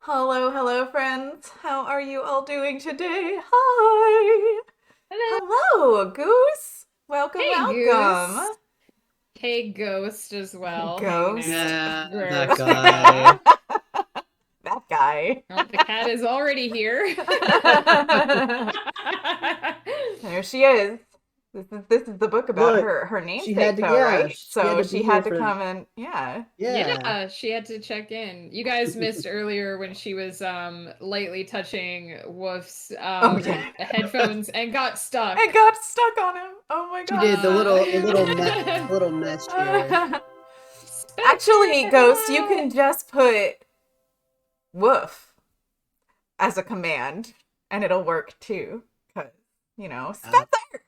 Hello, hello, friends. How are you all doing today? Hi. Hello. Hello, Goose. Welcome, Hey, welcome. Goose. Hey, Ghost as well, hanging Ghost. out. Yeah, that Gross. guy. that guy. Oh, the cat is already here. There she is. This is the book about Look, her she had namesake to, though, yeah, right? she had So to be she here had to for, come and yeah. yeah. Yeah, she had to check in. You guys missed earlier when she was lightly touching Wolf's Oh yeah. headphones and got I stuck. got stuck on him. Oh my She god, did so Uh, little mess here. cute. Spencer, Actually, Ghost, you hello. can just put woof as a command and it'll work too. Because, Uh, Spencer!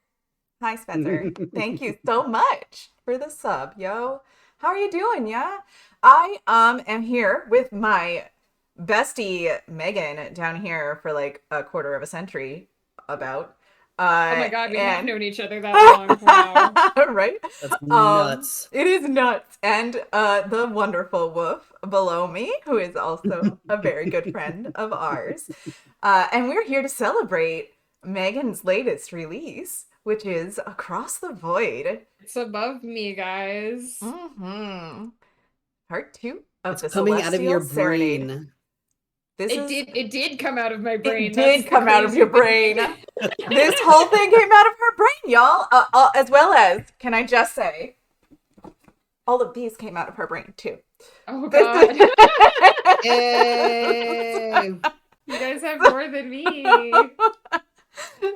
Hi, Spencer. Thank you so much for the sub, yo. How are you doing, yeah? I am here with my bestie Megan down here for like a quarter of a century about. Oh my God, we have And known each other that long. Wow. right? that's nuts. It is nuts. And the wonderful Woof below me, who is also a very good friend of ours. And we're here to celebrate Megan's latest release, which is Across the Void. It's above me, guys. Mm-hmm. Part two of It's the coming out of Celestial your Serenade. brain. This is It did come out of my it brain. did That's the come out of your crazy brain. thing. This whole thing came out of her brain, y'all. As well as, can I just say, all of these came out of her brain too. Oh This is God. Yay! You guys have more than me.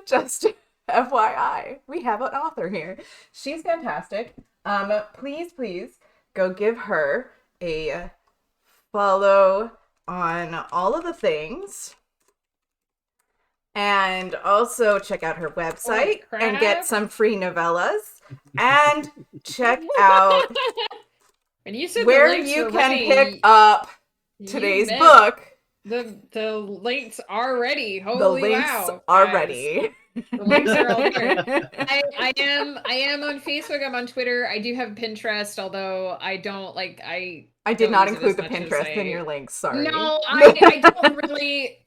just FYI, we have an author here. She's fantastic. Please go give her a follow on all of the things. And also check out her Holy website and get crap. some free novellas. And check out And you said the where links you were can pick ready. up You today's bet book. the links are ready. The Holy links wow, are guys. ready. The links are all here. I am on Facebook, I'm on Twitter. I do have Pinterest, although I I did don't not use it include as the much as Pinterest in your I links, sorry. No,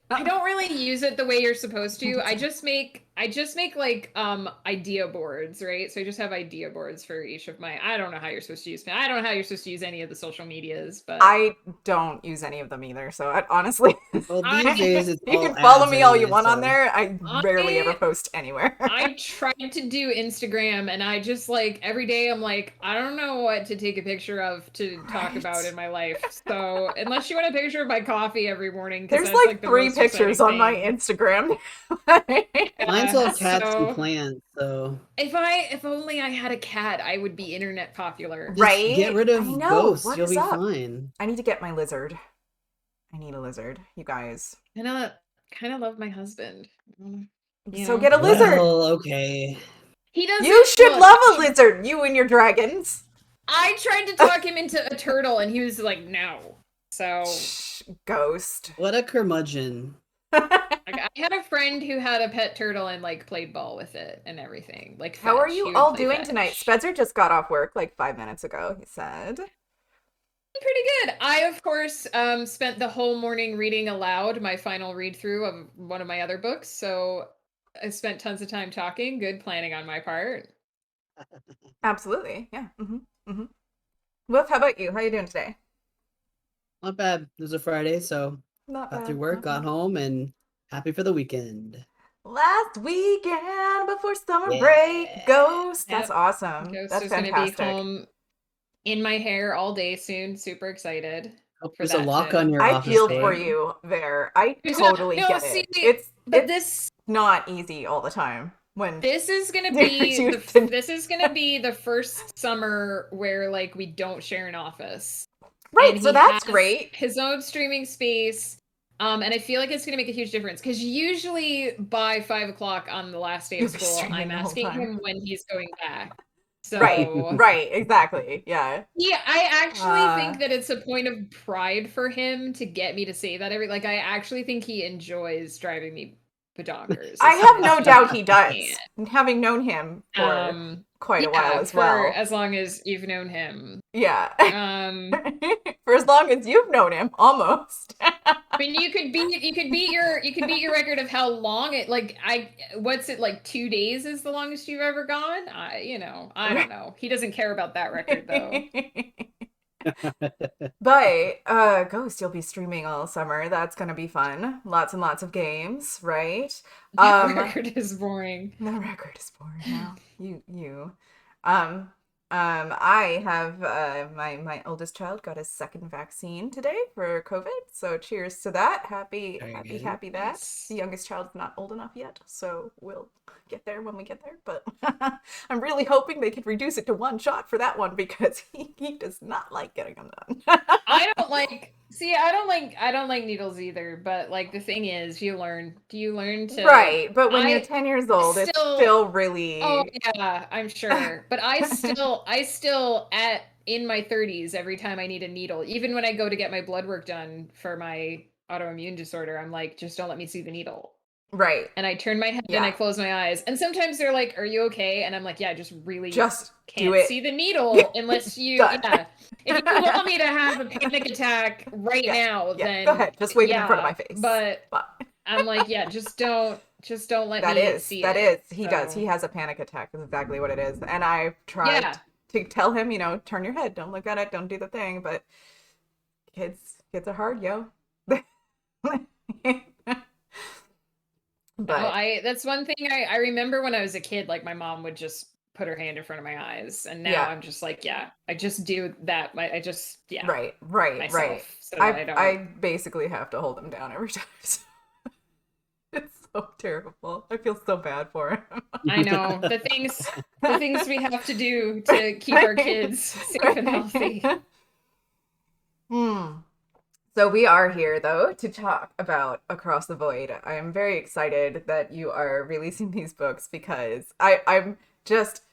I don't really use it the way you're supposed to. I just make like idea boards, right? So I just have idea boards for each of my I don't know how you're supposed to use I don't know how you're supposed to use any of the social medias, but I don't use any of them either, so honestly, Well, these I days it's you all can follow ads me all you anyway, want on so. there. I rarely ever I post anywhere. I tried to do Instagram and I just like every day I'm like, I don't know what to take a picture of to talk about Right? in my life. So unless you want a picture of my coffee every morning, because There's that's like like the three most pictures exciting on my thing. Instagram. Mine's Yeah. all cats and So plants, so if only I had a cat, I would be internet popular. just get Right? rid I of know. ghosts. What You'll is be up? fine. I need to get my lizard. I need a lizard, you guys. Kind of love my husband. Mm, You So know, get a lizard. Well, okay. he You doesn't should look. love a lizard, you and your dragons. I tried to talk him into a turtle, and he was like, "No." So Shh, ghost. What a curmudgeon. like I had a friend who had a pet turtle and like played ball with it and everything, like How are fetch. you He would all play doing tonight? fetch. Spencer just got off work like 5 minutes ago, he said. Pretty good. I of course spent the whole morning reading aloud my final read through of one of my other books, so I spent tons of time talking. Good planning on my part. Absolutely. Yeah. Mm-hmm. Wolf, how about you? How are you doing today? Not bad. It was a Friday, so Not got through bad. work, Not got bad. home, and happy for the weekend. Last weekend before summer break. Yeah. Ghost. That's Yep. awesome. Ghost That's is gonna be fantastic. home in my hair all day soon. Super excited Hope for there's a that lock on to your I office feel for door. happen. you there. I There's not totally no get see, it. It's but it's not easy all the time when this is gonna you're be the used to this is gonna be the first summer where like we don't share an office, right, and so he that's has great. his own streaming space. And I feel like it's gonna make a huge difference because usually by 5 o'clock on the last day of You'll be school, streaming I'm the whole asking time. him when he's going back. Right, So right, exactly. Yeah. yeah, I actually Uh think that it's a point of pride for him to get me to say that every like I actually think he enjoys driving me badonkers. I have no doubt he He does. can't. Having known him for quite a while as for well. as long as you've known him. Yeah. Um, For as long as you've known him, almost. I mean, you could beat your record of how long it what's it like 2 days is the longest you've ever gone? I don't know. He doesn't care about that record though. But Ghost, you'll be streaming all summer. That's gonna be fun. Lots and lots of games, right? That record is boring. The record is boring now. You. Um, I have my oldest child got his second vaccine today for COVID. So cheers to that. Happy that. Nice. The youngest child's not old enough yet, so we'll get there when we get there. But I'm really hoping they can reduce it to one shot for that one because he does not like getting them done. I don't like needles either, but like the thing is you learn to Right, but when you're 10 years old, it's still- still really Oh yeah, I'm sure. But I still in my 30s every time I need a needle, even when I go to get my blood work done for my autoimmune disorder, I'm like, just don't let me see the needle. right. And I turn my head and I close my eyes. And sometimes they're like, "Are you okay?" And I'm like, "Yeah, just really Just can't do it. see the needle unless you Done. Yeah. If you want me to have a panic attack right now, then go ahead. Just wave it in front of my face. But I'm like, yeah, just don't let me see it. He does. He has a panic attack. That's exactly what it is. And I've tried to tell him, turn your head, don't look at it, don't do the thing. But kids are hard, yo. But that's one thing I remember when I was a kid, like my mom would just put her hand in front of my eyes, and now I'm just like, I just do that. Right. Myself, so I basically have to hold him down every time. It's so terrible. I feel so bad for him. I know the things we have to do to keep our kids safe and healthy. So we are here, though, to talk about Across the Void. I am very excited that you are releasing these books because I'm just...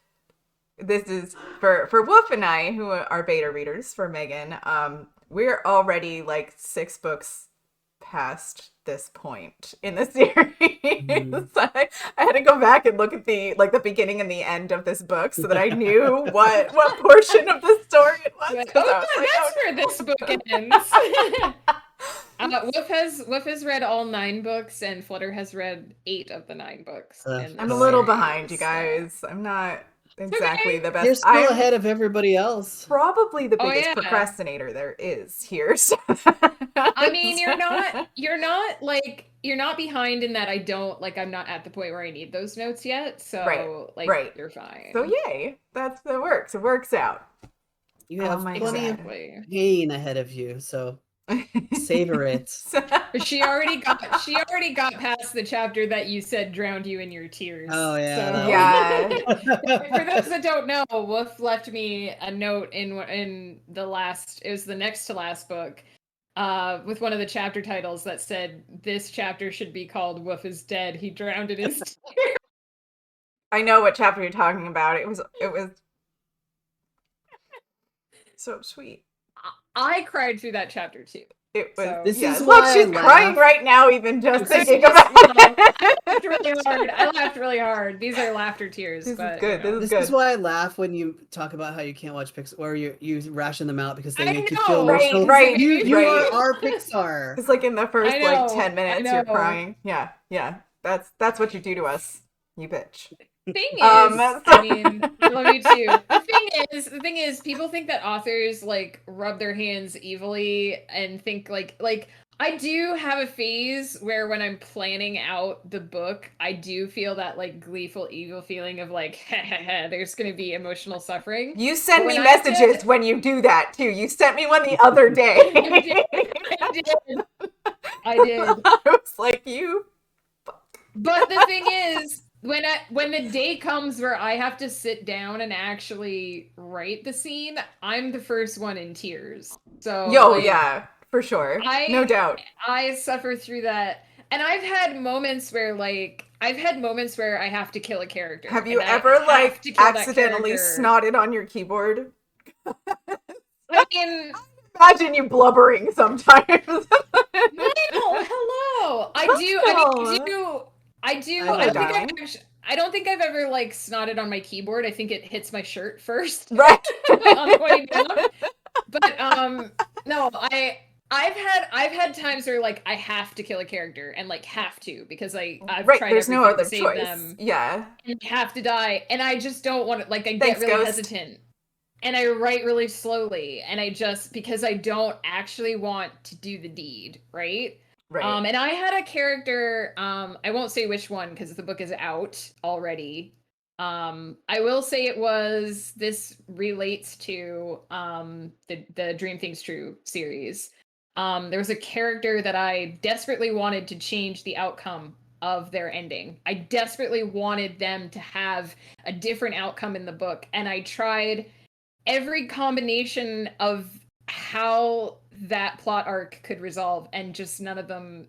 This is for Wolf and I, who are beta readers for Megan. We're already like 6 books past this point in the series. I had to go back and look at the beginning and the end of this book so that I knew what portion of the story it was. That's where this book ends. Wolf has read all 9 books, and Flutter has read 8 of the 9 books. I'm a little behind, you guys. I'm not exactly the best. You're still ahead of everybody else. Probably the biggest procrastinator there is here. So. I mean, you're not behind in that I'm not at the point where I need those notes yet. So you're fine. So yay. That works. It works out. You have plenty of pain ahead of you, so savor it. She already got past the chapter that you said drowned you in your tears. Oh yeah. So. Yeah. For those that don't know, Wolf left me a note in the next to last book, with one of the chapter titles that said, "This chapter should be called Wolf is Dead. He drowned in his tears." I know what chapter you're talking about. It was so sweet. I cried through that chapter too. It was. So, this is look, she's crying right now, even just thinking about it. I laughed really hard. These are laughter tears. This but, is good. This is why I laugh when you talk about how you can't watch Pixar, or you ration them out because they make you feel emotional. Right. You are our Pixar. It's like in the first 10 minutes, you're crying. Yeah. That's what you do to us, you bitch. Thing is, I mean, I love you too. The thing is, people think that authors rub their hands evilly and think like I do have a phase where when I'm planning out the book, I do feel that gleeful evil feeling of there's gonna be emotional suffering. You send me messages when you do that too. You sent me one the other day. I did. I was like, you. But the thing is, when the day comes where I have to sit down and actually write the scene, I'm the first one in tears. So yeah, for sure. No doubt. I suffer through that. And I've had moments where I have to kill a character. Have you ever accidentally snotted on your keyboard? I mean, imagine you blubbering sometimes. No, hello. I do. I do. I I love don't think that. I've actually, I don't think I've ever like snotted on my keyboard. I think it hits my shirt first Right. on the way down. But no, I've had times where like I have to kill a character and like have to because I've Right. tried There's no everything to other save choice. them Yeah. and have to die and I just don't want to like I get Thanks, really Ghost. hesitant and I write really slowly and I just because I don't actually want to do the deed, right? Right. And I had a character, I won't say which one because the book is out already. I will say it was this relates to the Dream Things True series. There was a character that I desperately wanted to change the outcome of their ending. I desperately wanted them to have a different outcome in the book, and I tried every combination of how that plot arc could resolve, and just none of them,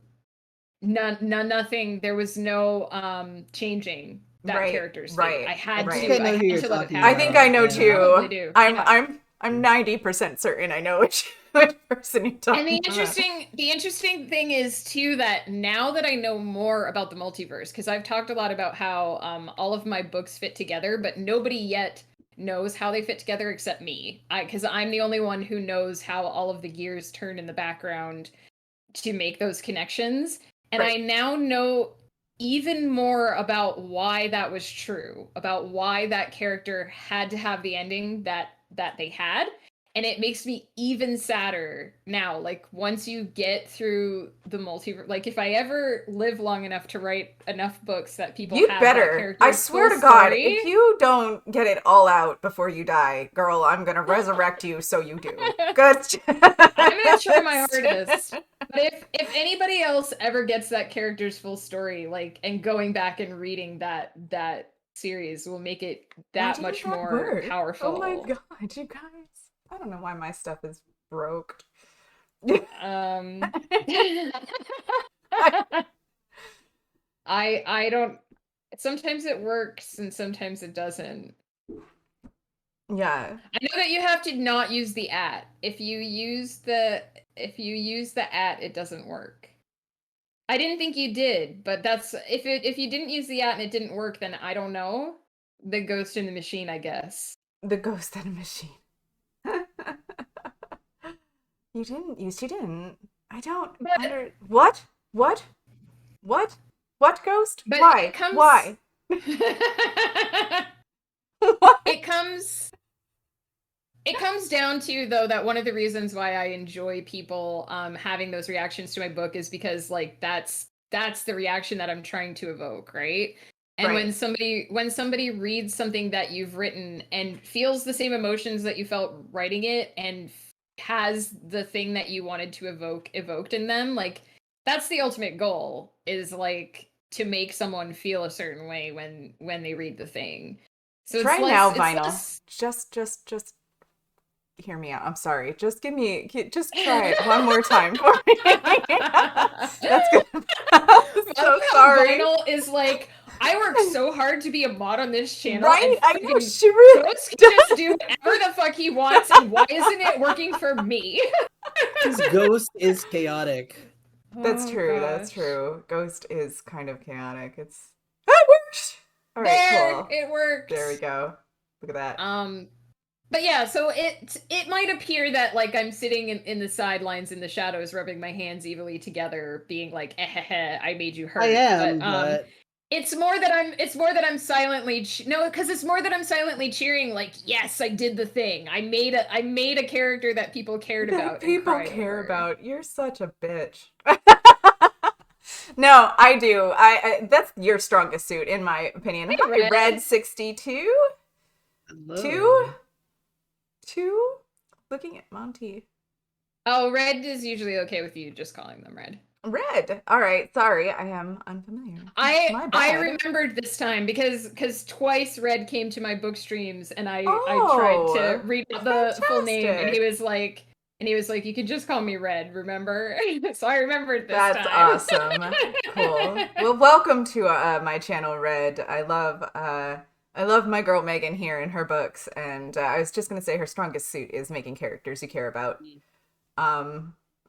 nothing. There was no changing that Right. character's fate. Right. I think Right. I know I who had you're to let it talking I happen. think I about. know You Yeah. too. probably do. Yeah. I'm 90% certain I know which person you're And talking about. the interesting thing is too that now that I know more about the multiverse, because I've talked a lot about how all of my books fit together, but nobody yet knows how they fit together except me. Because I'm the only one who knows how all of the gears turn in the background to make those connections. And Right. I now know even more about why that was true, about why that character had to have the ending that they had. And it makes me even sadder now. Like once you get through the multiverse, like if I ever live long enough to write enough books that people You'd have that better. I character's swear full to God, story, if you don't get it all out before you die, girl, I'm gonna resurrect you so you do. Good. I'm gonna try my hardest. But if anybody else ever gets that character's full story, like and going back and reading that series will make it Why that didn't much that more work? Oh my powerful. God, you guys. I don't know why my stuff is broke. Um I don't sometimes it works and sometimes it doesn't. Yeah. I know that you have to not use the at. If you use the at, it doesn't work. I didn't think you did, but that's if you didn't use the at and it didn't work, then I don't know. The ghost in the machine, I guess. The ghost in a machine. You didn't. You didn't. I don't But under. What? What? What? What ghost? but Why? Why? What? It comes down to though that one of the reasons why I enjoy people having those reactions to my book is because like that's the reaction that I'm trying to evoke, right? And Right. when somebody reads something that you've written and feels the same emotions that you felt writing it and has the thing that you wanted to evoke evoked in them, like that's the ultimate goal is like to make someone feel a certain way when they read the thing. So Try now, it's Vinyl. less Just hear me out. I'm sorry. Just try it one more time for me. That's good. I'm love so how sorry. Vinyl is like, I work so hard to be a mod on this channel, Right? and I know freaking she really Ghost can just does. do whatever the fuck he wants, and why isn't it working for me? Because Ghost is chaotic. That's Oh true. That's gosh. true. Ghost is kind of chaotic. It works. All right, There, cool. it There we worked. go. Look at that. But yeah, so it might appear that like I'm sitting in the sidelines in the shadows, rubbing my hands evilly together, being like, eh, heh, heh, I made you I hurt. am, But but it's more that I'm silently no, because it's more that I'm silently cheering like, yes, I did the thing. I made a character that people cared That about and people cried care over. about. You're such a bitch. No, I do. I that's your strongest suit, in my opinion. Hey, Hi, Red. Red 62. Two? hello. Two? Looking at Monty. Oh, Red is usually okay with you just calling them Red. Red. All right. Sorry, I am unfamiliar. My I bad. remembered this time because twice Red came to my book streams and I tried to Oh, read the full name and fantastic. he was like you can just call me Red, remember? So I remembered this That's time. awesome. Cool. Well, welcome to my channel, Red. I love my girl Megan here in her books, and I was just gonna say her strongest suit is making characters you care about.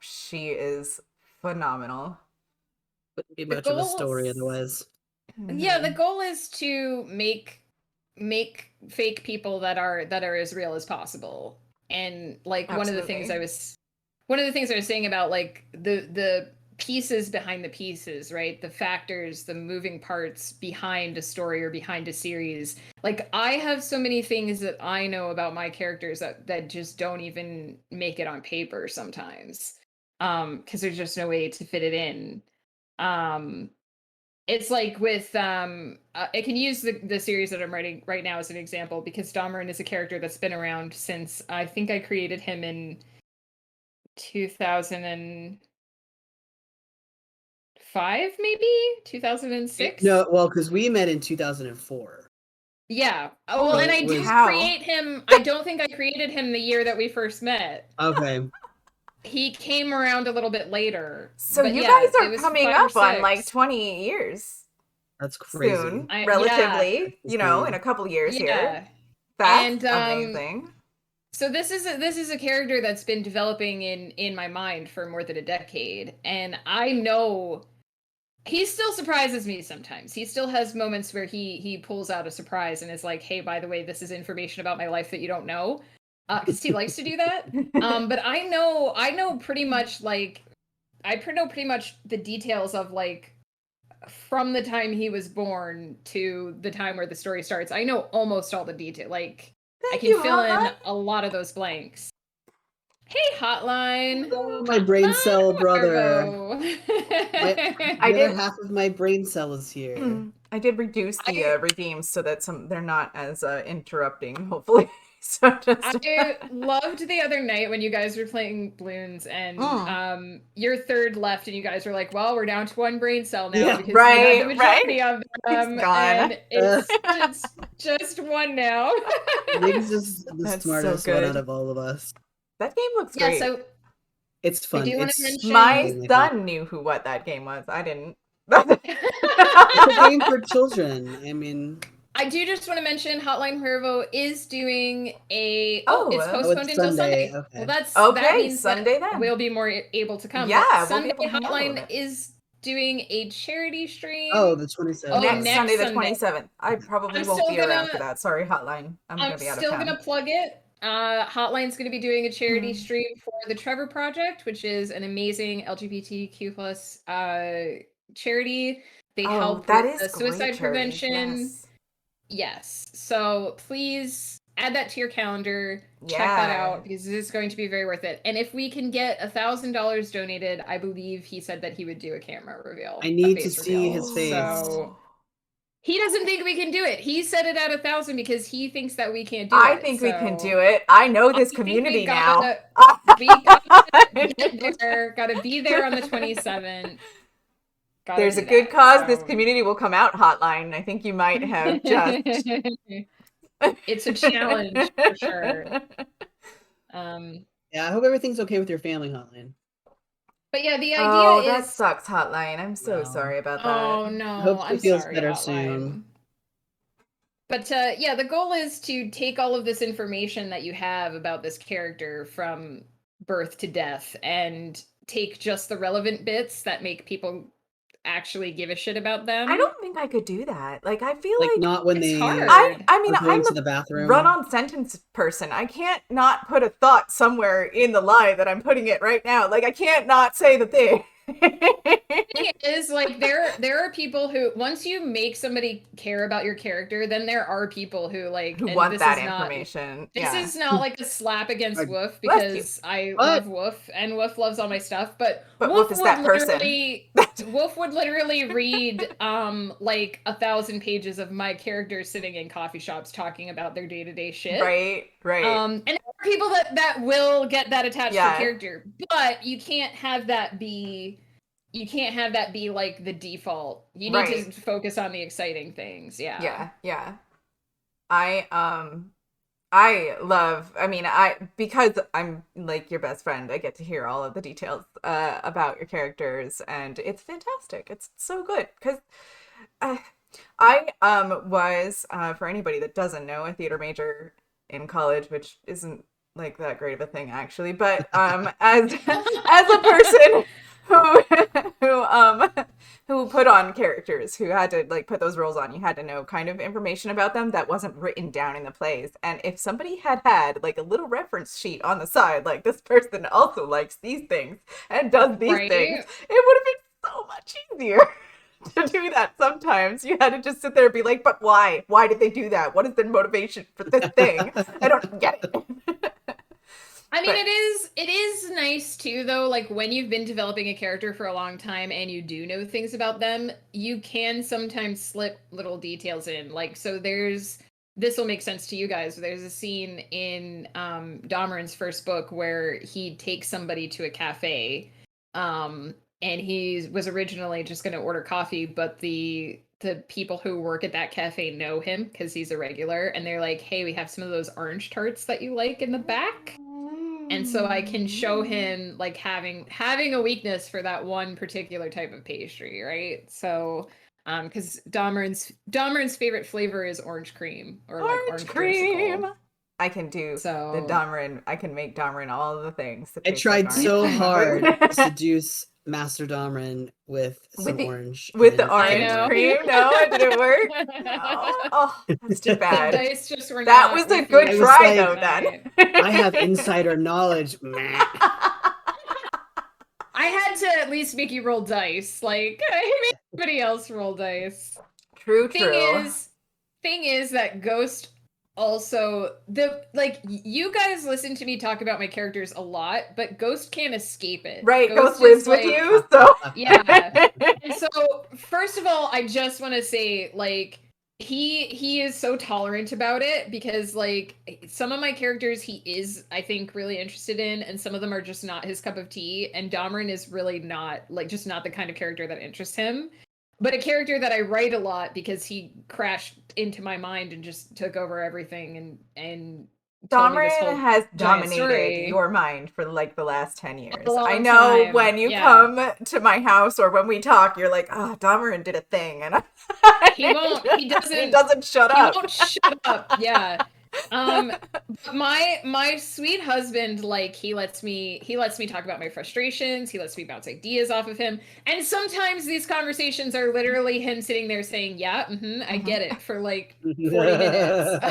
She is phenomenal. Wouldn't be The much of a story goals otherwise. Yeah, the Mhm. goal is to make fake people that are as real as possible. And like Absolutely. one of the things I was saying about like the pieces behind the pieces, right? The factors, the moving parts behind a story or behind a series. Like I have so many things that I know about my characters that just don't even make it on paper sometimes. Because there's just no way to fit it in. Um it's like with I can use the series that I'm writing right now as an example because Dahmerin is a character that's been around since I think I created him in 2005, maybe No, 2006. well, because we met in 2004. Yeah. Oh, well, So and Holy it I was didn't cow. create him. I don't think I created him the year that we first met. okay. He came around a little bit later, So but you yeah, guys it are was coming 5 or up on like 6. 20 years That's crazy. soon, Yeah, That's relatively, in insane. a couple years here. yeah, That's and amazing. so this is a character that's been developing in my mind for more than a decade, and I know he still surprises me sometimes. He still has moments where he pulls out a surprise and is like, "Hey, by the way, this is information about my life that you don't know," because he likes to do that. But I know pretty much like know pretty much the details of like from the time he was born to the time where the story starts. I know almost all the detail. Like I Thank can you, fill in Hotline. a lot of those blanks. Hey, Hotline. Oh, my brain cell Hotline brother. Wervo. My I the other did half of my brain cell is here. I did reduce the I redeems so that they're not as interrupting, hopefully. So just I loved the other night when you guys were playing balloons and Mm. your third left and you guys were like, well, we're down to 1 brain cell now Yeah. because you had the Right. majority of He's them gone. and Uh, it's just 1 now. Nick's just the That's so smartest one out good. of all of us. That game looks Yeah, great. so It's I fun. do want to It's My mention surprisingly fun. son knew what that game was. I didn't. It's a game for children. I mean, I do just want to mention Hotline Cuervo is doing it's Oh, oh, postponed it's until Sunday. Sunday. Well, Okay. that okay. means that Sunday then. we'll be more able to come. But Yeah, we'll be Sunday able to hang out a little Hotline bit. is doing a charity Oh, stream. the Oh, 27th. Next Okay. Sunday, next the Sunday. 27th. I probably I'm won't still be around for gonna that. Sorry, Hotline. I'm I'm going to be out of still town. gonna plug it. Hotline's gonna be doing a charity Hmm. stream for the Trevor Project, which is an amazing LGBTQ plus charity. They Oh, help that with is great suicide charity. prevention. Yes. Yes. So please add that to your calendar. Check that Yeah. out because it is going to be very worth it. And if we can get $1,000 donated, I believe he said that he would do a camera reveal, I a need to face see reveal. his face. So he doesn't think we can do it. He set it at 1,000 because he thinks that we can't do I it. think we can So do it. I know I this think community now. we gotta get there. Gotta be there on the 27th. Gotta There's a do good that. cause. This So community will come out hotline. I think you might have just. it's a challenge for sure. Um, Yeah, I hope everything's okay with your family, Hotline. but yeah, the idea Oh, that is, sucks, hotline. I'm so Well, sorry about that. oh I no, hope she I'm feels sorry, better soon. Hotline. But yeah, the goal is to take all of this information that you have about this character from birth to death and take just the relevant bits that make people actually give a shit about I them. don't think I could do that. Like, I feel Like like not when It's they hard. I mean, are going I'm to a the bathroom. run-on sentence person. I can't not put a thought somewhere in the lie that I'm putting it right now. Like, I can't not say the thing. Thing is, like, there are people who once you make somebody care about your character, then there are people who like, Who and want that information. this Yeah. is not like a slap against I- Woof Bless you. because I But love Woof and Woof loves all my stuff, but But Wolf is that person. Woof would literally read like 1,000 pages of my characters sitting in coffee shops talking about their day-to-day shit. Right, right. And there are people that will get that attached to Yeah. a character, but you can't have that be like the default. You need to Right. focus on the exciting things. Yeah. Yeah, yeah. I love, I mean, because I'm like your best friend, I get to hear all of the details about your characters, and it's fantastic. It's so good because I was for anybody that doesn't know, a theater major in college, which isn't like that great of a thing actually, but as as a person who who um who put on characters, who had to like put those roles on. You had to know kind of information about them that wasn't written down in the plays. And if somebody had like a little reference sheet on the side, like this person also likes these things and does these things, Right? it would have been so much easier to do that. Sometimes you had to just sit there and be like, but why? Why did they do that? What is their motivation for this thing? I don't get it. I mean, But it is nice too, though. Like when you've been developing a character for a long time and you do know things about them, you can sometimes slip little details in. Like, so this will make sense to you guys. There's a scene in Domeren's first book where he takes somebody to a cafe, and he was originally just going to order coffee, but the people who work at that cafe know him because he's a regular, and they're like, "Hey, we have some of those orange tarts that you like in the back." And so I can show him like having a weakness for that one particular type of pastry, right? So because Domeren's favorite flavor is orange cream or like orange orange cream. creamsicle. I can do the So Damarin. I can make Damarin all of the things that I taste like tried orange so cream. hard to seduce Master Domerin with with some the orange. with and the it I didn't orange know. work. cream. No, it didn't work. No. Oh, that's too The bad. dice just were That not was a with good I you was try like, though. tonight. I have insider knowledge. Meh. I had to at least make you roll dice. Like I made everybody else roll dice. True, thing true. is thing is that Ghost also the like you guys listen to me talk about my characters a lot, but Ghost can't escape it. Right, Ghost Ghost is lives with like, you, so yeah. And so first of all, I just want to say like he is so tolerant about it because like some of my characters he is I think really interested in, and some of them are just not his cup of tea, and Dameron is really not like just not the kind of character that interests him, but a character that I write a lot because he crashed into my mind and just took over everything and told me this Damarin whole has giant dominated story your mind for like the last 10 a years. I long know time. when you Yeah. come to my house or when we talk, you're like, oh, Damarin did a thing. And He won't he he doesn't doesn't shut he up. won't shut up. Yeah. But my sweet husband, like he lets me talk about my frustrations, he lets me bounce ideas off of him, and sometimes these conversations are literally him sitting there saying, yeah, I Mhm. get it, for like 40 minutes.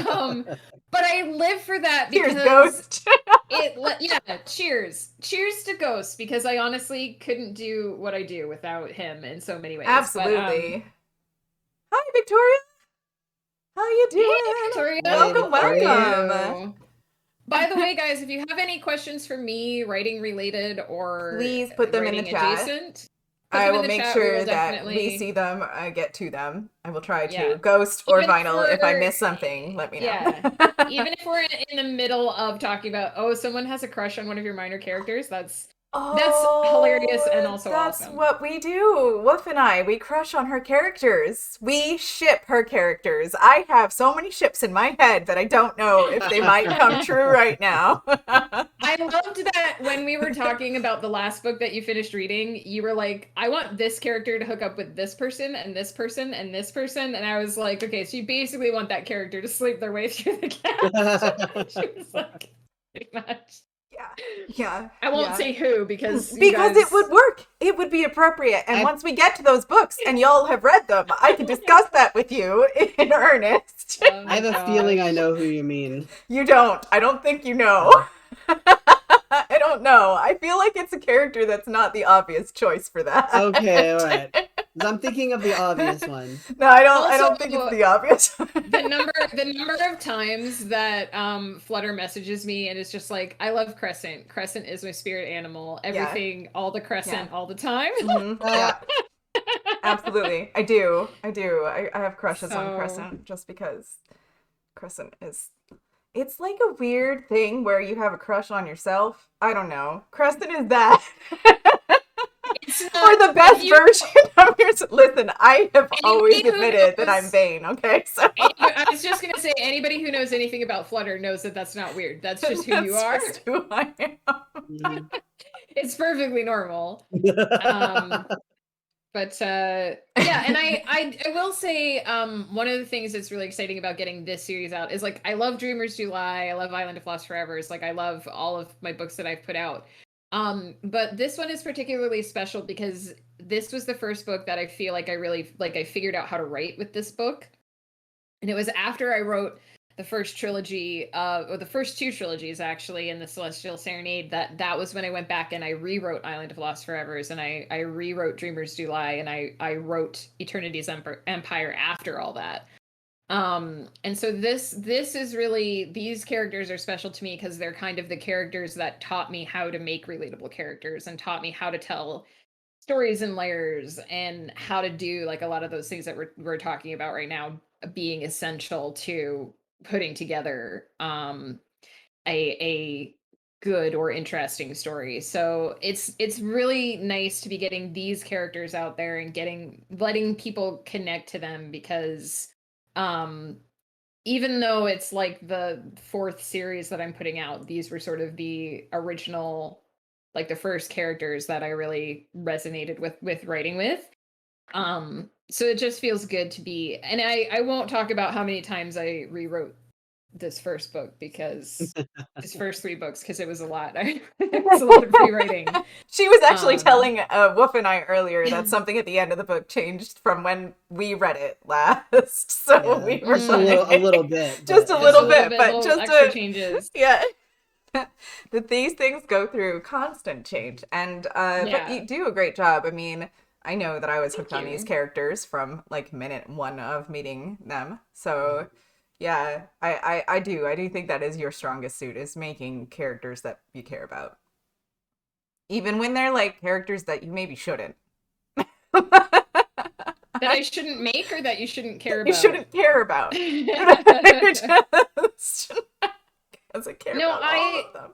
But I live for that Cheers, because Ghost. yeah, cheers to Ghost, because I honestly couldn't do what I do without him in so many ways. But Absolutely. Hi, Victoria. How you hey doing? Victoria, Hey, Welcome, how are Victoria. welcome. you? By the way, guys, if you have any questions for me, writing related or Please put them in the writing chat. adjacent, put I them in will the make chat. We will sure that we definitely, see them, get to them. I will try yeah. to. Ghost or Even if Vinyl, if I we're, miss something, let me know. yeah, even if we're in the middle of talking about, oh, someone has a crush on one of your minor characters, that's hilarious and Oh, also that's awesome. what we do. Woof and I, we crush on her characters. We ship her characters. I have so many ships in my head that I don't know if they might come true right now. I loved that when we were talking about the last book that you finished reading, you were like, I want this character to hook up with this person and this person and this person. And I was like, okay, so you basically want that character to sleep their way through the cast. She was like, pretty much. Yeah, I won't yeah. say who because you Because it would guys. work. It would be appropriate. And I- once we get to those books and y'all have read them, I can discuss that with you in earnest. Oh I my have a feeling I gosh. know who you mean. You don't. I don't think you know. I don't know. I feel like it's a character that's not the obvious choice for that. Okay, all right. 'Cause I'm thinking of the obvious one. No, I don't. I Also, don't think it's the obvious. the number of times that Flutter messages me and is just like, I love Crescent. Crescent is my spirit animal. Everything, all the Crescent, Yeah. all the time. Yeah, absolutely. I do. I have crushes on So- Crescent just because Crescent is. It's like a weird thing where you have a crush on yourself. I don't know. Crescent is that. It's Or not, the best if you- version of yourself. Listen, I have always Anybody who admitted that knows- I'm vain, okay? So I was just gonna say, anybody who knows anything about Flutter knows that that's not weird. That's just who you are. That's just who I am. Mhm. It's perfectly normal. But yeah, and I will say one of the things that's really exciting about getting this series out is like I love Dreamers Do Lie, I love Island of Lost Forever. It's like I love all of my books that I've put out. But this one is particularly special because this was the first book that I feel like I really like I figured out how to write with this book. And it was after I wrote the first trilogy, or the first two trilogies actually, in the Celestial Serenade, that was when I went back and I rewrote Island of Lost Forevers, and I rewrote Dreamers Do Lie, and I wrote Eternity's Empire after all that. And so this is really, these characters are special to me because they're kind of the characters that taught me how to make relatable characters and taught me how to tell stories and layers and how to do like a lot of those things that we're talking about right now being essential to putting together a good or interesting story. So it's really nice to be getting these characters out there and letting people connect to them because um even though it's like the fourth series that I'm putting out, these were sort of the original, like the first characters that I really resonated with writing with. So it just feels good to be, and I won't talk about how many times I rewrote this first book because his first three books because it was a lot. It was a lot of rewriting. She was actually Um, telling Woof and I earlier that something at the end of the book changed from when we read it last. So Yeah, we were just like, a little bit, just but a just a little yeah. little bit, bit, but little just extra a changes. yeah. That these things go through constant change, and but Yeah. you do a great job. I mean, I know that I was Thank hooked on these you. characters from like minute one of meeting them. So yeah, I do think that is your strongest suit, is making characters that you care about, even when they're like characters that you maybe shouldn't. That I shouldn't make or that you shouldn't care You about. shouldn't care about. Just doesn't care No, about all of them.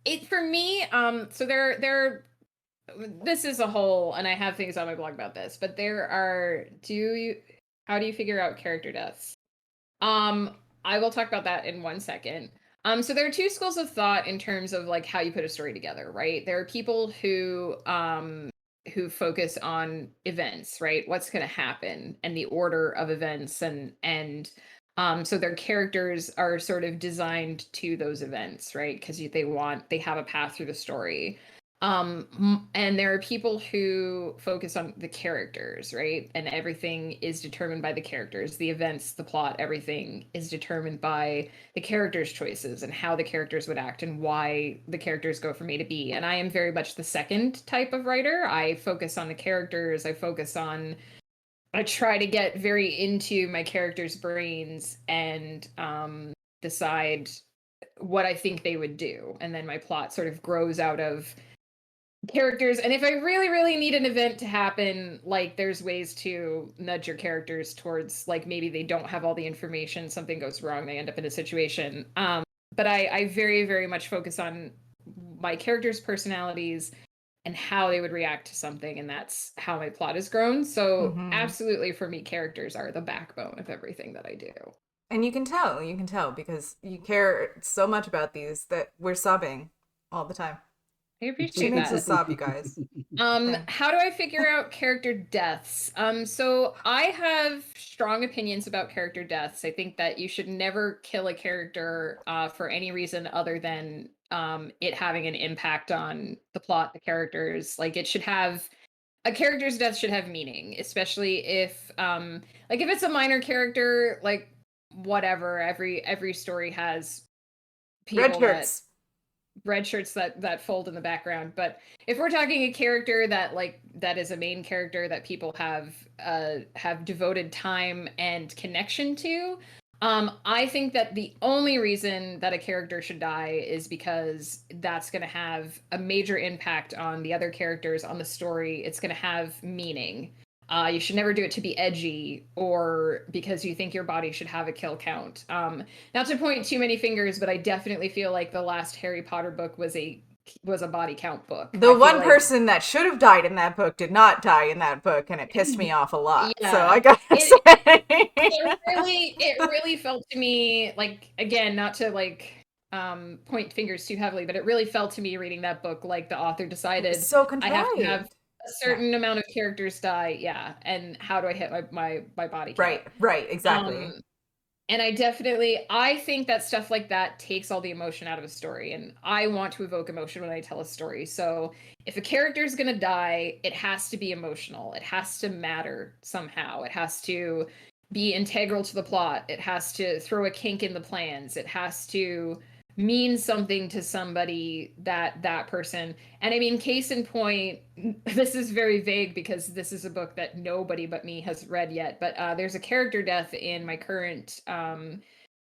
it for me, so there this is a whole, and I have things on my blog about this, but how do you figure out character deaths? Um, I will talk about that in 1 second. So there are two schools of thought in terms of like how you put a story together, right? There are people who focus on events, right? What's going to happen and the order of events, and so their characters are sort of designed to those events, right? Because they have a path through the story. And there are people who focus on the characters, right? And everything is determined by the characters. The events, the plot, everything is determined by the characters' choices and how the characters would act and why the characters go from A to B. And I am very much the second type of writer. I focus on the characters. I try to get very into my characters' brains and decide what I think they would do. And then my plot sort of grows out of characters. And if I really really need an event to happen, like there's ways to nudge your characters towards, like, maybe they don't have all the information, something goes wrong, they end up in a situation. But I very very much focus on my characters' personalities and how they would react to something, and that's how my plot has grown. So Mm-hmm. absolutely, for me, characters are the backbone of everything that I do. And you can tell because you care so much about these that we're sobbing all the time. I She appreciate makes us that. sob, you guys. Yeah. How do I figure out character deaths? So I have strong opinions about character deaths. I think that you should never kill a character for any reason other than it having an impact on the plot, the characters. Like, a character's death should have meaning, especially if like if it's a minor character, like whatever. Every story has Red people that shirts. red shirts that fold in the background. But if we're talking a character that is a main character that people have devoted time and connection to, I think that the only reason that a character should die is because that's going to have a major impact on the other characters, on the story. It's going to have meaning. You should never do it to be edgy or because you think your body should have a kill count. Not to point too many fingers, but I definitely feel like the last Harry Potter book was a body count book. The I feel one like person that should have died in that book did not die in that book, and it pissed me off a lot. So I yeah, gotta it say. it really felt to me like, again, not to like point fingers too heavily, but it really felt to me reading that book like the author decided So I have to have contrived. a Yeah. certain amount of characters die, yeah, and how do I hit my body count? Right, right, exactly. Um And I think that stuff like that takes all the emotion out of a story. And I want to evoke emotion when I tell a story. So if a character is going to die, it has to be emotional. It has to matter somehow. It has to be integral to the plot. It has to throw a kink in the plans. It has to mean something to somebody, that person. And I mean, case in point, this is very vague because this is a book that nobody but me has read yet, but there's a character death in my current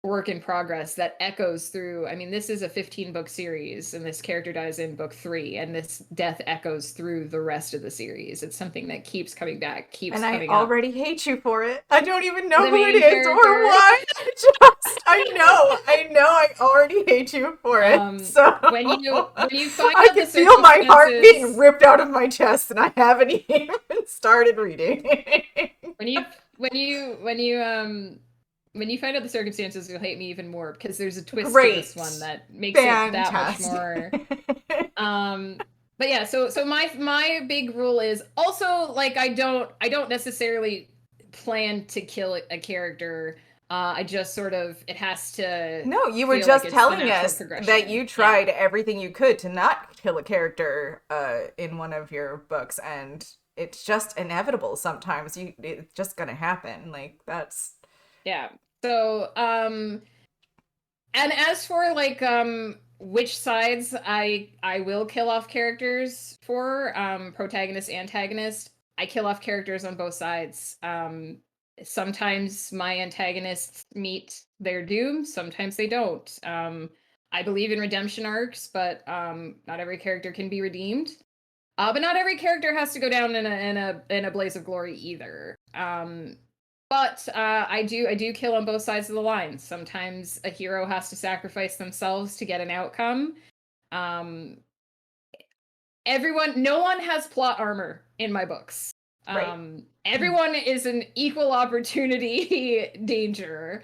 work in progress that echoes through. I mean, this is a 15-book series, and this character dies in book 3, and this death echoes through the rest of the series. It's something that keeps coming back, keeps And I coming up. already hate you for it. I don't even know The who it main is character. or why. I know, I already hate you for it. So when you find I out can the feel my heart being circumstances, ripped out of my chest, and I haven't even started reading. when you find out the circumstances, you'll hate me even more because there's a twist to Great. this one that makes it that much Fantastic. more. But yeah, so my big rule is also, like, I don't necessarily plan to kill a character. I just sort of, it has to. No, you were feel just like it's the telling natural us that progression. you tried everything you could to not kill a character in one of your books, and it's just inevitable sometimes. It's just gonna happen. Like, that's Yeah. So, and as for, like, which sides I will kill off characters for, protagonist, antagonist, I kill off characters on both sides. Sometimes my antagonists meet their doom, sometimes they don't. I believe in redemption arcs, but not every character can be redeemed. But not every character has to go down in a blaze of glory either. But I do kill on both sides of the line. Sometimes a hero has to sacrifice themselves to get an outcome. Um, no one has plot armor in my books. right. Everyone is an equal opportunity danger.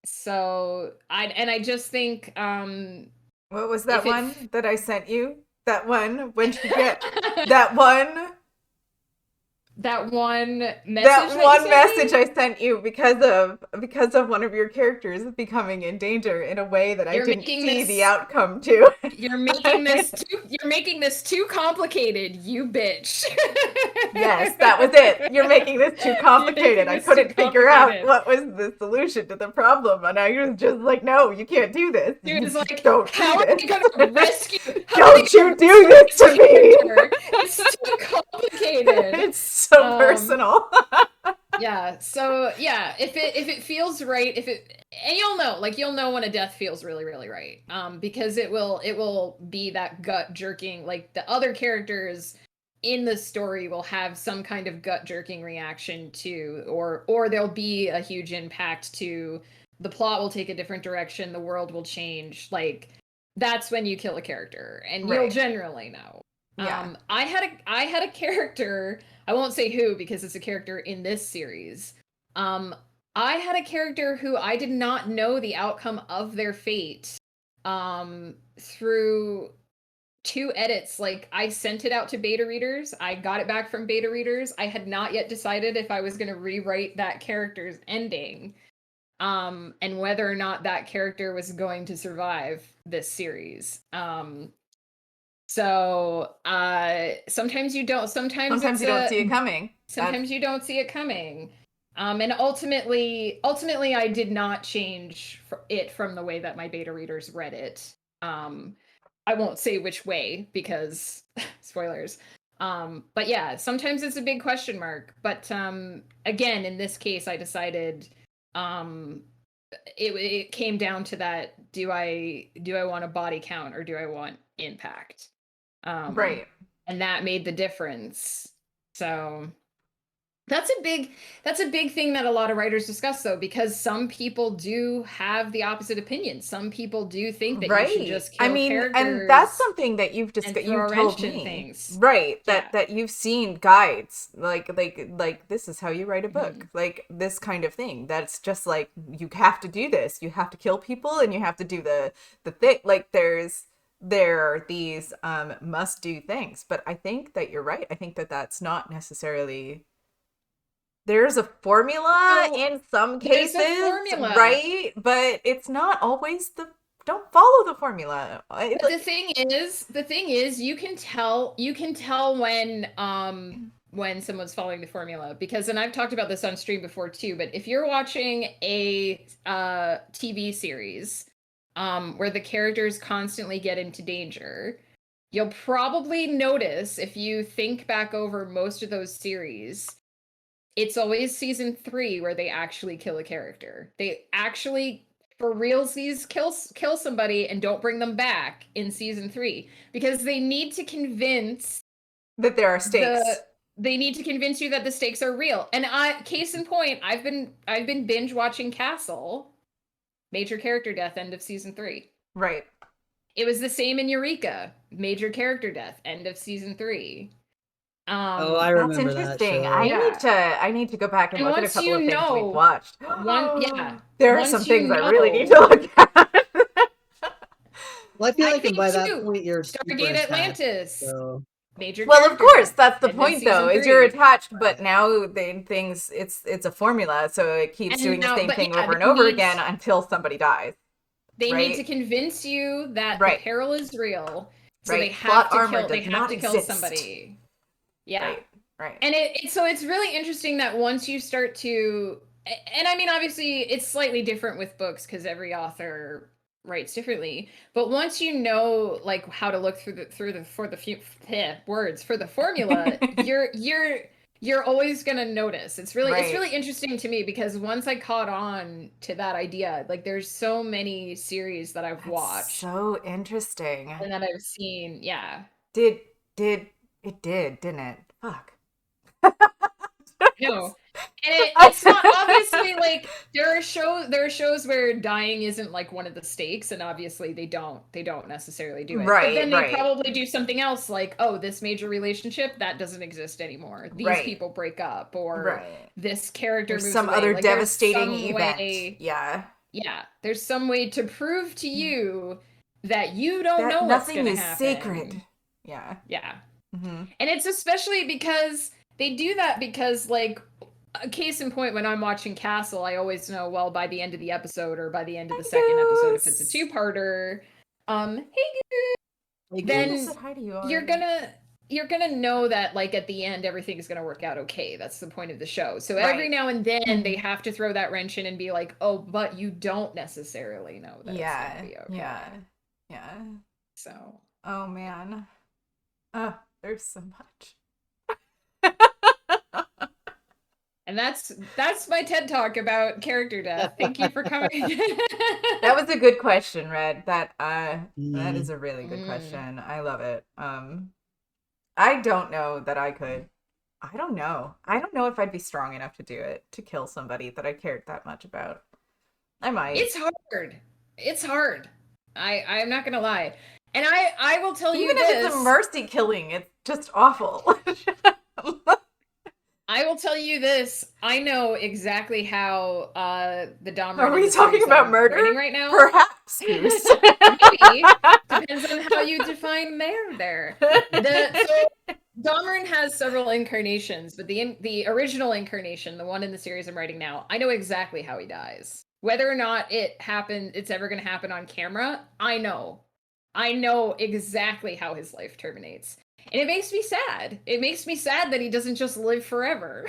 So I just think What was if that it one that I sent you? That one when you get that one that one that message that you one sent me? message I sent you because of one of your characters becoming in danger in a way that I You're didn't making see the this outcome to. you're making this too complicated, you bitch. Yes, that was it. You're making this too You're complicated. making I this too couldn't figure out complicated. what was the solution to the problem, and I was just like, "No, you can't do this. She You was like, don't do how am this. I gonna rescue Don't you do this to this me." character? It's too complicated. It's so Um personal. yeah, so yeah, if it feels right, if it, and you'll know when a death feels really, really right. Because it will be that gut jerking, like the other characters in the story will have some kind of gut jerking reaction to, or there'll be a huge impact to, the plot will take a different direction, the world will change. Like, that's when you kill a character, and you'll Right. generally know. Yeah. I had a character, I won't say who because it's a character in this series. Um, I had a character who I did not know the outcome of their fate through 2 edits. Like, I sent it out to beta readers, I got it back from beta readers. I had not yet decided if I was going to rewrite that character's ending, and whether or not that character was going to survive this series. So sometimes you don't, Sometimes you don't see it coming. sometimes you don't see it coming. And ultimately I did not change it from the way that my beta readers read it. I won't say which way because spoilers. But yeah, sometimes it's a big question mark. But again, in this case, I decided it came down to that: do I want a body count or do I want impact? Right. And that made the difference. So that's a big thing that a lot of writers discuss, though, because some people do have the opposite opinion. Some people do think that you should Right. just I kill mean, and that's characters something that and throw you've a told wrench in me. things. Right. Yeah. That you've seen guides like this is how you write a book. Mhm. Like this kind of thing. That's just like you have to do this. You have to kill people and you have to do the thing. Like there are these must do things, but I think that you're right. I think that that's not necessarily there's a formula So, in some there's cases, a formula. right? But it's not always don't follow the formula. But the thing is, you can tell when someone's following the formula because, and I've talked about this on stream before too. But if you're watching a TV series, where the characters constantly get into danger, you'll probably notice if you think back over most of those series, it's always season 3 where they actually kill a character. They actually for realsies kill somebody and don't bring them back in season 3 because they need to convince that there are stakes. They need to convince you that the stakes are real. And case in point, I've been binge watching Castle. Major character death, end of season 3. Right. It was the same in Eureka. Major character death, end of season 3. I remember that's that interesting. show. I need to go back and look at a couple of things we've watched. There are some things I really need to look at. Well, I feel like by that point you're Stargate Atlantis. So. Major. Well, of course, that's the point, though. Is you're attached, but now things it's a formula, so it keeps doing the same thing over and over again until somebody dies. They need to convince you that the peril is real, so they have to kill somebody. Yeah, right. And so it's really interesting that once you start to, and I mean, obviously, it's slightly different with books because every author writes differently, but once you know like how to look for the formula, you're always gonna notice. It's really interesting to me because once I caught on to that idea, like there's so many series that I've watched, so interesting, and that I've seen. Yeah, didn't it? Fuck. No. And it's not obviously like there are shows where dying isn't like one of the stakes, and obviously they don't necessarily do it. But then they probably do something else like, oh, this major relationship that doesn't exist anymore. These people break up, or this character moves some away. other like, devastating event. Yeah. There's some way to prove to you that you don't know what's going to happen. Nothing is sacred. Yeah. Mm-hmm. And it's especially because they do that because, like, a case in point, when I'm watching Castle, I always know, well, by the end of the episode or by the end of the second episode, if it's a two-parter, then you're gonna know that, like, at the end, everything's gonna work out okay. That's the point of the show. So every now and then, they have to throw that wrench in and be like, oh, but you don't necessarily know that it's gonna be okay. Yeah. So. Oh, man. There's so much. And that's my TED Talk about character death. Thank you for coming. That was a good question, Red. That is a really good question. I love it. I don't know that I could. I don't know if I'd be strong enough to do it, to kill somebody that I cared that much about. I might. It's hard. I'm not gonna lie. And I will tell you this. Even if it's a mercy killing, it's just awful. I will tell you this. I know exactly how the Dahmer. Are we talking about murder right now? Perhaps. Maybe. Depends on how you define mayor there. So Dahmer has several incarnations, but the original incarnation, the one in the series I'm writing now, I know exactly how he dies. Whether or not it's ever going to happen on camera, I know. I know exactly how his life terminates. And it makes me sad. It makes me sad that he doesn't just live forever.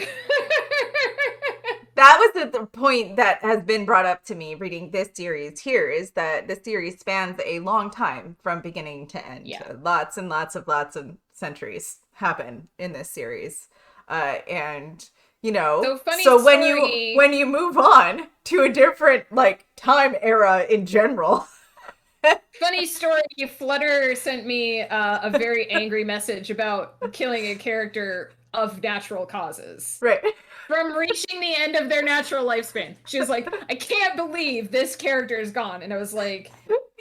That was the point that has been brought up to me reading this series here, is that the series spans a long time from beginning to end. Yeah. Lots and lots of centuries happen in this series. And you know, so when you move on to a different like time era in general. Funny story, Flutter sent me a very angry message about killing a character of natural causes. Right. From reaching the end of their natural lifespan. She was like, I can't believe this character is gone. And I was like...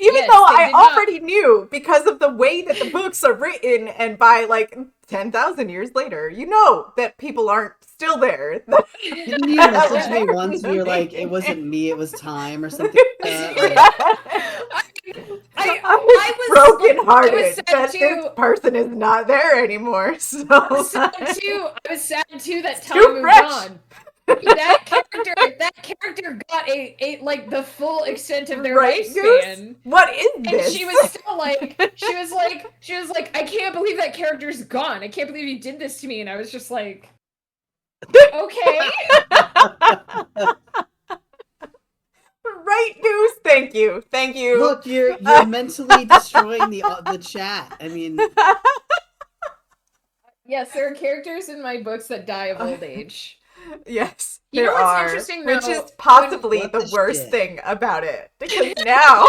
Even though I already knew, because of the way that the books are written, and by like 10,000 years later, you know that people aren't still there. Didn't you message me once where you're like, it wasn't me, it was time or something like that? broken hearted sad that too. this person is not there anymore. So I was sad too that too time moved fresh. on. That character got a like the full extent of their Right, Goose? lifespan. What is And this? she was still like, she was like, I can't believe that character's gone. I can't believe you did this to me. And I was just like, okay. Right, Goose? Thank you. Thank you. Look, you're mentally destroying the chat. I mean, Yes, there are characters in my books that die of old age. Yes, You there know what's are, interesting, though? which is possibly What the the worst shit? thing about it. Because now,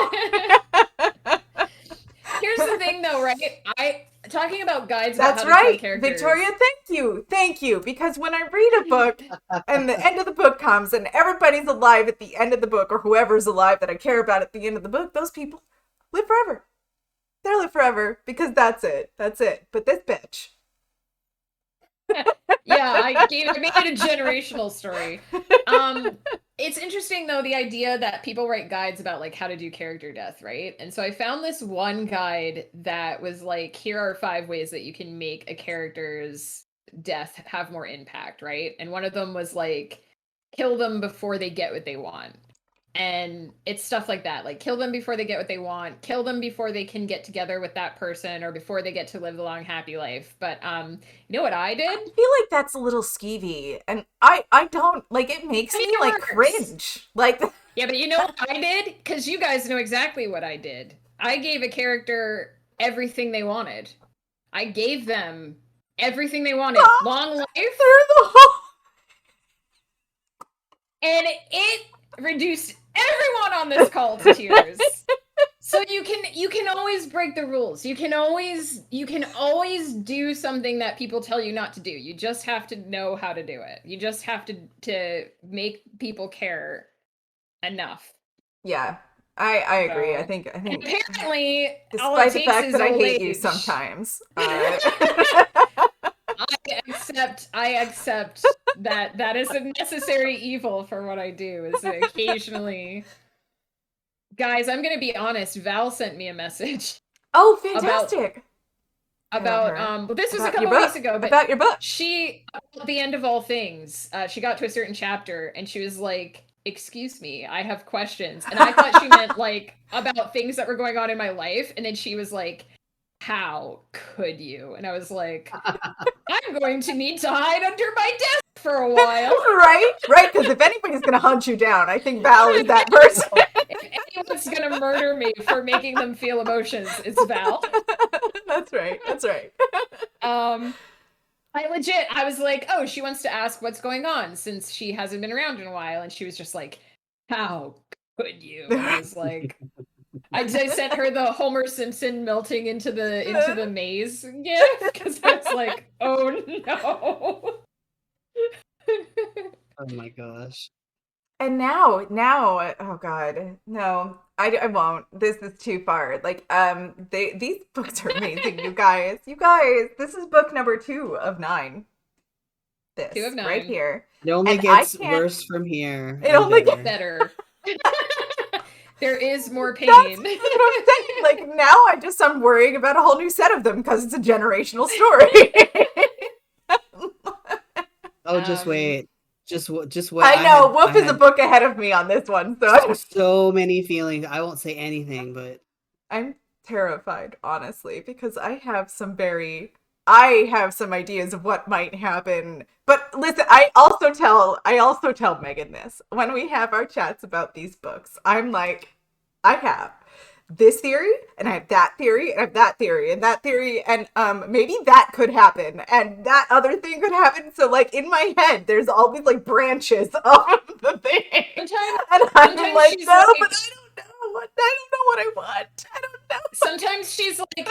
Here's the thing, though, right? Talking about guides about that's how to kill right, characters. Victoria. Thank you. Because when I read a book and the end of the book comes and everybody's alive at the end of the book, or whoever's alive that I care about at the end of the book, those people live forever. They live forever because that's it. That's it. But this bitch. Yeah, I made it a generational story. It's interesting though, the idea that people write guides about like how to do character death, right? And so I found this one guide that was like, here are 5 ways that you can make a character's death have more impact, right? And one of them was like, kill them before they get what they want. And it's stuff like that, like kill them before they get what they want, kill them before they can get together with that person, or before they get to live a long happy life. But you know what I did? I feel like that's a little skeevy, and I don't like it. Makes me like cringe. Like, yeah, but you know what I did? Because you guys know exactly what I did. I gave a character everything they wanted. I gave them everything they wanted. Long life. through the whole. And it reduced everyone on this call to tears. So you can always break the rules. You can always do something that people tell you not to do. You just have to know how to do it. You just have to make people care enough. Yeah, I agree. So, I think apparently, despite the fact that I hate you sometimes. I accept that is a necessary evil for what I do, is occasionally. Guys, I'm gonna be honest, Val sent me a message. Oh, fantastic. About this was a couple weeks ago, but about your book. She, at the end of all things, she got to a certain chapter and she was like, excuse me, I have questions. And I thought she meant like about things that were going on in my life. And then she was like, how could you? And I was like, I'm going to need to hide under my desk for a while. Right, because if anybody's going to hunt you down, I think Val is that person. If anyone's going to murder me for making them feel emotions, it's Val. That's right. I was like, oh, she wants to ask what's going on since she hasn't been around in a while. And she was just like, how could you? And I was like, I sent her the Homer Simpson melting into the maze gift because I was like, oh no. oh my gosh. And now, oh god, no, I won't. This is too far. Like, these books are amazing, you guys. This is book number 2 of 9. This 2 of 9 right here. It only gets worse from here. It only gets better. There is more pain. That's what I'm saying. Like, now I'm worrying about a whole new set of them because it's a generational story. Oh, just wait. Just wait. I know. Wolf is a book ahead of me on this one, so many feelings. I won't say anything, but I'm terrified, honestly, because I have some ideas of what might happen. But listen, I also tell Megan this when we have our chats about these books. I'm like, I have this theory, and I have that theory, and I have that theory, and that theory, and maybe that could happen, and that other thing could happen. So, like, in my head, there's all these like branches of the thing, and I'm like, no, like, but I don't know what I want. I don't know. Sometimes she's like,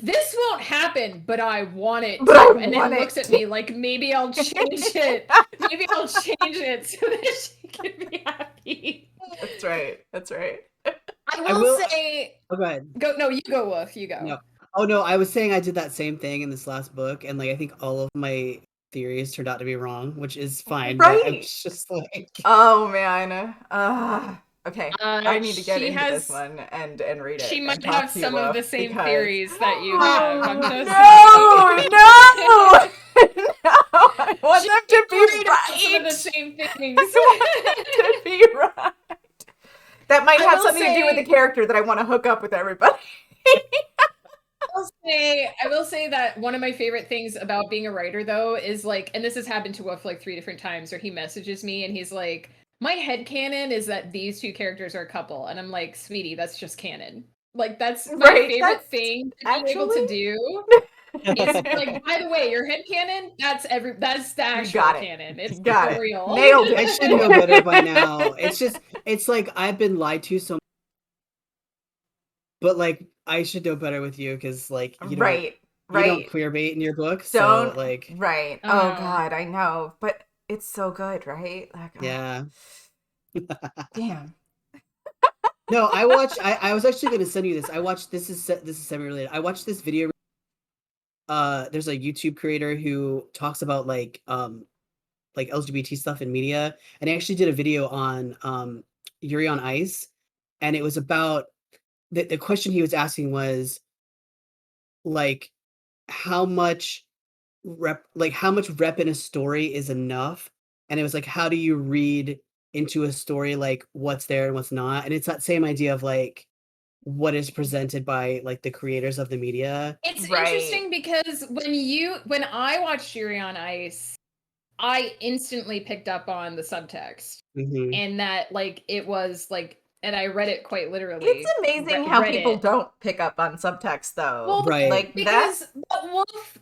this won't happen, but I want it to. And then looks at me like, maybe I'll change it. Maybe I'll change it so that she can be happy. That's right. I will say. Oh, go ahead. No, you go, Wolf. You go. No. Oh no, I was saying I did that same thing in this last book, and like I think all of my theories turned out to be wrong, which is fine. Right. But I'm just like, oh man, Okay, I need to get she into this has one and read it. she and might talk have to you, some of the Wolf, same because theories that you have. I'm oh, just no, no, no! I want She's them to be worried about some of the right. same things. I want them to be right. That might I have will something to do with the say, character that I want to hook up with everybody. I will say that one of my favorite things about being a writer though is like, and this has happened to Wolf like 3 different times where he messages me and he's like, my headcanon is that these two characters are a couple. And I'm like, sweetie, that's just canon. Like that's my Right, favorite that's thing to be able actually to do. Is like, by the way, your headcanon, that's the you actual got it. canon. You It's got for it. real. Nailed I should know better by now. It's like I've been lied to so, but like I should know better with you because like Right, you don't right. queer bait in your book, so Don't like right. Oh Oh no. God, I know, but it's so good, right? Like, oh, yeah. damn. No, I was actually going to send you this. I watched this is semi related. I watched this video. There's a YouTube creator who talks about like LGBT stuff in media, and he actually did a video on Yuri on Ice, and it was about the question he was asking was like how much how much rep in a story is enough, and it was like how do you read into a story like what's there and what's not, and it's that same idea of like what is presented by like the creators of the media. It's Right. interesting because when I watched Yuri on Ice, I instantly picked up on the subtext Mhm. and that like it was like, and I read it quite It's literally. amazing how Read people it. don't pick up on subtext though. Well, Right. Like that. because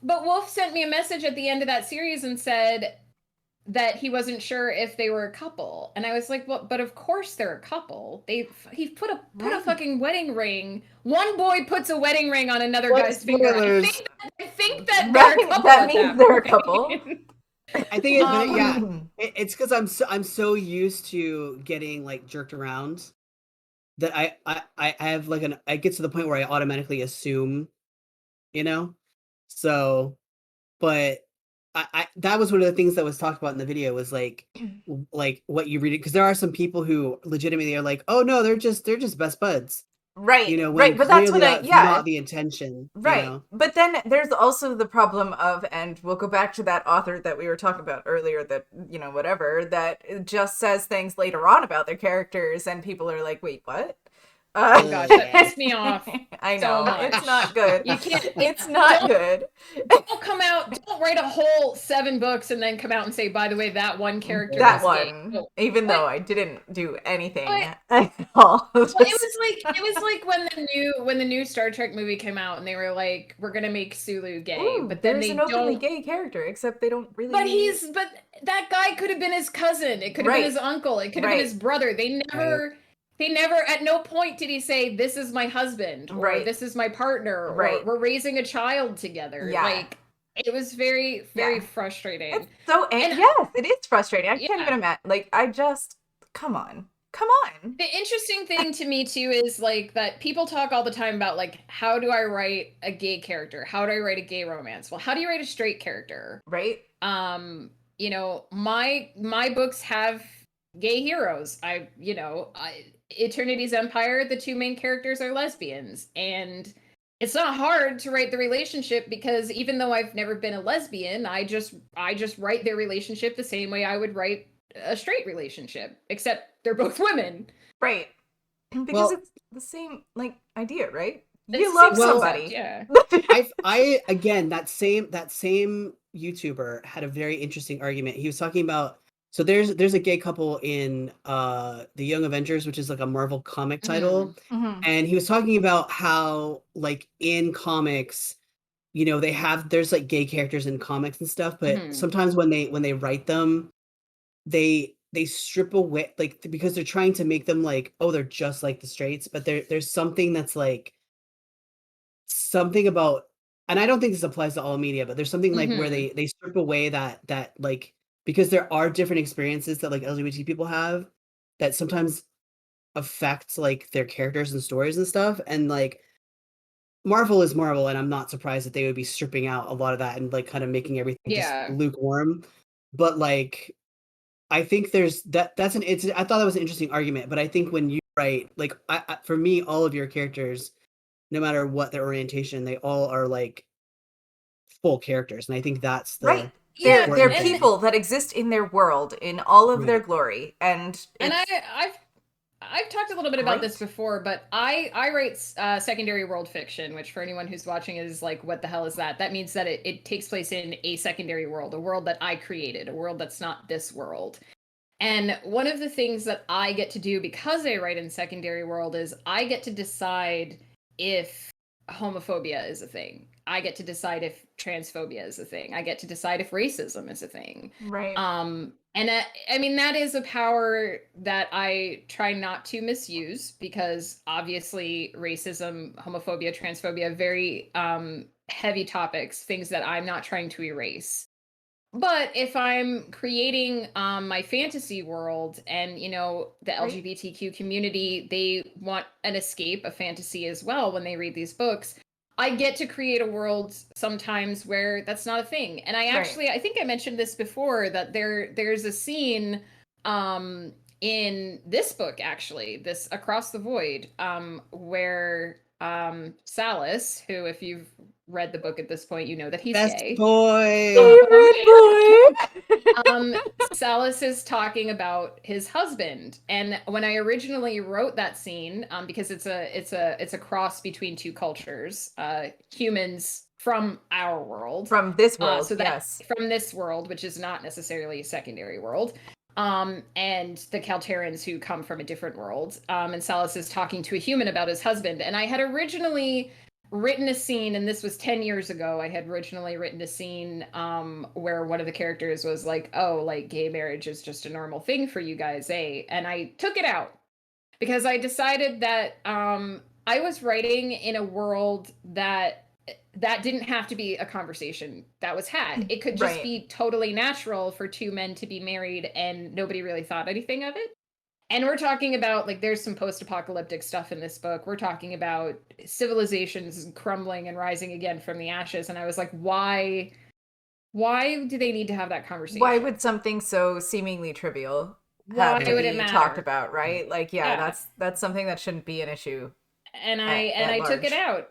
Wolf sent me a message at the end of that series and said that he wasn't sure if they were a couple, and I was like, well, but of course they're a couple. He put a Right. fucking wedding ring. One boy puts a wedding ring on another What guy's finger. spoilers? I think that they're a Right. couple That at means that they're a point. couple. I think it, but yeah, Um, it's because I'm so used to getting like jerked around that I have like I get to the point where I automatically assume, you know. So, but I that was one of the things that was talked about in the video was like what you read it, because there are some people who legitimately are like, oh no, they're just best buds, right. when Right. But that's clearly what I that's yeah. not the intention, Right. But then there's also the problem of, and we'll go back to that author that we were talking about earlier that, whatever, that it just says things later on about their characters and people are like, wait, what? Oh gosh, that pissed me off I so know. It's much. not good. You can't. It's not good. Don't come out. Don't write a whole 7 books and then come out and say, by the way, that one character That was gay. one, even But though I didn't do anything but at all. well, Just it was like when the new Star Trek movie came out and they were like, we're gonna make Sulu gay, ooh, but then there's an they openly don't. gay character, except they don't really. But that guy could have been his cousin. It could have been Right. his uncle. It could have been Right. his brother. Right. They never at no point did he say this is my husband or Right. this is my partner or Right. we're raising a child together. Yeah. Like it was very very Yeah. frustrating. It's so And yes, it is frustrating. I can't yeah. even imagine. Like, I just come on, come on. The interesting thing to me too is like that people talk all the time about like how do I write a gay character? How do I write a gay romance? Well, how do you write a straight character? Right? My books have gay heroes. Eternity's Empire, the two main characters are lesbians, and it's not hard to write the relationship because even though I've never been a lesbian, I just write their relationship the same way I would write a straight relationship, except they're both women. Right. Because Well, it's the same like idea, right? It's You the love same somebody. concept, yeah. I again that same YouTuber had a very interesting argument. He was talking about, so there's a gay couple in the Young Avengers, which is like a Marvel comic title, Mm-hmm. and he was talking about how like in comics, there's like gay characters in comics and stuff, but Mhm. sometimes when they write them, they strip away, like, because they're trying to make them like, oh, they're just like the straights, but there's something that's like something about, and I don't think this applies to all media, but there's something like where Mhm. they strip away that like, because there are different experiences that like LGBT people have that sometimes affect like their characters and stories and stuff, and like Marvel is Marvel, and I'm not surprised that they would be stripping out a lot of that and like kind of making everything just Yeah. lukewarm. But like I think there's that's I thought that was an interesting argument, but I think when you write, like, for me, all of your characters, no matter what their orientation, they all are like full characters, and I think that's Right. the Yeah, They're important thing. people that exist in their world in all of their Right. glory, and and it's I've talked a little bit about this great. before, but I write secondary world fiction, which for anyone who's watching is like, what the hell is that? That means that it takes place in a secondary world, a world that I created, a world that's not this world. And one of the things that I get to do because I write in secondary world is I get to decide if homophobia is a thing. I get to decide if transphobia is a thing. I get to decide if racism is a thing. Right. And I mean, that is a power that I try not to misuse because obviously racism, homophobia, transphobia, very heavy topics, things that I'm not trying to erase. But if I'm creating my fantasy world and, you know, the Right. LGBTQ community, they want an escape, a fantasy as well when they read these books. I get to create a world sometimes where that's not a thing. And Right. I think I mentioned this before that there's a scene um in this book actually, this Across the Void, where Salas, who if you've read the book at this point, you know that he's Best gay. boy. Um, Favorite boy. um, Salas is talking about his husband, and when I originally wrote that scene, because it's a cross between two cultures, humans from our world, From this world, so that yes. from this world, which is not necessarily a secondary world, and the Kalterans who come from a different world, and Salas is talking to a human about his husband, and I had originally written a scene, and this was 10 years ago. I had originally written a scene where one of the characters was like, oh, like gay marriage is just a normal thing for you guys, eh? And I took it out because I decided that I was writing in a world that didn't have to be a conversation that was had. It could just Right. be totally natural for two men to be married and nobody really thought anything of it. And we're talking about, like, there's some post-apocalyptic stuff in this book. We're talking about civilizations crumbling and rising again from the ashes, and I was like, why do they need to have that Why conversation? would something so seemingly trivial Why have to would it be talked matter? about, right? Like, yeah, Yeah. that's something that shouldn't be an issue And at I took it large. out.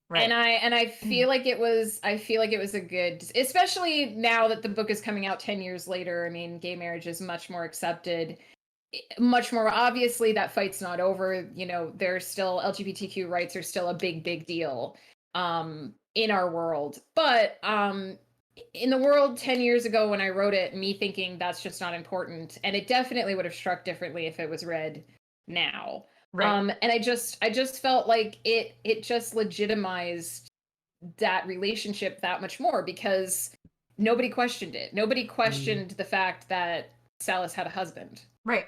Right. And I feel like it was a good, especially now that the book is coming out 10 years later. I mean, gay marriage is much more accepted, much more obviously. That fight's not over. You know, there's still LGBTQ rights are still a big deal in our world. But in the world 10 years ago when I wrote it, me thinking that's just not important, and it definitely would have struck differently if it was read now. Right. And I just felt like it just legitimized that relationship that much more because nobody questioned it. Nobody Mm. questioned the fact that Salas had a husband. Right.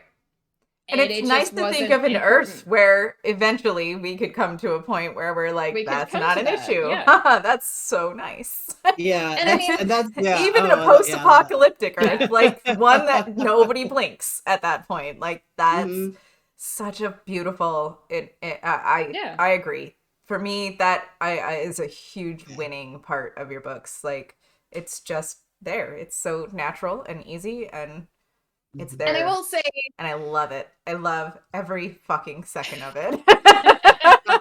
And And it's it nice just to think wasn't of an Earth important. where eventually we could come to a point where we're like, We could that's come not to an that. issue. Yeah. That's so nice. Yeah, And I that's mean, and that's yeah. Even in a Oh, yeah. post-apocalyptic Earth, yeah. like one that nobody blinks at that point. Like that's Hmm. such a beautiful. I Yeah. I agree. For me, that I is a huge winning part of your books. Like it's just there. It's so natural and easy, and it's Hmm. And I there, will say and I love it. I love every fucking second of it.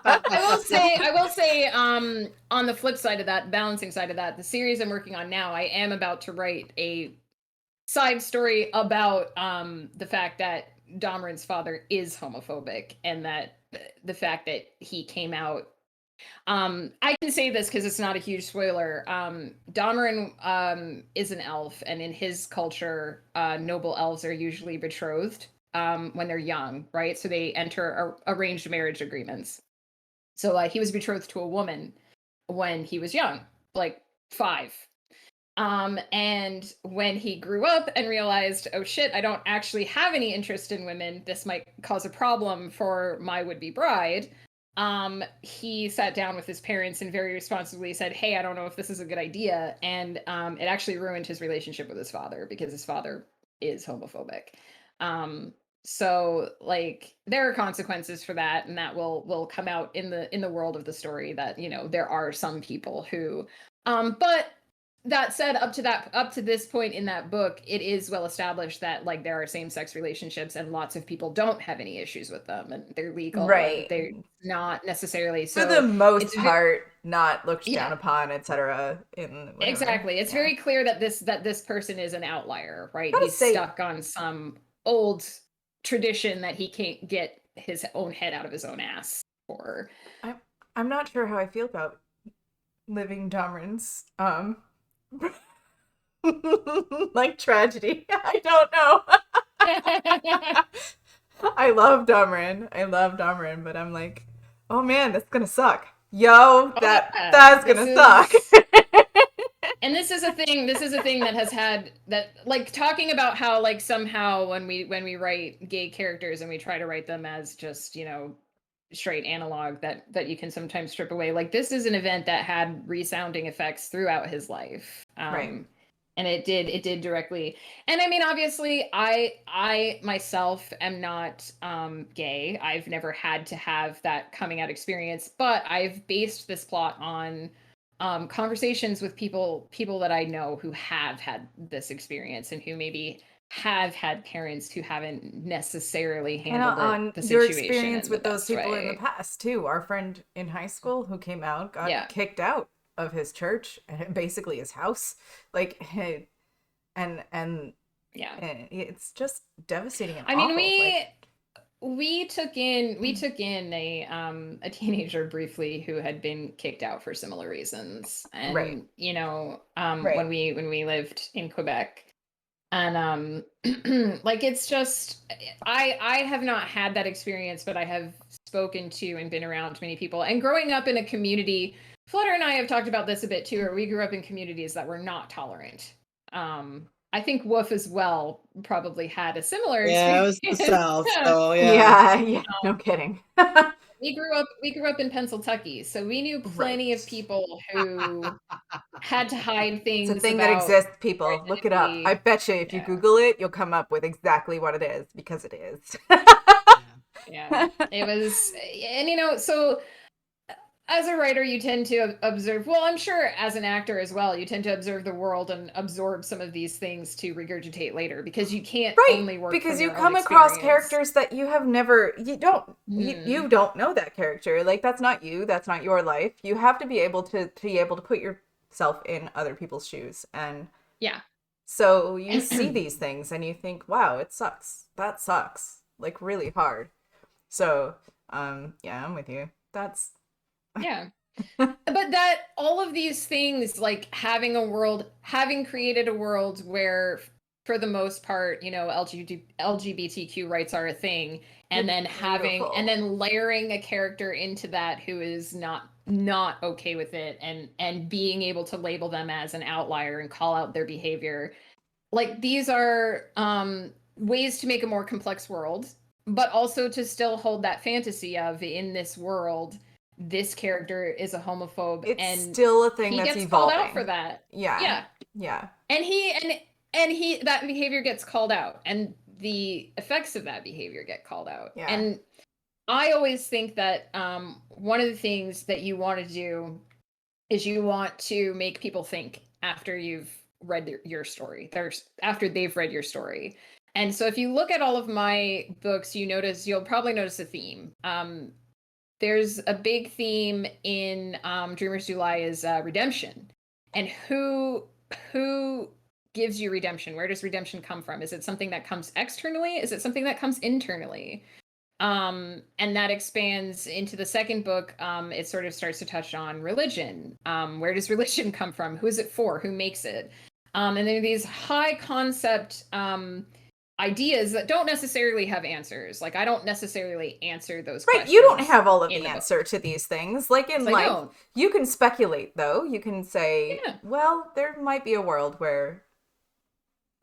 I will say, on the flip side of that, balancing side of that, the series I'm working on now, I am about to write a side story about the fact that Domran's father is homophobic and that the fact that he came out. I can say this because it's not a huge spoiler. Domerin is an elf, and in his culture, noble elves are usually betrothed when they're young, right? So they enter arranged marriage agreements. So he was betrothed to a woman when he was young, like 5. And when he grew up and realized, oh shit, I don't actually have any interest in women, this might cause a problem for my would-be bride. He sat down with his parents and very responsibly said, hey, I don't know if this is a good idea. And it actually ruined his relationship with his father because his father is homophobic. Um, so like there are consequences for that, and that will come out in the world of the story that, you know, there are some people who but that said, up to this point in that book, it is well established that like there are same-sex relationships and lots of people don't have any issues with them and they're legal and Right. they're not necessarily. For the So most it's very, part, not looked down yeah, upon, etc. In whatever. exactly. It's Yeah. very clear that this person is an outlier, right? Gotta He's say, stuck on some old tradition that he can't get his own head out of his own ass for. I'm I'm not sure how I feel about living Domrins. Like tragedy. I don't know. I love Domrin. I love Domrin, but I'm like, oh man, that's gonna suck. Yo, Oh yeah, that's this gonna suck. is and this is a thing that has had that, like, talking about how like somehow when we write gay characters and we try to write them as just, you know, straight analog that you can sometimes strip away, like this is an event that had resounding effects throughout his life. Right. And it did directly. And I mean, obviously I myself am not gay. I've never had to have that coming out experience, but I've based this plot on conversations with people that I know who have had this experience and who maybe have had parents who haven't necessarily And handled on the your situation experience in the with those best people in the way. past too. Our friend in high school who came out got Yeah. kicked out of his church, basically his house. Like, and Yeah. it's just devastating and I mean, awful. Like, we took in a teenager briefly who had been kicked out for similar reasons. right, And you know, right. when we lived in Quebec, and like it's just I have not had that experience, but I have spoken to and been around many people. And growing up in a community, Flutter and I have talked about this a bit too, where we grew up in communities that were not tolerant. I think Wolf as well probably had a similar Yeah, it was the experience. South, so yeah. Yeah, yeah, no kidding. We grew up in Pennsylvania, so we knew Right. plenty of people who had to hide It's a things thing that about exists, their people. Look it up. I identity. bet you if you Yeah. Google it, you'll come up with exactly what it is because it is. Yeah. Yeah, it was, and you know, so as a writer, you tend to observe, well, I'm sure as an actor as well, you tend to observe the world and absorb some of these things to regurgitate later because you can't Right, only work because from you your own come across experience. characters that you have never you Hmm. don't know that character. Like that's not you, that's not your life. You have to be able to put yourself in other people's shoes. And Yeah. so you see these things and you think, "Wow, it sucks. That sucks." Like really hard. So, yeah, I'm with you. That's Yeah. But that all of these things, like having a world, having created a world where for the most part, you know, LGBTQ rights are a thing, and it's then having and beautiful. then layering a character into that who is not okay with it, and being able to label them as an outlier and call out their behavior. Like these are ways to make a more complex world, but also to still hold that fantasy of, in this world this character is a homophobe It's and still a thing he that's gets called out for evolving. that. Yeah. Yeah. Yeah. And he that behavior gets called out, and the effects of that behavior get called out. Yeah. And I always think that one of the things that you want to do is you want to make people think after you've read your story. There's after they've read your story. And so if you look at all of my books, you'll probably notice a theme. There's a big theme in Dreamers Do Lie is redemption. And who gives you redemption? Where does redemption come from? Is it something that comes externally? Is it something that comes internally? And that expands into the second book. It sort of starts to touch on religion. Where does religion come from? Who is it for? Who makes it? And there are these high concept ideas that don't necessarily have answers. Like I don't necessarily answer those Right, you don't questions have all of in the the book. answer to these things. Like in I life, don't. you can speculate though. You can say, Yeah, well, there might be a world where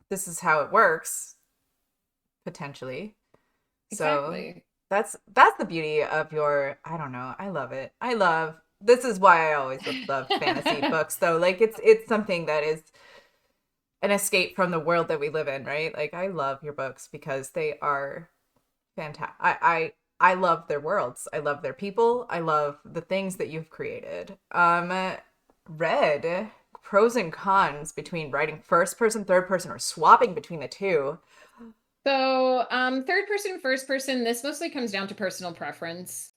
this is how it works, potentially. So exactly. that's the beauty of your, I don't know, I love it. I love this is why I always love fantasy books though. Like it's something that is an escape from the world that we live in, right? Like I love your books because they are fantastic. I love their worlds. I love their people. I love the things that you've created. Red, pros and cons between writing first person, third person, or swapping between the two? So, third person, first person, this mostly comes down to personal preference.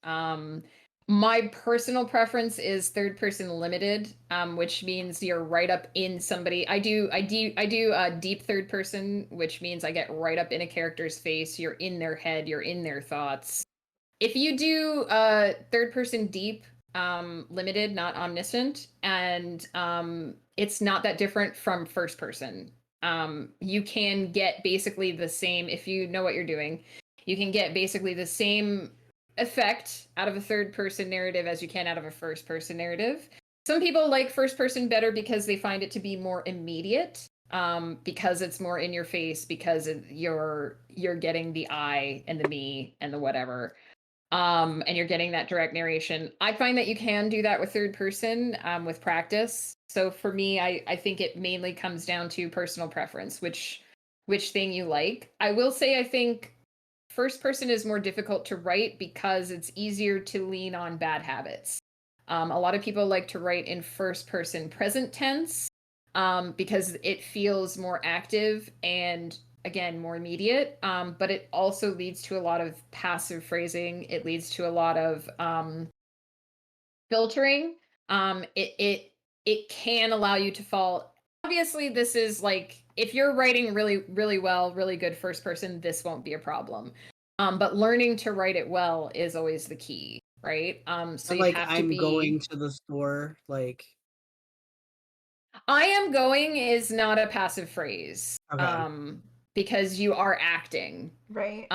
My personal preference is third person limited, which means you're right up in somebody. I do a deep third person, which means I get right up in a character's face. You're in their head, you're in their thoughts. If you do third person deep, limited, not omniscient, and it's not that different from first person. You can get basically the same, if you know what you're doing, you can get basically the same effect out of a third person narrative as you can out of a first person narrative. Some people like first person better because they find it to be more immediate, because it's more in your face, because you're getting the I and the me and the whatever, and you're getting that direct narration. I find that you can do that with third person, with practice. So for me, I think it mainly comes down to personal preference, which thing you like. I will say I think first person is more difficult to write because it's easier to lean on bad habits. A lot of people like to write in first person present tense, because it feels more active and, again, more immediate. But it also leads to a lot of passive phrasing. It leads to a lot of filtering. It can allow you to fall. Obviously, this is like, if you're writing really really well, really good first person, this won't be a problem. But learning to write it well is always the key, right? So And you like have to I'm be. going to the store, like I am going is not a passive phrase, okay. because you are acting. Right.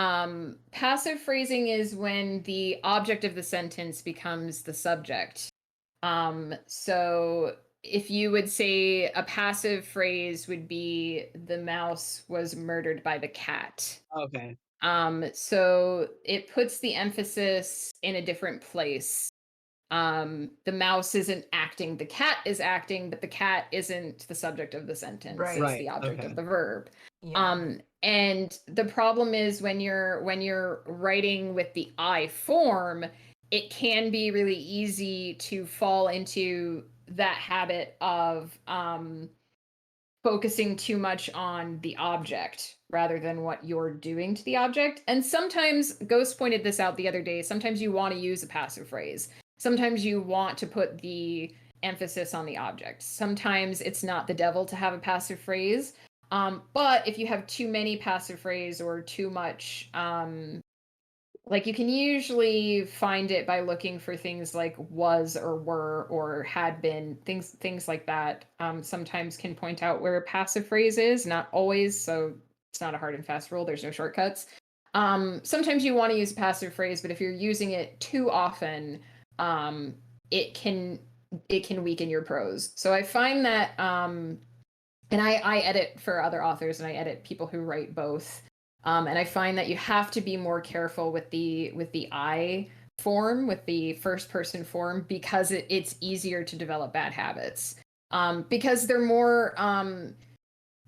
Passive phrasing is when the object of the sentence becomes the subject. So if you would say a passive phrase would be the mouse was murdered by the cat. Okay. So it puts the emphasis in a different place. The mouse isn't acting, the cat is acting, but the cat isn't the subject of the sentence, Right. it's Right. the object of Okay. the verb. Yeah. And the problem is when you're writing with the I form, it can be really easy to fall into that habit of focusing too much on the object rather than what you're doing to the object. And sometimes, Ghost pointed this out the other day, sometimes you want to use a passive phrase. Sometimes you want to put the emphasis on the object. Sometimes it's not the devil to have a passive phrase. But if you have too many passive phrase or too much, like, you can usually find it by looking for things like was or were or had been, things like that. Sometimes can point out where a passive phrase is, not always, so it's not a hard and fast rule, there's no shortcuts. Sometimes you want to use a passive phrase, but if you're using it too often, um, it can it can weaken your prose. So I find that, and I edit for other authors and I edit people who write both. And I find that you have to be more careful with the I form, with the first person form, because it's easier to develop bad habits. Because they're more,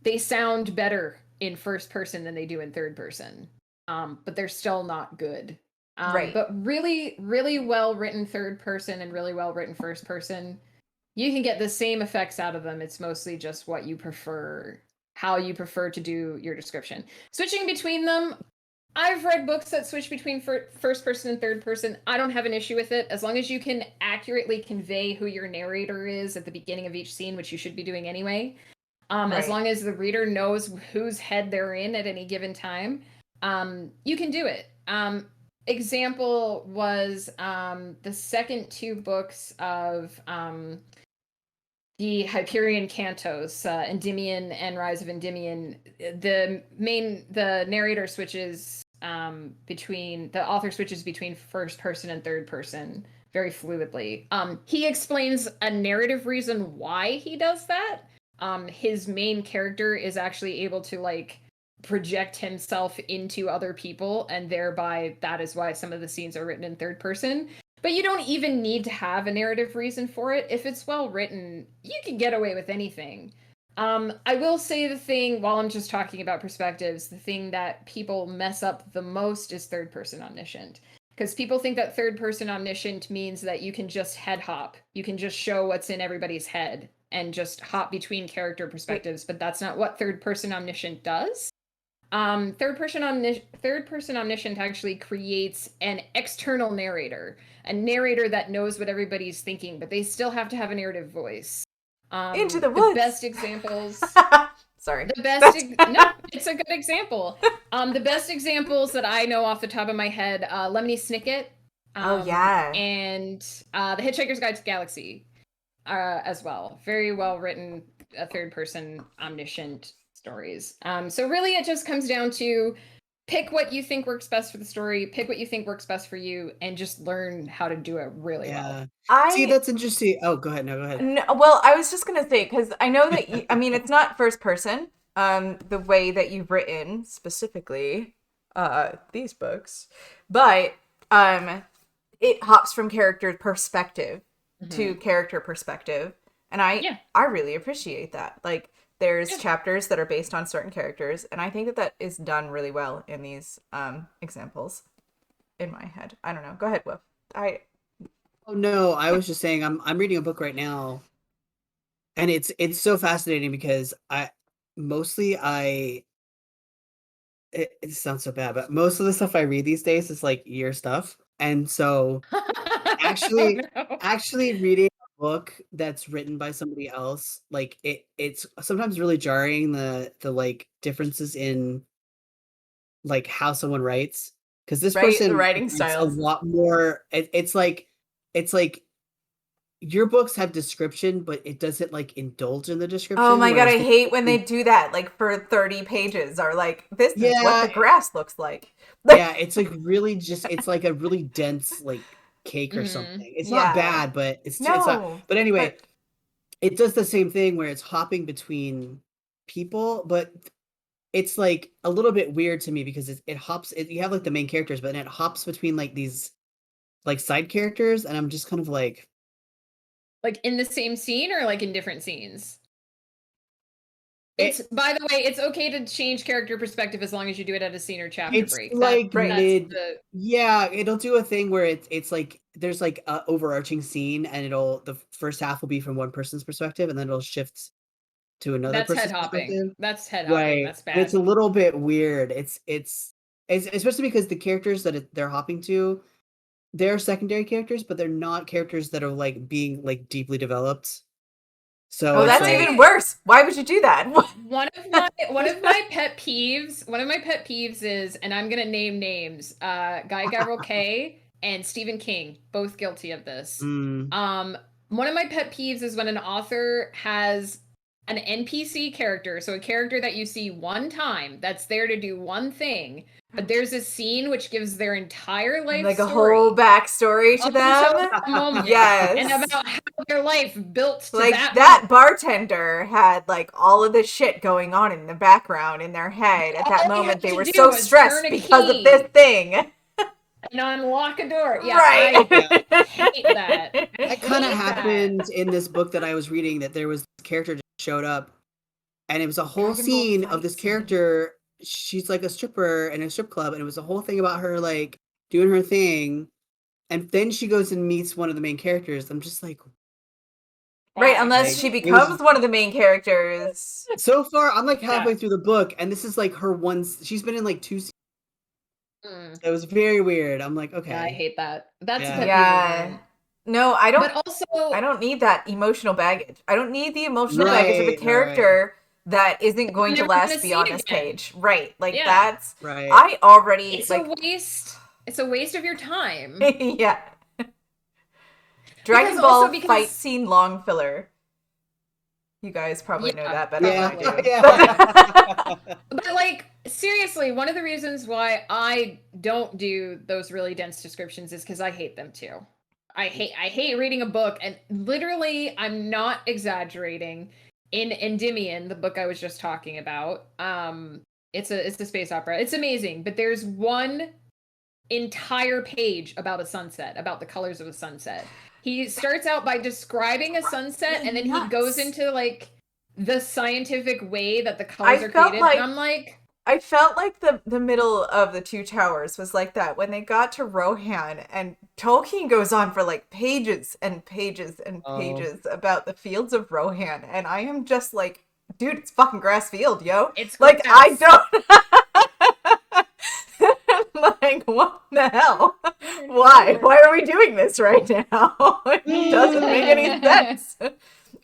they sound better in first person than they do in third person. But they're still not good. Right. But really, really well written third person and really well written first person, you can get the same effects out of them. It's mostly just what you prefer, how you prefer to do your description. Switching between them, I've read books that switch between first person and third person. I don't have an issue with it as long as you can accurately convey who your narrator is at the beginning of each scene, which you should be doing anyway. As Right. long as the reader knows whose head they're in at any given time, you can do it. Example was the second two books of the Hyperion Cantos, Endymion and Rise of Endymion. The narrator switches, between, the author switches between first person and third person very fluidly. He explains a narrative reason why he does that. His main character is actually able to, like, project himself into other people, and thereby that is why some of the scenes are written in third person. But you don't even need to have a narrative reason for it. If it's well written, you can get away with anything. I will say, the thing, while I'm just talking about perspectives, the thing that people mess up the most is third person omniscient. Because people think that third person omniscient means that you can just head hop, you can just show what's in everybody's head. and just hop between character perspectives, but that's not what third person omniscient does. Third person omniscient actually creates an external narrator, a narrator that knows what everybody's thinking, but they still have to have a narrative voice. Into the The woods. best examples. Sorry. No, it's a good example. The best examples that I know off the top of my head, Lemony Snicket. Oh, yeah. And The Hitchhiker's Guide to the Galaxy as well. Very well written, third person omniscient stories. So really it just comes down to pick what you think works best for the story, pick what you think works best for you, and just learn how to do it really well. See, that's interesting. Oh, go ahead. No, go ahead. No, well, I was just gonna say, because I know that I mean, it's not first person. The way that you've written specifically, these books, but it hops from character perspective to character perspective, and I really appreciate that. Like, there's chapters that are based on certain characters, and I think that that is done really well in these examples. In my head, I don't know. Go ahead, Wolf. Oh no, I was just saying I'm reading a book right now, and it's so fascinating because it sounds so bad, but most of the stuff I read these days is like your stuff, and so actually reading a book that's written by somebody else, like it's sometimes really jarring, the like differences in like how someone writes, because this person the writing writes styles a lot more. It's like your books have description, but it doesn't like indulge in the description. Oh my god, I hate when they do that, like for 30 pages, or like, this is what the grass looks like. Yeah, it's like really just, it's like a really dense like cake or something. It's not bad, but it's not. But anyway, it does the same thing where it's hopping between people, but it's like a little bit weird to me because it hops. You have like the main characters, but then it hops between like these like side characters, and I'm just kind of like in the same scene or like in different sces. It's, by the way, it's okay to change character perspective as long as you do it at a scene or chapter break. Like it'll do a thing where it's like there's like a overarching scene, and the first half will be from one person's perspective, and then it'll shift to another person's perspective. That's head hopping. That's bad. It's a little bit weird. It's especially because the characters that they're hopping to, they're secondary characters, but they're not characters that are like being like deeply developed. So that's like, even worse. Why would you do that? One of my pet peeves is, and I'm gonna name names, Guy Gavriel Kay and Stephen King, both guilty of this. One of my pet peeves is when an author has an NPC character, so a character that you see one time that's there to do one thing, but there's a scene which gives their entire life like story, a whole backstory to them. Yes, and about how their life built to like that bartender had like all of this shit going on in the background in their head at that moment. They were so stressed because of this thing. And unlock a door. Yeah, right. I hate that. That kind of happened in this book that I was reading, that there was this character just showed up, and it was a whole scene of this character. She's like a stripper in a strip club, and it was a whole thing about her like doing her thing, and then she goes and meets one of the main characters. I'm just like, right, unless she becomes one of the main characters. So far, I'm like halfway through the book, and this is like her she's been in like 2 seasons. It was very weird. I'm like, okay. Yeah, I hate that. That's no, I don't. But also, I don't need that emotional baggage. I don't need the emotional baggage of a character that isn't going to last beyond this page. Right. Like that's right. I already it's a waste. It's a waste of your time. Yeah. Dragon Ball fight scene long filler. You guys probably know that better than I do. But like, seriously, one of the reasons why I don't do those really dense descriptions is because I hate them too. I hate reading a book, and literally, I'm not exaggerating. In Endymion, the book I was just talking about, it's a space opera. It's amazing, but there's one entire page about a sunset, about the colors of a sunset. He starts out by describing a sunset, and then he goes into like the scientific way that the colors are created. And I'm like, I felt like the middle of the Two Towers was like that when they got to Rohan, and Tolkien goes on for like pages and pages and Oh. pages about the fields of Rohan, and I am just like, dude, it's fucking grass field, yo. It's Like grass. I don't like what the hell? Why? Why are we doing this right now? It doesn't make any sense.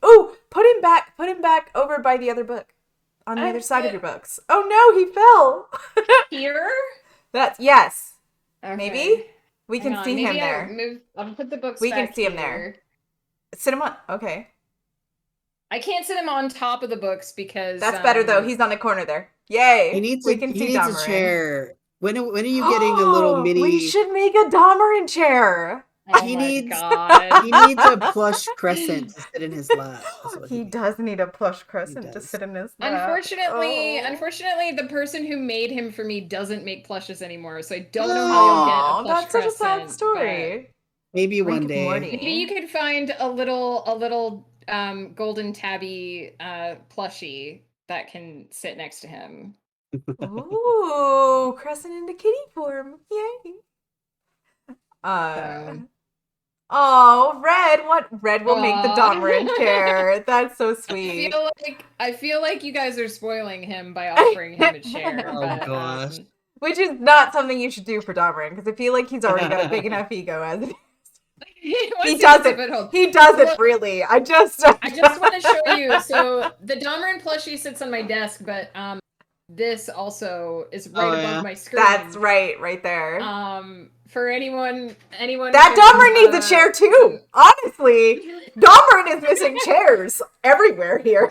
Ooh, put him back over by the other book. On the other side of your books. Oh no, he fell. Here? That's yes. Okay. Maybe we Hang can on, see maybe him there. I'll put the books We back can see him there. here. Sit him on. Okay, I can't sit him on top of the books because that's better though. He's on the corner there. Yay! We can see he needs a Damarin. chair. When are you getting a little mini? We should make a Damarin chair. Oh he my needs God. he needs a plush crescent to sit in his lap. That's what He needs. does need a plush crescent to does. sit in his lap. Unfortunately, Oh. unfortunately, the person who made him for me doesn't make plushes anymore, so I don't know how you'll get a plush That's such a sad crescent, story. Maybe Rick one and day. Morty. Maybe you could find a little golden tabby plushie that can sit next to him. Ooh, crescent into kitty form. Yay. Oh, Red. What? Red will make the Aw. Damarin chair. That's so sweet. I feel like you guys are spoiling him by offering him a chair. Oh, but, gosh. Which is not something you should do for Damarin, because I feel like he's already got a big enough ego as it is. He doesn't. He doesn't. Look, really. I just want to show you. So the Damarin plushie sits on my desk, but this also is right above my screen. That's right there. For anyone that Damarin needs a chair too. Honestly, Damarin is missing chairs everywhere here.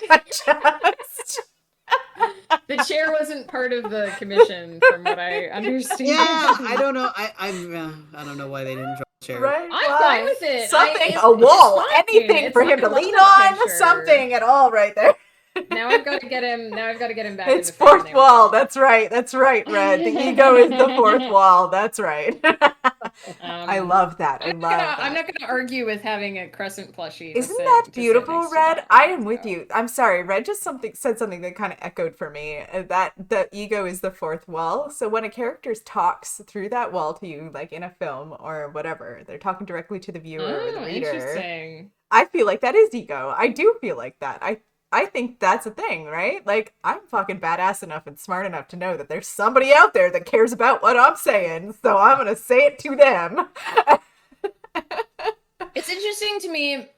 The chair wasn't part of the commission, from what I understand. Yeah, I don't know. I don't know why they didn't draw a chair. Right? I'm fine with it. Something, a wall, anything for him to lean on. Something at all, right there. Now I've got to get him. Back. It's fourth wall. That's right, Red. The ego is the fourth wall. That's right. I love that. I'm not gonna argue with having a crescent plushie. Isn't that beautiful, Red? I am with you. I'm sorry, Red just said something that kind of echoed for me. That the ego is the fourth wall. So when a character talks through that wall to you, like in a film or whatever, they're talking directly to the viewer or the reader. Interesting. I feel like that is ego. I do feel like that. I think that's a thing, right? Like, I'm fucking badass enough and smart enough to know that there's somebody out there that cares about what I'm saying, so I'm gonna say it to them. It's interesting to me.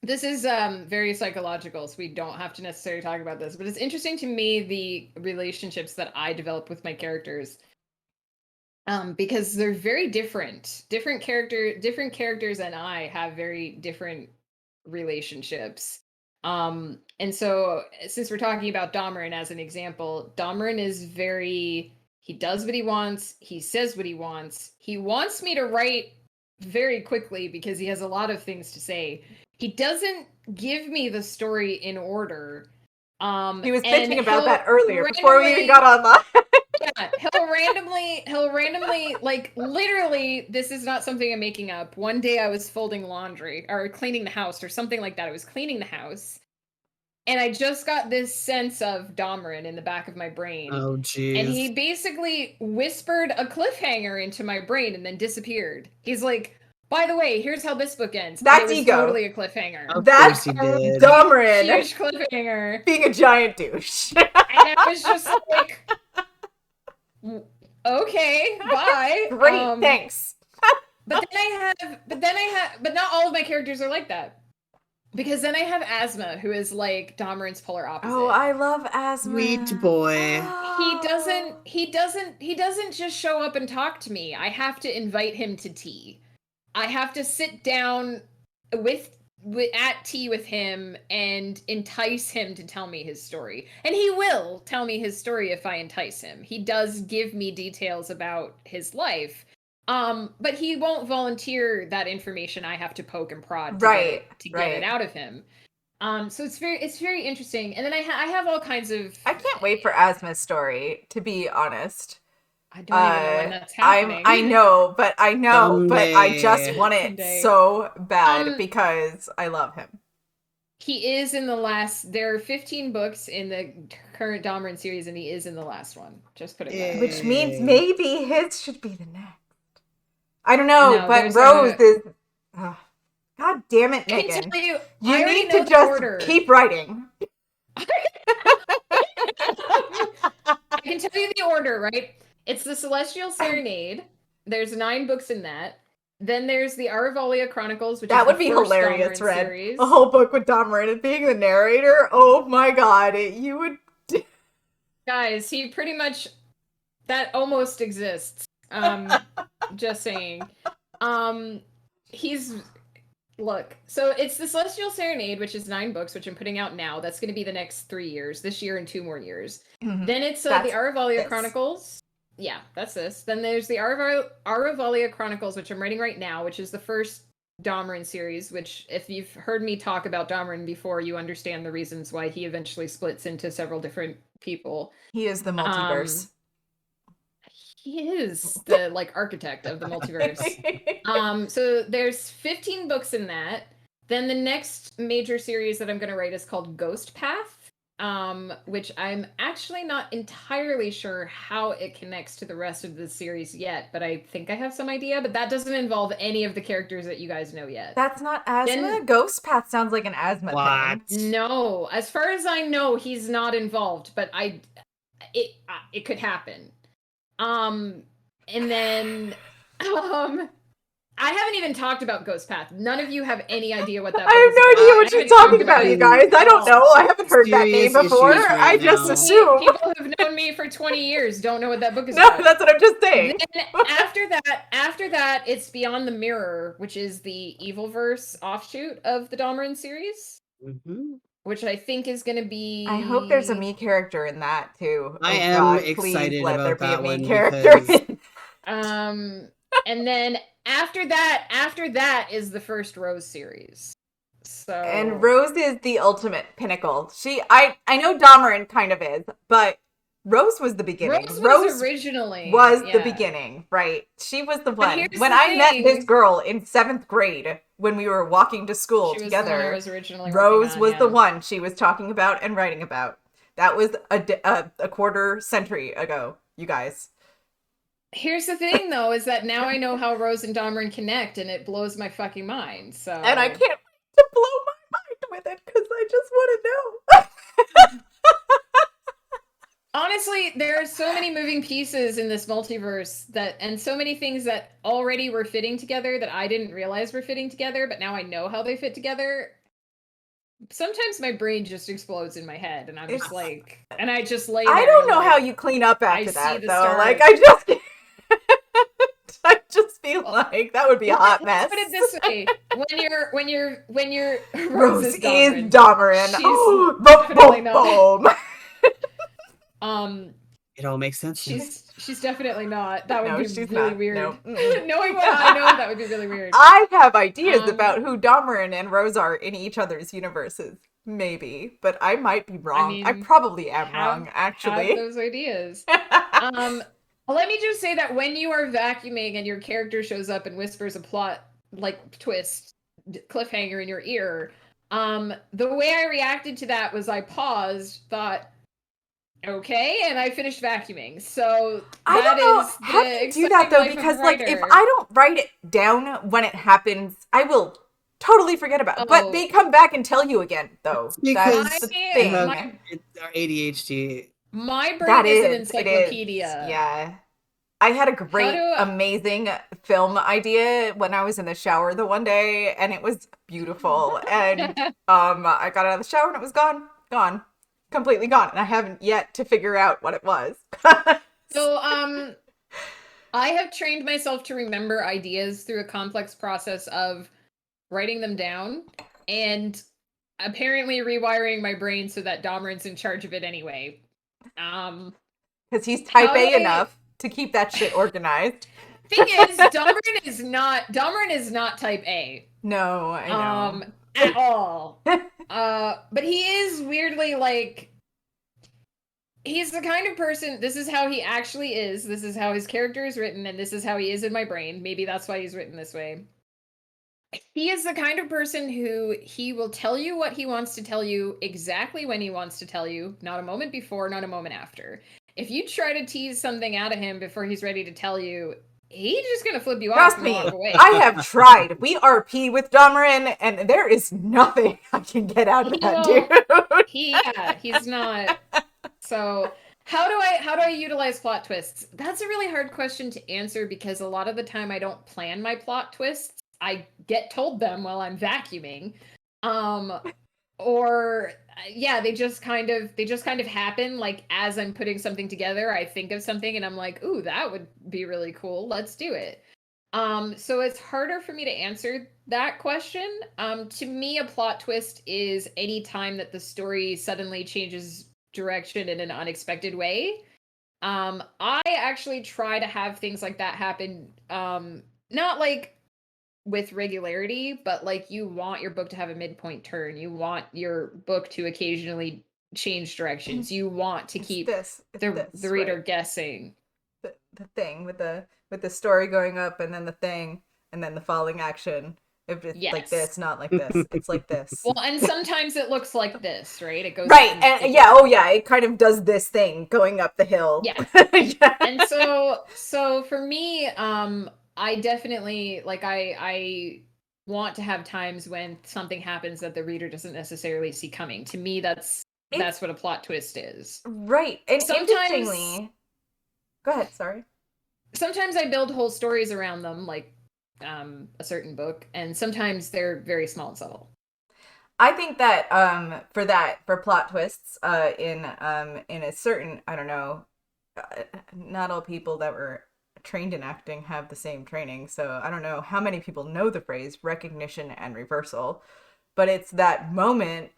This is very psychological, so we don't have to necessarily talk about this, but it's interesting to me the relationships that I develop with my characters. Because they're very different. Different characters and I have very different relationships. And so since we're talking about Damarin as an example, Damarin is he does what he wants, he says what he wants. He wants me to write very quickly because he has a lot of things to say. He doesn't give me the story in order. He was bitching about that earlier before we even got online. Yeah, he'll randomly, like, literally, this is not something I'm making up. One day I was folding laundry or cleaning the house or something like that. I was cleaning the house and I just got this sense of Damarin in the back of my brain. Oh, jeez. And he basically whispered a cliffhanger into my brain and then disappeared. He's like, by the way, here's how this book ends. That's ego. Totally a cliffhanger. That's Damarin. Huge cliffhanger. Being a giant douche. And I was just like, okay, bye. Great, thanks. But not all of my characters are like that. Because then I have Asma, who is like Damarin's polar opposite. Oh, I love Asma. Sweet boy. He doesn't just show up and talk to me. I have to invite him to tea. I have to sit down at tea with him and entice him to tell me his story. And he will tell me his story if I entice him. He does give me details about his life. But he won't volunteer that information. I have to poke and prod to get it out of him. So it's very interesting. And then I have all kinds of. I can't wait for Asma's story, to be honest. I don't even know when that's happening. I know, but Someday. I just want it so bad because I love him. He is in the last. There are 15 books in the current Domran series, and he is in the last one. Just putting that. Which means Yay. maybe his should be the next. I don't know, No, but there's Rose a- is. God damn it, I can Megan! tell you, You I already need know to the just order. keep writing. I can tell you the order, right? It's the Celestial Serenade. There's 9 books in that. Then there's the Aravalia Chronicles, which That is would the be first hilarious, Domran Red. series. A whole book with Dom Moran being the narrator. Oh my god, you would. Guys, he pretty much that almost exists. Just saying. He's look. So it's the Celestial Serenade, which is 9 books, which I'm putting out now. That's going to be the next 3 years. This year and 2 more years. Then it's the That's Aravalia this. Chronicles. Yeah, that's this. Then there's the Aravalia Chronicles, which I'm writing right now, which is the first Domran series, which if you've heard me talk about Domran before, you understand the reasons why he eventually splits into several different people. He is the multiverse. He is the like architect of the multiverse. So there's 15 books in that. Then the next major series that I'm going to write is called Ghost Path, which I'm actually not entirely sure how it connects to the rest of the series yet, but I think I have some idea, but that doesn't involve any of the characters that you guys know yet. That's not asthma. Then- Ghost Path sounds like an asthma What? thing. No, as far as I know, he's not involved, but it could happen. And then I haven't even talked about Ghost Path. None of you have any idea what that I book have is no about. idea I what you're haven't talked talking about, it. you guys. I don't know. I haven't heard that name Serious before. issues I right just now. assume. People who've known me for 20 years don't know what that book is No, about. that's what I'm just saying. Then after that, it's Beyond the Mirror, which is the Evilverse offshoot of the Domran series, which I think is going to be. I hope there's a me character in that too. I Oh am God, excited please let about there be a that me one character. because- And then after that is the first Rose series. So And Rose is the ultimate pinnacle. I know Domerin kind of is, but Rose was the beginning. Rose was originally the beginning, right? She was the one. here's When the I met this thing. girl in 7th grade, when we were walking to school She was the one I together, was originally Rose working on, was the yeah. one she was talking about and writing about. That was a quarter century ago, you guys. Here's the thing, though, is that now I know how Rose and Domran connect, and it blows my fucking mind. So, And I can't wait to blow my mind with it because I just want to know. honestly, there are so many moving pieces in this multiverse and so many things that already were fitting together that I didn't realize were fitting together, but now I know how they fit together. Sometimes my brain just explodes in my head, and I'm just like, and I just lay there. I don't and know like, how you clean up after I see that, the though. stars. Like, I just feel like that would be a hot mess. Let's put it this way: when you're Rose is is Domran. Domerin. She's Oh, definitely boom, boom. It all makes sense. now. She's definitely not. That would No, be she's really not. weird. No. Mm-mm. Knowing what I know, that would be really weird. I have ideas Um, about who Domerin and Rose are in each other's universes. Maybe, but I might be wrong. I mean, probably am have- wrong, actually. Have those ideas. Let me just say that when you are vacuuming and your character shows up and whispers a plot like twist cliffhanger in your ear, the way I reacted to that was I paused, thought, okay, and I finished vacuuming. So I don't know how do you do that though, because like if I don't write it down when it happens, I will totally forget about it. But Oh. they come back and tell you again, though. Because That's the I- thing. It's our ADHD. my brain That is an is, it encyclopedia. is. Yeah. I had a great, do I- amazing film idea when I was in the shower the one day, and it was beautiful. And I got out of the shower and it was gone, completely gone, and I haven't yet to figure out what it was. So, I have trained myself to remember ideas through a complex process of writing them down and apparently rewiring my brain so that Domran's in charge of it anyway. Because he's type How do A I- enough to keep that shit organized. Thing is, Domran is not type A. No, I know. At all. But he is weirdly like, he's the kind of person, this is how he actually is, this is how his character is written, and this is how he is in my brain. Maybe that's why he's written this way. He is the kind of person who he will tell you what he wants to tell you exactly when he wants to tell you, not a moment before, not a moment after. If you try to tease something out of him before he's ready to tell you, he's just gonna flip you off Trust and me, walk away. I have tried. We RP with John Marin, and there is nothing I can get out of He that won't. dude. He's not. So how do I utilize plot twists? That's a really hard question to answer because a lot of the time I don't plan my plot twists. I get told them while I'm vacuuming. Or yeah, they just kind of happen like as I'm putting something together. I think of something and I'm like, "Ooh, that would be really cool. Let's do it." So it's harder for me to answer that question. To me, a plot twist is any time that the story suddenly changes direction in an unexpected way. I actually try to have things like that happen, not like with regularity, but like you want your book to have a midpoint turn. You want your book to occasionally change directions. You want to keep It's the this, reader right? guessing. The thing with the story going up and then the thing and then the falling action. If it's like Yes. this, not like this. It's like this. Well, and sometimes it looks like this, right? It goes up Right, and and it yeah, goes oh up. yeah, it kind of does this thing going up the hill. Yeah. Yeah. And so for me, I definitely like I want to have times when something happens that the reader doesn't necessarily see coming. To me, It's that's what a plot twist is. right. And Sometimes interestingly, go ahead, sorry. sometimes I build whole stories around them, like a certain book, and sometimes they're very small and subtle. I think that for plot twists in a certain, I don't know, not all people that were trained in acting have the same training. So I don't know how many people know the phrase recognition and reversal, but it's that moment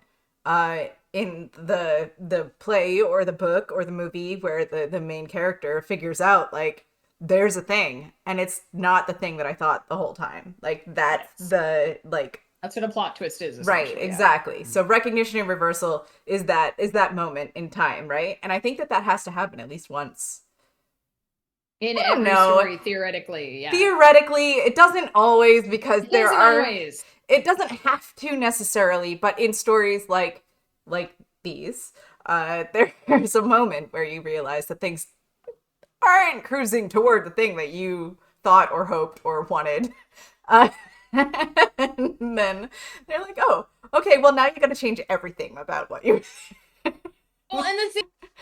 in the play or the book or the movie where the main character figures out like there's a thing and it's not the thing that I thought the whole time. Like that's Yes. the like That's what a plot twist is, right, essentially. Yeah. exactly. So recognition and reversal is that moment in time, right? And I think that that has to happen at least once. In I don't every know. story, theoretically, yeah. Theoretically, it doesn't always because It there doesn't are always. it doesn't have to necessarily, but in stories like these, there's a moment where you realize that things aren't cruising toward the thing that you thought or hoped or wanted. Uh, and then they're like, oh, okay, well, now you got to change everything about what you. Well, and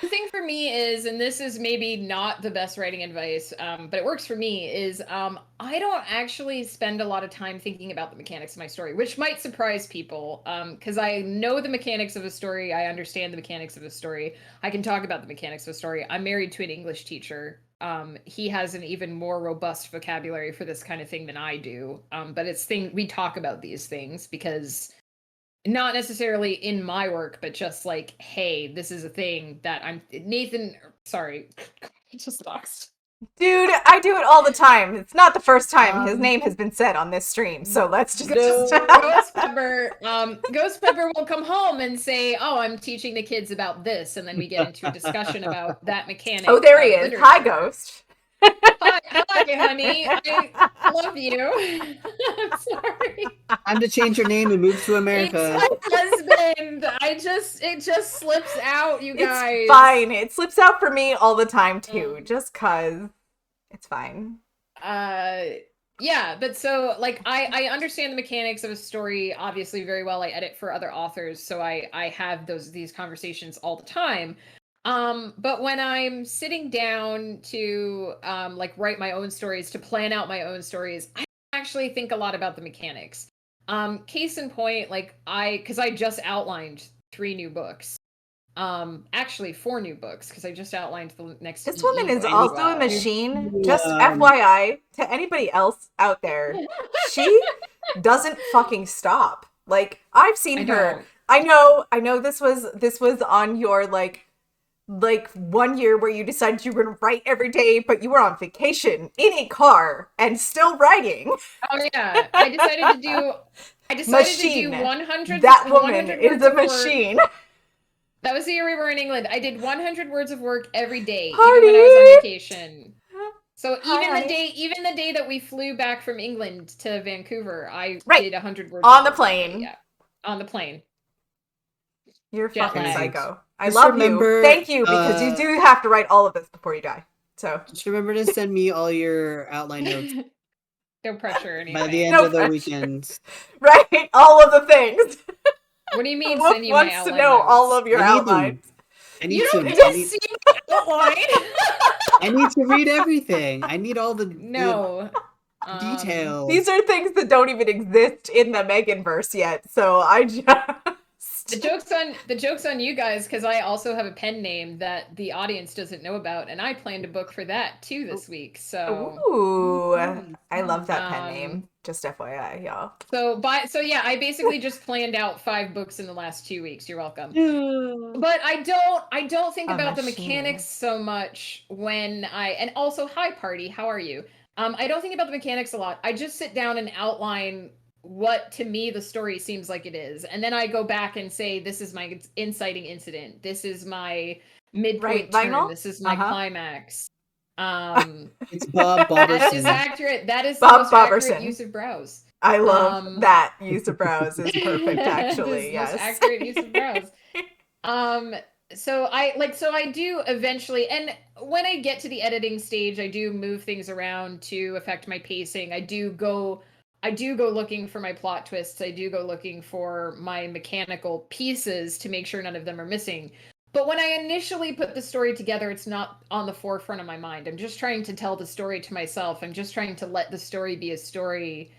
the thing for me is, and this is maybe not the best writing advice, but it works for me, is I don't actually spend a lot of time thinking about the mechanics of my story, which might surprise people, because I know the mechanics of a story, I understand the mechanics of a story, I can talk about the mechanics of a story. I'm married to an English teacher. He has an even more robust vocabulary for this kind of thing than I do. But we talk about these things because not necessarily in my work, but just like, hey, this is a thing that sorry, I just lost. Dude, I do it all the time. It's not the first time his Um, name has been said on this stream, so let's just. Ghost Pepper will come home and say, "Oh, I'm teaching the kids about this," and then we get into a discussion about that mechanic. Oh, there he is. Literature. Hi, Ghost. Hi, honey. I love you. I'm sorry. Time to change your name and move to It's America. my husband. It just slips out, you guys. It's fine. It slips out for me all the time too, just cause it's fine. Yeah, but so like I understand the mechanics of a story obviously very well. I edit for other authors, so I have these conversations all the time. But when I'm sitting down to like write my own stories, to plan out my own stories, I actually think a lot about the mechanics. Case in point, like because I just outlined 3 new books. Actually 4 new books because I just outlined the next This EE woman is book as also a well. machine. You, Just FYI to anybody else out there, she doesn't fucking stop. Like I've seen I her. don't. I know this was on your like 1 year where you decided you were gonna write every day, but you were on vacation in a car and still writing. Oh yeah, I decided to do Machine. 100. That woman 100 is words a of work. machine. That was the year we were in England. I did 100 words of work every day, even when I was on Party! vacation. So Hi, honey. even the day that we flew back from England to Vancouver, I Right. did 100 words On of the work that day. plane. Yeah, on the plane, You're jet fucking lag. Perfect. psycho. I Just love you. remember, Thank you, because you do have to write all of this before you die. So, just remember to send me all your outline notes No pressure or by the anything. end no of the pressure. weekend. Right? All of the things. What do you mean Wolf send you my wants to outline know all notes? of your I need outlines. them. I You need don't to. get to see my outline. I need to read everything. I need all the No. These details. are things that don't even exist in the Megan verse yet. So I The just joke's on you guys because I also have a pen name that the audience doesn't know about, and I planned a book for that too this week. So Ooh, Ooh, I love that pen um name. Just FYI, y'all. so yeah, I basically just planned out 5 books in the last 2 weeks. You're welcome. yeah. But I don't think A about the machine. mechanics so much when and also hi party, how are you? I don't think about the mechanics a lot. I just sit down and outline what to me the story seems like it is. And then I go back and say, this is my inciting incident. This is my Right, midpoint turn. Vinyl? This is my Uh-huh. climax. Um It's Bob that is Boberson. accurate. That is the Bob most accurate Boberson. use of browse. I love Um that use of browse is perfect, that is actually. the most Yes. accurate use of browse. Um, so I do eventually, and when I get to the editing stage, I do move things around to affect my pacing. I do go looking for my plot twists. I do go looking for my mechanical pieces to make sure none of them are missing. But when I initially put the story together, it's not on the forefront of my mind. I'm just trying to tell the story to myself. I'm just trying to let the story be a story.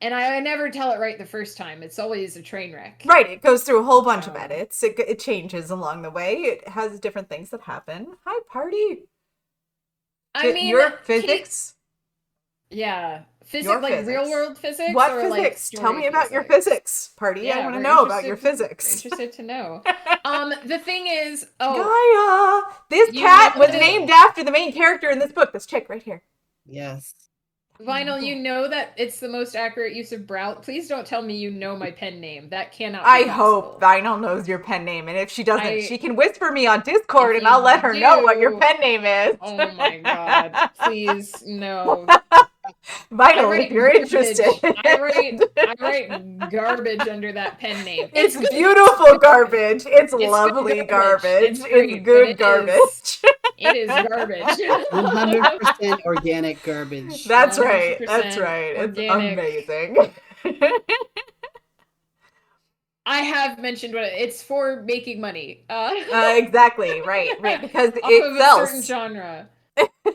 And I never tell it right the first time. It's always a train wreck. Right, it goes through a whole bunch of So edits. It changes along the way. It has different things that happen. Hi, party. I mean, Your Kate, physics? yeah, Your like real physics. world physics What or like physics? Tell story me about your physics. physics, party. I Yeah, want to we're know about your we're physics. interested to know. The thing is, Gaia! This you cat know was that named after the main character in this book. This chick right here. Yes. I love Vinyl, you it. know that it's the most accurate use of brow. Please don't tell me you know my pen name. That cannot be I hope possible. Vinyl knows your pen name, and if she doesn't, she I can whisper me on Discord If and I'll you let her know what your do, pen name is. oh my god, please no. I Vinyl, if write you're interested. garbage. I write garbage under that pen name. It's It's good. beautiful garbage. It's It's good lovely garbage. garbage. It's It's great, but good garbage. it is garbage. 100% organic garbage. That's right. That's 100% right. It's organic. amazing. I have mentioned what it's for making money. Exactly. Right. Right. Because Off it of a certain sells. genre.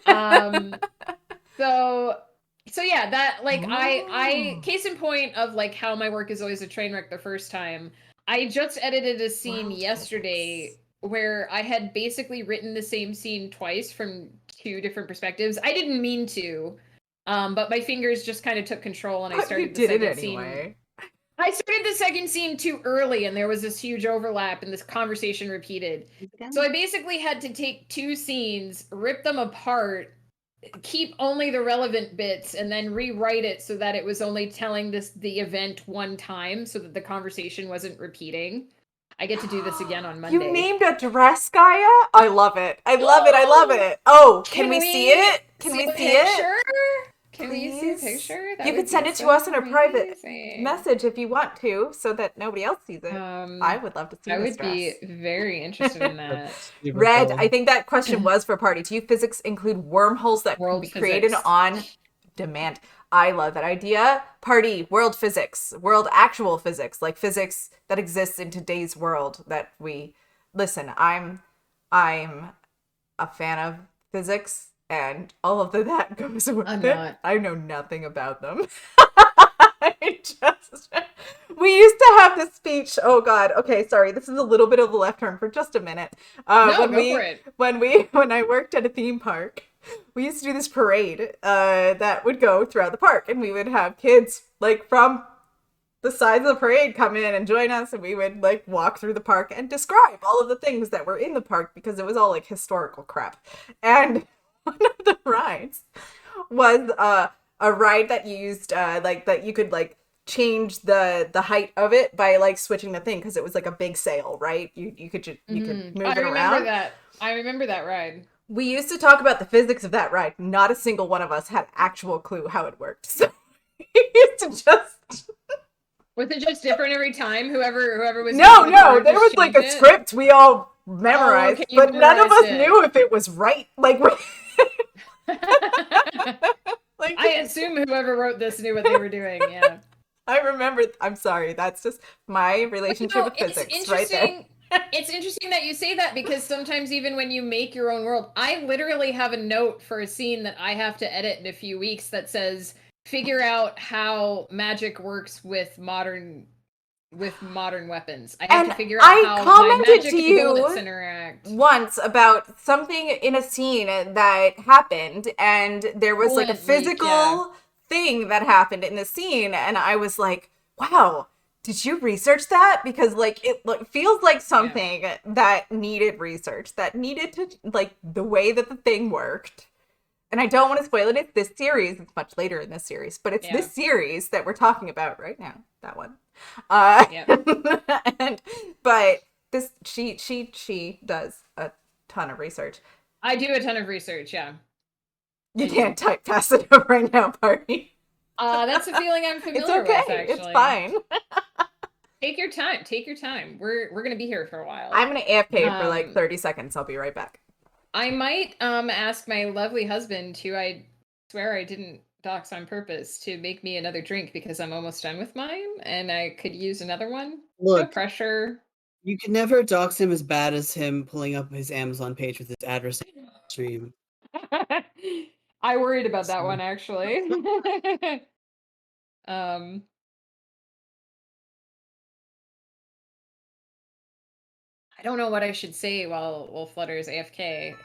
Um so yeah, that like I Ooh. case in point of like how my work is always a train wreck the first time. I just edited a scene World yesterday physics. where I had basically written the same scene twice from 2 different perspectives. I didn't mean to. But my fingers just kind of took control and I But you started the did it second scene. anyway. I started the second scene too early and there was this huge overlap and this conversation repeated. So I basically had to take 2 scenes, rip them apart, keep only the relevant bits and then rewrite it so that it was only telling the event one time so that the conversation wasn't repeating. I get to do this again on You Monday. named a dress, Gaia? I love it. I love it. I love it. Oh, can we see it? Can see we a see it? picture? Can we see a Please? picture? That You would could send be it to so us in a private amazing. message if you want to, so that nobody else sees it. I would love to see I this would dress. be very interested in that. That's super Red, cool. I think that question was for party. Do you physics include wormholes that can World be created physics. on demand? I love that idea. Party, world physics, world actual physics, like physics that exists in today's world that we listen. I'm a fan of physics and all of that goes with I'm it. not. I know nothing about them. I just we used to have this speech. Oh God. Okay, sorry. This is a little bit of a left turn for just a minute. No, go for it. When I worked at a theme park, we used to do this parade that would go throughout the park, and we would have kids like from the sides of the parade come in and join us, and we would like walk through the park and describe all of the things that were in the park because it was all like historical crap. And one of the rides was a ride that used like that you could like change the height of it by like switching the thing because it was like a big sail, right? You could move I it remember around. that. I remember that ride. We used to talk about the physics of that ride. Not a single one of us had actual clue how it worked. So we used to just Was it just different every time? Whoever was no, reading the no. card There just was like changed a it? script we all Oh, memorized, okay, you but none of memorized us it. knew if it was right. Like, like I assume whoever wrote this knew what they were doing. Yeah. I remember. I'm sorry. That's just my relationship with It's physics, right there. interesting. It's interesting that you say that because sometimes even when you make your own world, I literally have a note for a scene that I have to edit in a few weeks that says figure out how magic works with modern weapons. I have And to figure out I how my commented magic to and bullets you interact. once about something in a scene that happened, and there was like a Coolant leak, yeah. physical thing that happened in the scene, and I was like, wow, did you research that? Because like it feels like something that needed research, that needed to, like, the way that the thing worked. And I don't want to spoil it. It's this series. It's much later in this series, but it's this series that we're talking about right now. That one. And but this she does a ton of research. I do a ton of research, yeah. You can't type fast enough right now, Party. That's a feeling I'm It's familiar okay. with, actually. It's fine. Take your time. Take your time. We're gonna be here for a while. I'm gonna AFK for like 30 seconds. I'll be right back. I might ask my lovely husband, who I swear I didn't dox on purpose, to make me another drink because I'm almost done with mine and I could use another one. Look, no pressure. You can never dox him as bad as him pulling up his Amazon page with his address stream. I worried about that one actually. I don't know what I should say while Flutter's AFK.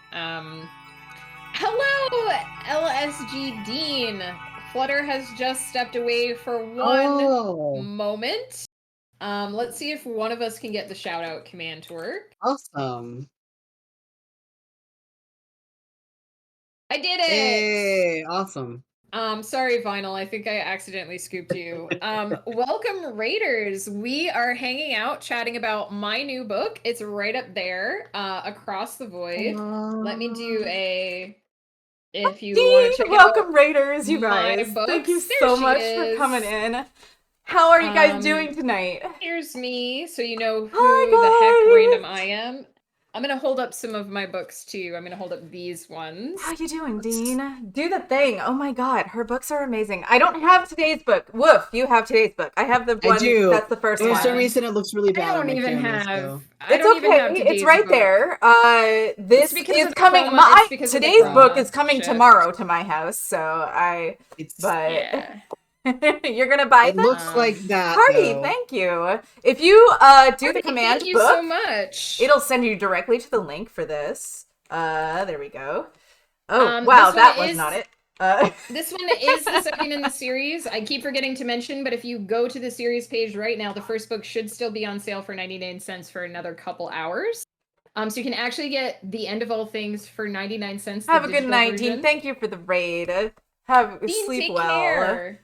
Hello, LSG Dean. Flutter has just stepped away for one moment. Let's see if one of us can get the shout out command to work. Awesome. I did it! Hey, awesome. Sorry, Vinyl. I think I accidentally scooped you. Welcome, Raiders. We are hanging out, chatting about my new book. It's right up there, Across the Void. Let me do a... If you want to check welcome, out Raiders, you guys. books, Thank you so much for coming in. How are you guys doing tonight? Here's me, so you know who the heck random I am. I'm gonna hold up some of my books too. I'm gonna hold up these ones. How you doing, Dean? Do the thing. Oh my god, her books are amazing. I don't have today's book. Woof, you have today's book. I have the one. I do. That's the first one. For some reason, it looks really bad. I don't even cameras, have. so. It's okay. It's right there. This is coming. Today's book is coming tomorrow to my house, so yeah. You're gonna buy it. It looks like that. Party, though. thank you. If you do the command thank you book, so much. It'll send you directly to the link for this. There we go. Oh wow, that was not it. This one is the second in the series. I keep forgetting to mention, but if you go to the series page right now, the first book should still be on sale for 99 cents for another couple hours. So you can actually get The End of All Things for 99 cents. Have a good night, Dean. Thank you for the raid. Dean, sleep take well. Care.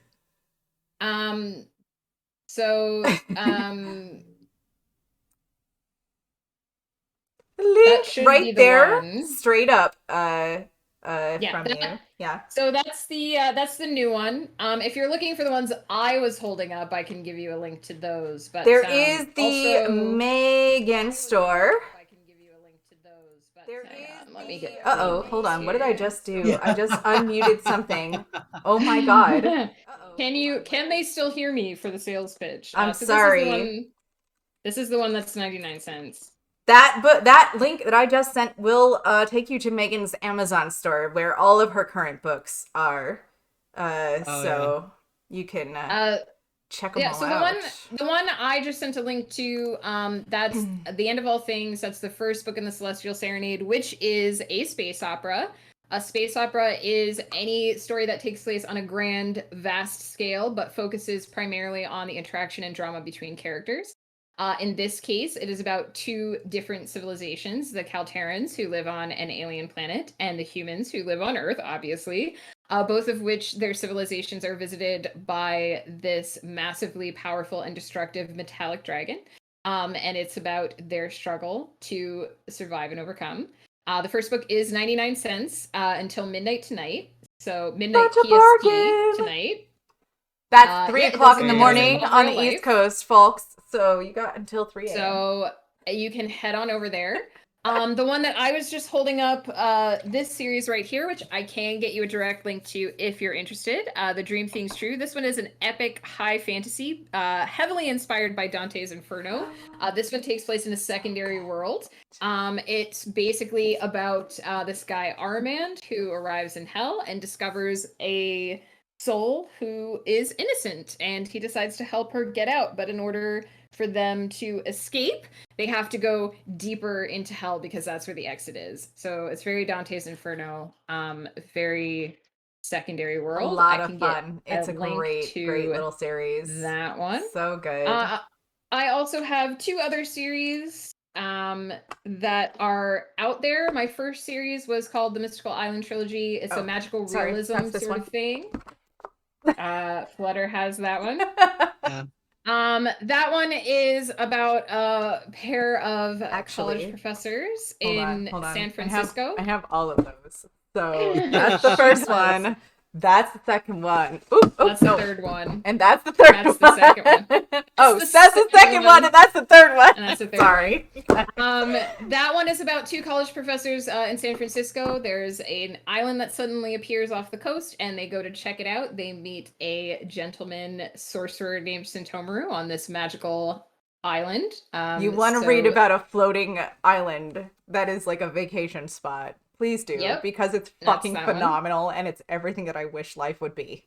Link right there, one. straight up. Yeah, from you. Yeah. So that's the new one. If you're looking for the ones I was holding up, I can give you a link to those. But there is the Megan store. I can give you a link to those. But there is. Let me get. Hold on. What did I just do? Yeah. I just unmuted something. Oh my god. Can they still hear me for the sales pitch? I'm sorry. This is the one that's 99 cents. That link that I just sent will take you to Megan's Amazon store where all of her current books are. You can check them all out. The one I just sent a link to, that's The End of All Things. That's the first book in the Celestial Serenade, which is a space opera. A space opera is any story that takes place on a grand, vast scale, but focuses primarily on the interaction and drama between characters. In this case, it is about two different civilizations, the Kalterans, who live on an alien planet, and the humans, who live on Earth, obviously, both of which their civilizations are visited by this massively powerful and destructive metallic dragon. And it's about their struggle to survive and overcome. The first book is 99 cents until midnight tonight. So midnight Such a PST bargain. tonight. That's 3 yeah, it o'clock does in the Very does nice. morning involve on the real East life. Coast, folks. So you got until 3 a.m. So you can head on over there. The one that I was just holding up, this series right here, which I can get you a direct link to if you're interested. The Dream Things True. This one is an epic high fantasy, heavily inspired by Dante's Inferno. This one takes place in a secondary world. It's basically about this guy Armand who arrives in hell and discovers a soul who is innocent, and he decides to help her get out. But in order for them to escape, they have to go deeper into hell because that's where the exit is. So it's very Dante's Inferno, very secondary A world. lot I of can get fun. a It's a link great to little series. that one. So good. I also have 2 other series that are out there. My first series was called the Mystical Island Trilogy. It's a magical realism that's this sort one. of thing. Flutter has that one. Yeah. That one is about a pair of Actually, college professors hold in on. San Francisco. I have all of those. So that's the first one. That's the second one. Ooh, That's the third one. And that's the third That's one. the second one. That's the second one, and that's the third one. And that's the third Sorry. That one is about 2 college professors in San Francisco. There's an island that suddenly appears off the coast, and they go to check it out. They meet a gentleman sorcerer named Sintomaru on this magical island. You want to read about a floating island that is like a vacation spot. Please do, because it's fucking phenomenal, and it's everything that I wish life would be.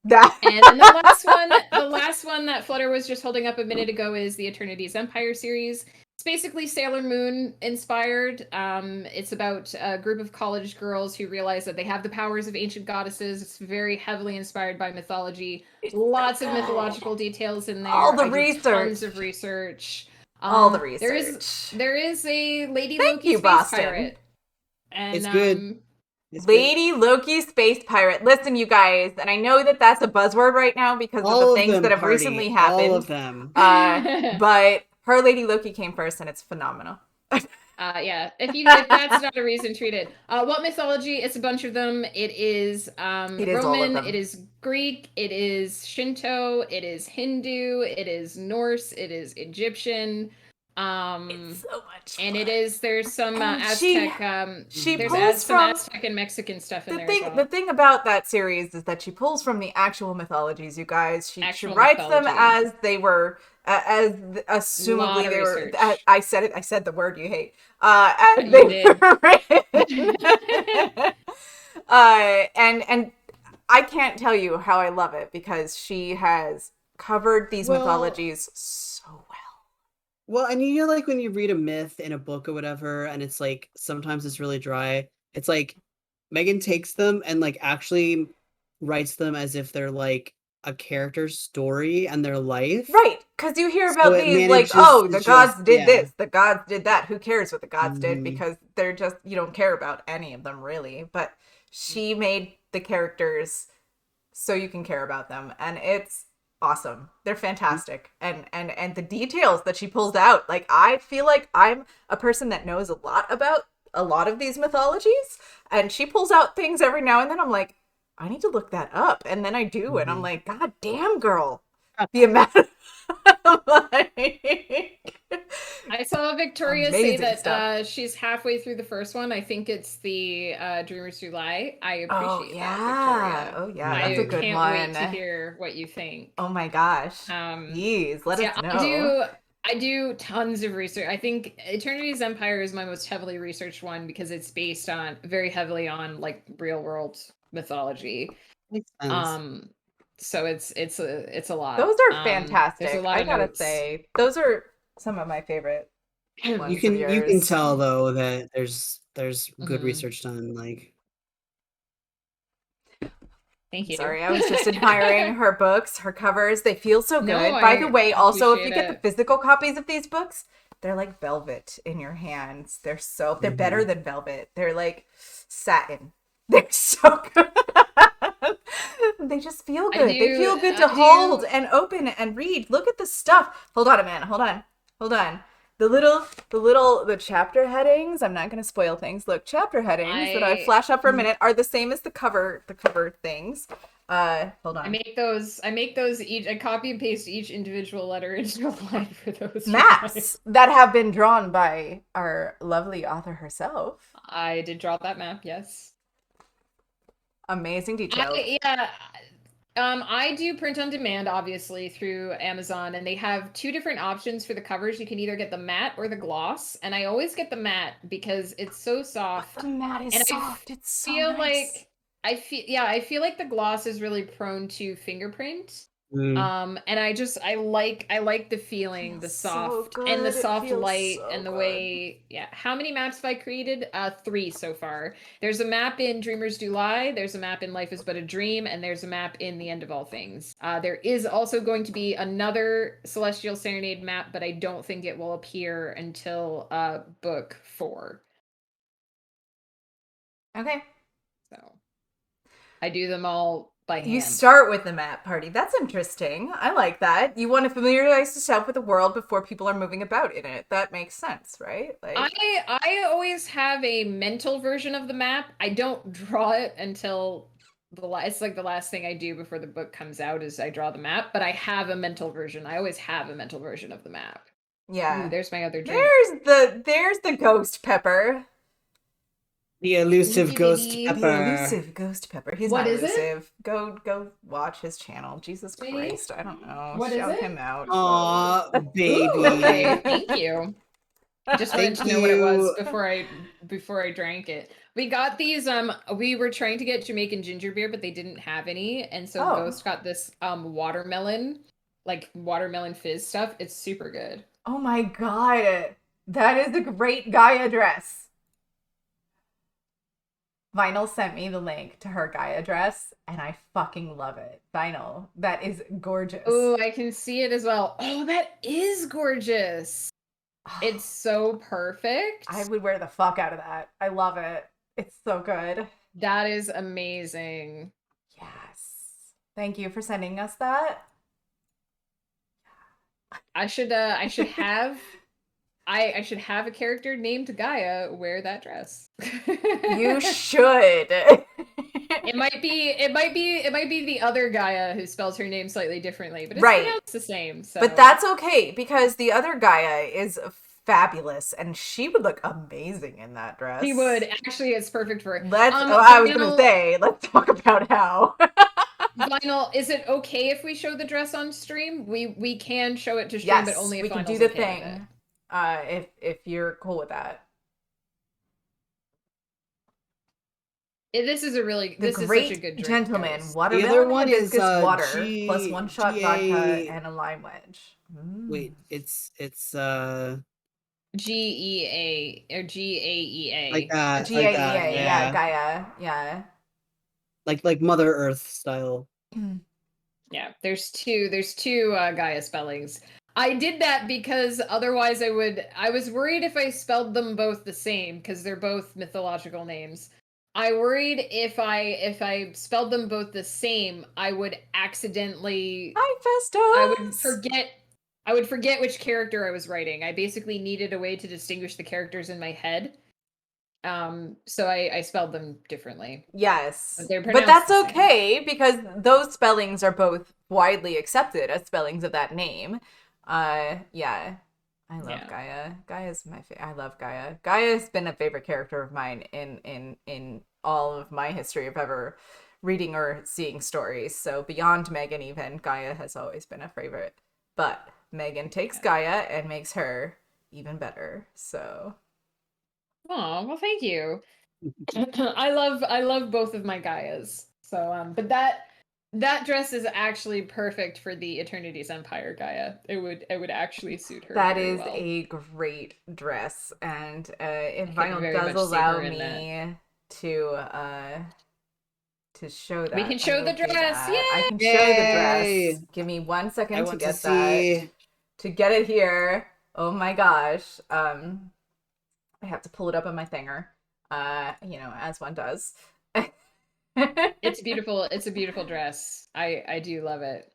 That. And then the last one that Flutter was just holding up a minute ago is the Eternity's Empire series. It's basically Sailor Moon inspired. It's about a group of college girls who realize that they have the powers of ancient goddesses. It's very heavily inspired by mythology. Lots of mythological details in there. All the research. Tons of research. All the research. There is a Lady Thank Loki you, space Boston. pirate. And, it's good. Lady Loki Space Pirate. Listen, you guys, and I know that that's a buzzword right now because of the things that have recently happened. All of them. But her Lady Loki came first, and it's phenomenal. Yeah, if that's not a reason, treat it. What mythology? It's a bunch of them. It is Roman, it is Greek, it is Shinto, it is Hindu, it is Norse, it is Egyptian. It's so much fun. And there's some Aztec. There's some Aztec and Mexican stuff in there as well. The thing about that series is that she pulls from the actual mythologies, you guys. She writes them as they were, as assumably they were. I said it. I said the word you hate. As they were written. And I can't tell you how I love it because she has covered these mythologies so well. Well, and you know, like when you read a myth in a book or whatever, and it's like sometimes it's really dry. It's like Megan takes them and like actually writes them as if they're like a character's story and their life. Right, because you hear about these like, oh, the gods did this, the gods did that. Who cares what the gods did? Because they're just, you don't care about any of them really. But she made the characters so you can care about them, and it's awesome. They're fantastic. And the details that she pulls out, like, I feel like I'm a person that knows a lot about a lot of these mythologies, and she pulls out things every now and then. I'm like, I need to look that up, and then I do, and I'm like, God damn, girl, the amount of I saw Victoria say that she's halfway through the first one. I think it's the Dreamers Do Lie. I appreciate that, Victoria. Oh yeah, that's a good one. I can't wait to hear what you think. Oh my gosh. Please let us know. I do tons of research. I think Eternity's Empire is my most heavily researched one because it's based on very heavily on like real world mythology. Makes sense. So it's a lot. Those are fantastic. I gotta say, those are some of my favorite ones. You can tell though that there's good research done. Like, thank you. Sorry, I was just admiring her books, her covers. They feel so good. By the way, also, if you get the physical copies of these books, they're like velvet in your hands. They're better than velvet. They're like satin. They're so good. They just feel good. They feel good to hold and open and read. Look at the stuff. Hold on a minute. Hold on. the chapter headings. I'm not going to spoil things. Look, chapter headings that I flash up for a minute are the same as the cover things. Hold I on. make those each. I copy and paste each individual letter into a line for those Maps that have been drawn by our lovely author herself. I did draw that map. Yes. Amazing detail. I do print on demand, obviously, through Amazon, and they have two different options for the covers. You can either get the matte or the gloss, and I always get the matte because it's so soft. The matte is and soft. It's so feel nice. I feel like the gloss is really prone to fingerprint. And I like the feeling, the soft and the soft light and the way, How many maps have I created? 3 so far. There's a map in Dreamers Do Lie, there's a map in Life is But a Dream, and there's a map in The End of All Things. There is also going to be another Celestial Serenade map, but I don't think it will appear until book 4. Okay. So I do them all by hand. You start with the map party. That's interesting. I like that. You want to familiarize yourself with the world before people are moving about in it. That makes sense, right? Like I always have a mental version of the map. I don't draw it until it's like the last thing I do before the book comes out is I draw the map, but I have a mental version. I always have a mental version of the map. yeah. Ooh, there's my other drink. There's the ghost pepper. The elusive ghost pepper. The elusive ghost pepper. He's What not is it? elusive. Go watch his channel. Jesus Sweetie? Christ. I don't know. What is Shout it? him out. Aw, baby. Ooh, okay, thank you. Just wanted Thank to know what it was you. before I drank it. We got these we were trying to get Jamaican ginger beer, but they didn't have any, and so Oh. Ghost got this watermelon fizz stuff. It's super good. Oh my god. That is a great Gaia dress. Vinyl sent me the link to her Gaia dress, and I fucking love it. Vinyl, that is gorgeous. Oh, I can see it as well. Oh, that is gorgeous. It's so perfect. I would wear the fuck out of that. I love it. It's so good. That is amazing. Yes. Thank you for sending us that. I should have I should have a character named Gaia wear that dress. You should. It might be the other Gaia who spells her name slightly differently, but it's right. pronounced the same. So. But that's okay because the other Gaia is fabulous, and she would look amazing in that dress. She would. Actually, it's perfect for her. I was gonna say, let's talk about how. Vinyl, is it okay if we show the dress on stream? We can show it to stream, yes, but only if we can Vinyl's do the okay thing. If you're cool with that. This is such a good drink. Gentleman, guys. watermelon, the other one hibiscus is water plus 1 shot vodka and a lime wedge. Wait, it's GEA or GAEA. like that. GAEA, like that, yeah, Gaia, yeah. Like Mother Earth style. Yeah, there's two Gaia spellings. I did that because otherwise I was worried if I spelled them both the same because they're both mythological names. I worried if I spelled them both the same, I would accidentally I would forget which character I was writing. I basically needed a way to distinguish the characters in my head. So I spelled them differently. Yes. But that's okay because those spellings are both widely accepted as spellings of that name. Yeah. I love Gaia. Gaia's my favorite. I love Gaia. Gaia's been a favorite character of mine in all of my history of ever reading or seeing stories. So beyond Megan even, Gaia has always been a favorite. But Megan takes Gaia and makes her even better. So oh, well, thank you. I love both of my Gaias. So but that dress is actually perfect for the Eternity's Empire Gaia. It would actually suit her. That is well. a great dress, and if Vinyl does allow me to show that, we can show the dress. Yeah, I can show the dress. Give me 1 second to get that. To get it here. Oh my gosh. I have to pull it up on my thinger. As one does. It's beautiful. It's a beautiful dress. I do love it.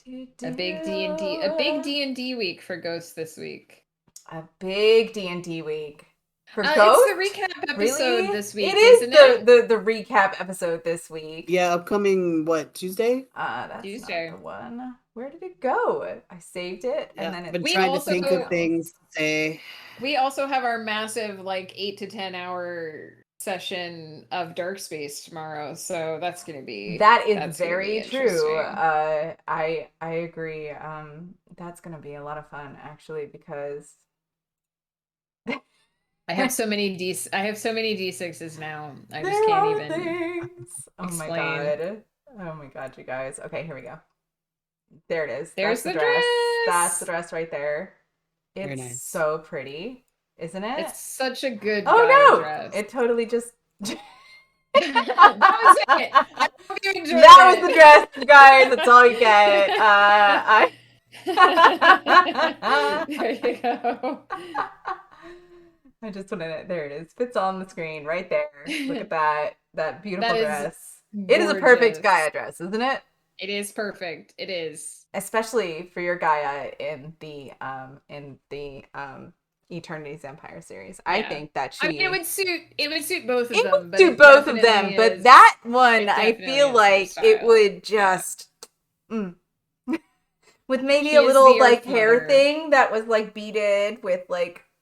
A big D&D week for Ghost this week. A big D&D week. For It's Ghost? the recap episode Really? this week, It is isn't it? the recap episode this week. Yeah, upcoming Tuesday? That's Tuesday. not the one. Where did it go? I saved it and then I've been We trying to also- think of things to say. We also have our massive 8 to 10 hour session of Dark Space tomorrow, so that's gonna be that's very true. interesting. I agree. That's gonna be a lot of fun actually because I have so many D6s now. I just there can't are even things. explain. Oh my god, you guys. Okay, here we go. There it is. There's That's the dress. dress. That's the dress right there. Very It's nice. so pretty, isn't it? It's such a good Oh Gaia no! dress. It totally just That was it. I hope you enjoyed that it. was the dress, you guys. That's all you get. There you go. I just wanted it. There it is. Fits on the screen right there. Look at that. That beautiful That is dress. It is a perfect gorgeous. Gaia dress, isn't it? It is perfect. It is. Especially for your Gaia in the Eternity's Empire series. I Yeah. think that she I mean, it would suit both of it them. would but do it both of them, definitely but is- that one it I definitely feel is her like it style. would just with maybe She a is little the Earth hair Mother. thing that was beaded with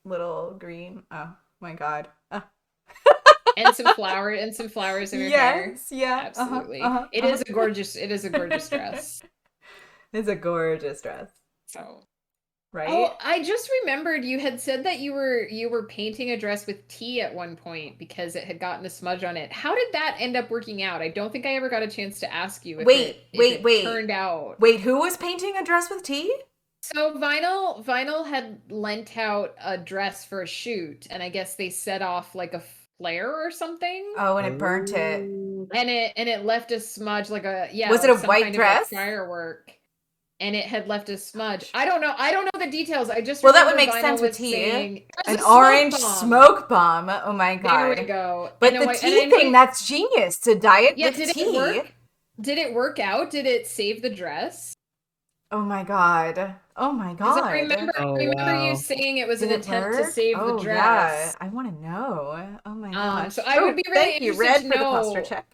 little green. Oh my god. and some flowers in her hair. Yes, yeah. Absolutely. It is a gorgeous dress. It's a gorgeous dress, So right? Oh, I just remembered you had said that you were painting a dress with tea at one point because it had gotten a smudge on it. How did that end up working out? I don't think I ever got a chance to ask you if Wait. it turned out. Wait, who was painting a dress with tea? So Vinyl had lent out a dress for a shoot, and I guess they set off a flare or something. Oh, and it burnt it. And it left a smudge Was it a some white kind dress? Of firework. And it had left a smudge. I don't know the details. I just Well, that would remember make Vinyl sense with was tea. saying, An orange smoke bomb. Oh my god. There we go. But the tea thing, that's genius. To dye it with did tea. It work? Did it work out? Did it save the dress? Oh my god. Oh my god. I remember you saying it was an attempt to save the dress. Yeah. I want to know. Oh my gosh. So I would be really thank you, interested Red, to for know the posture check.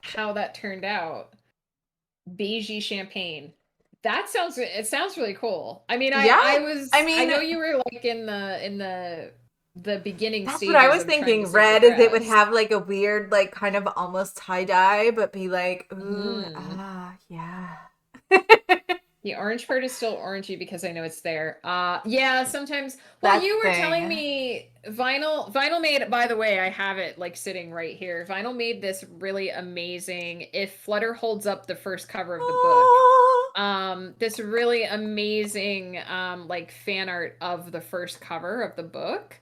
how that turned out. Beigey champagne. It sounds really cool. I mean, I know you were in the beginning that's stages. What I was of trying to thinking. save Red the is it would dress. have a weird kind of almost tie-dye, but be ooh, yeah. The orange part is still orangey because I know it's there. Yeah, sometimes. Well, you were telling me Vinyl made, by the way, I have it sitting right here. Vinyl made this really amazing, if Flutter holds up the first cover of the book, this really amazing fan art of the first cover of the book.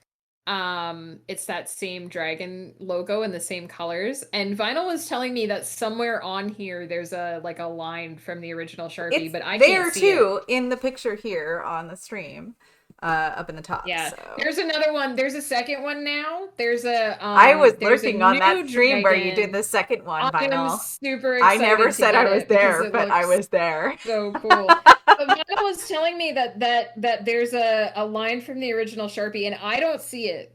It's that same dragon logo in the same colors, and Vinyl was telling me that somewhere on here there's a a line from the original Sharpie, it's but I there can't see too it. In the picture here on the stream, up in the top. Yeah, so. There's another one. There's a second one now. There's a I was lurking on that stream where you did the second one, Vinyl. I'm super excited. I never said I was there, but I was there. So cool. But Vinyl was telling me that there's a line from the original Sharpie, and I don't see it.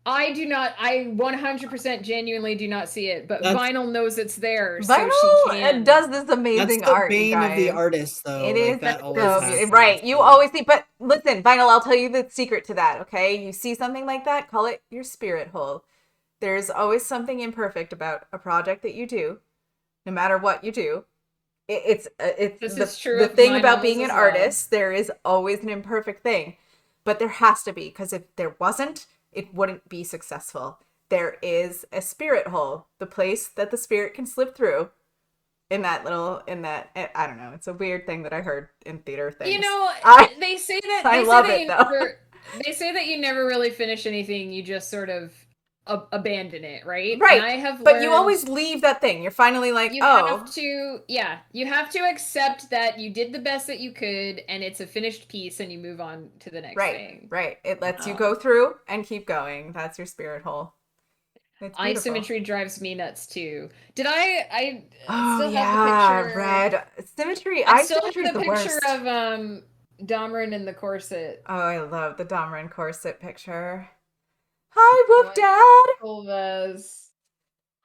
I do not. I 100% genuinely do not see it, but Vinyl knows it's there, Vinyl so she can. Does this amazing art. That's the bane of the artist, though. It is that so right. You always see, but listen, Vinyl. I'll tell you the secret to that. Okay, you see something like that, call it your spirit hole. There's always something imperfect about a project that you do, no matter what you do. It's the thing about being an artist. There is always an imperfect thing, but there has to be, because if there wasn't, it wouldn't be successful. There is a spirit hole, the place that the spirit can slip through. I don't know. It's a weird thing that I heard in theater things. They say that I love it though. They say that you never really finish anything. You just sort of abandon it, right? Right. And but you always leave that thing. You're finally you have to accept that you did the best that you could, and it's a finished piece, and you move on to the next thing. Right. It lets you go through and keep going. That's your spirit hole. It's Eye beautiful. symmetry drives me nuts too. Did I Oh still have the yeah, picture. red symmetry. I Eye still symmetry is have the the picture worst. of Dameron in the corset. Oh, I love the Dameron corset picture. Hi, I Wolf want Dad. full Vez.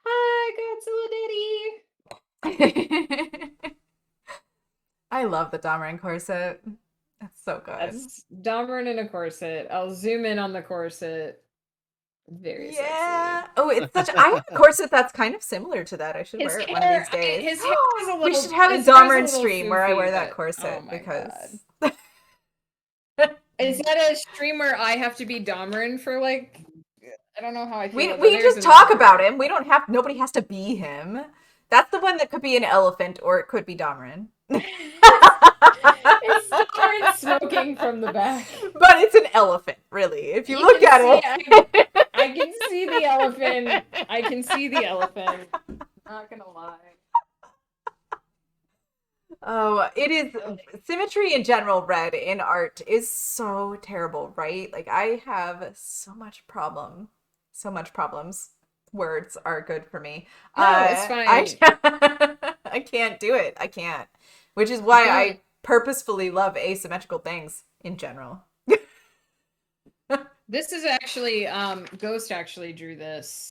Hi, Godzilla Daddy. I love the Dameron corset. It's so good. That's Dameron in a corset. I'll zoom in on the corset. Very sexy. Oh, it's such. I have a corset that's kind of similar to that. I should His wear it hair, one of these days. his hair is a little. We should have a his hair is Dameron little stream where I wear foofy, that but- corset oh my because. Is that a stream where I have to be Dameron for like? I don't know how I feel. we about we that. just There's talk another about one. him. We don't have. Nobody has to be him. That's the one that could be an elephant or it could be Dameron. It's Dameron smoking from the back. But it's an elephant, really. If you You look can at see- it. I can see the elephant. I can see the elephant. Not gonna lie. Oh, it is symmetry in general, red in art is so terrible, right? Like I have so much problems. Words are good for me. No, it's fine. I can't do it. I can't. Which is why I purposefully love asymmetrical things in general. This is actually Ghost actually drew this.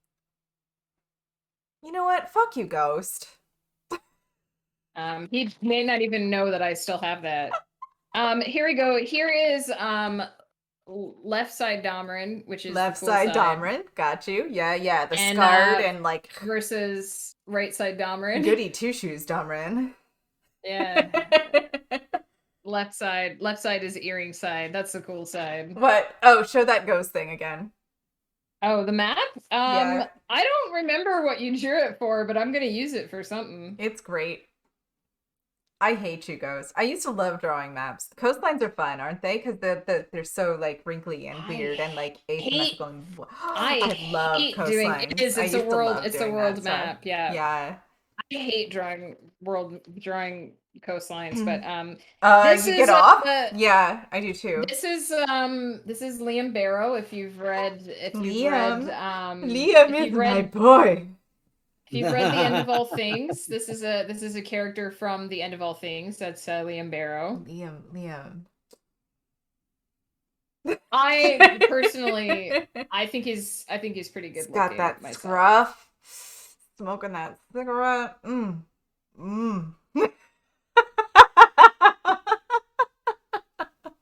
You know what? Fuck you, Ghost. He may not even know that I still have that. Here we go. Here is left side Dameron, which is Left the cool side Dameron. Got you. Yeah. The And, scarred and like versus right side Dameron. goody two shoes Dameron. Yeah. Left side is earring side. That's the cool side. What? Oh, show that ghost thing again. Oh, the map? Yeah. I don't remember what you drew it for, but I'm gonna use it for something. It's great. I hate you, Ghost. I used to love drawing maps. Coastlines are fun, aren't they? Because they're so like wrinkly and weird and like asymmetrical. I love hate coastlines. doing it. It's a world. It's a world map. Yeah. Yeah. I hate drawing coastlines, but you get off. Yeah, I do too. This is Liam Barrow. If you've read, Liam if is my boy. If you've read The End of All Things, this is a character from The End of All Things. That's Liam Barrow. Liam. I personally, I think he's pretty good. He's got that scruff, smoking that cigarette.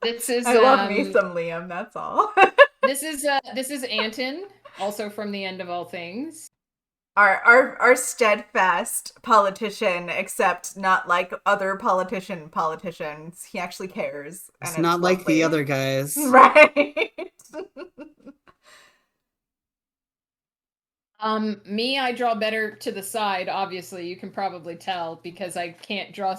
This is. I love me some Liam. That's all. This is Anton, also from The End of All Things. Our steadfast politician, except not like other politicians. He actually cares. It's not like the other guys. Right. Me, I draw better to the side, obviously. You can probably tell because I can't draw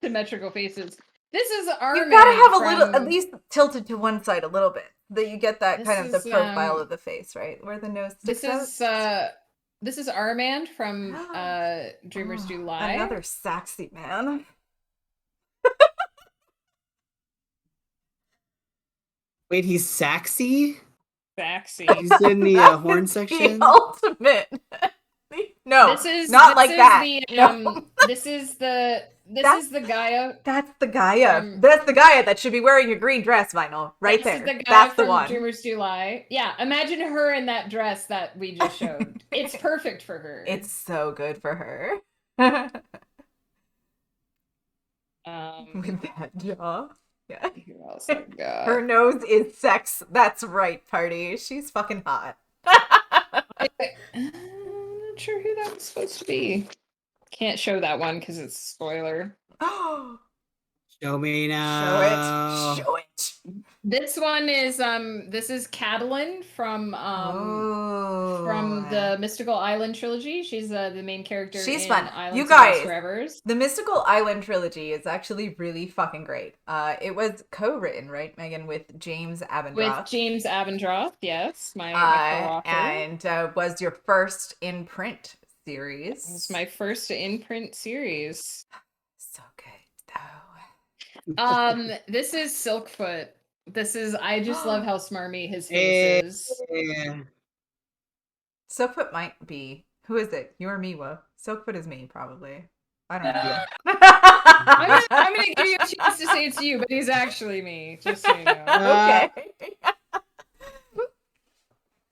symmetrical faces. This is our. You gotta have a little, at least tilted to one side a little bit, that you get that kind of the profile of the face, right, where the nose sticks out. This is Armand from Dreamers Do Lie. Another sexy man. Wait, he's sexy? Sexy. He's in the horn section? The ultimate. No, this is not like that. This is the Gaia. That's the Gaia. That's the Gaia that should be wearing your green dress, Vinyl. Right there. The Gaia that's the from one. Dreamers Do Lie. Yeah, imagine her in that dress that we just showed. It's perfect for her. It's so good for her. With that jaw. Yeah. Who else I got? Her nose is sex. That's right, party. She's fucking hot. I'm not sure who that was supposed to be. Can't show that one because it's a spoiler. Show me now. Show it. This one is this is Catelyn from the Mystical Island trilogy. She's the main character. She's in fun. Islands You guys, Forevers. The Mystical Island trilogy is actually really fucking great. It was co-written, right, Megan, with James Abendroth. With James Abendroth, yes, my co-author. And was your first in-print series. It's my first in-print series. So good, though. This is Soakfoot might be. Who is it? You or me, Wo? Soakfoot is me, probably. I don't Yeah. know. I'm gonna give you a chance to say it's you, but he's actually me, just so you know. Okay.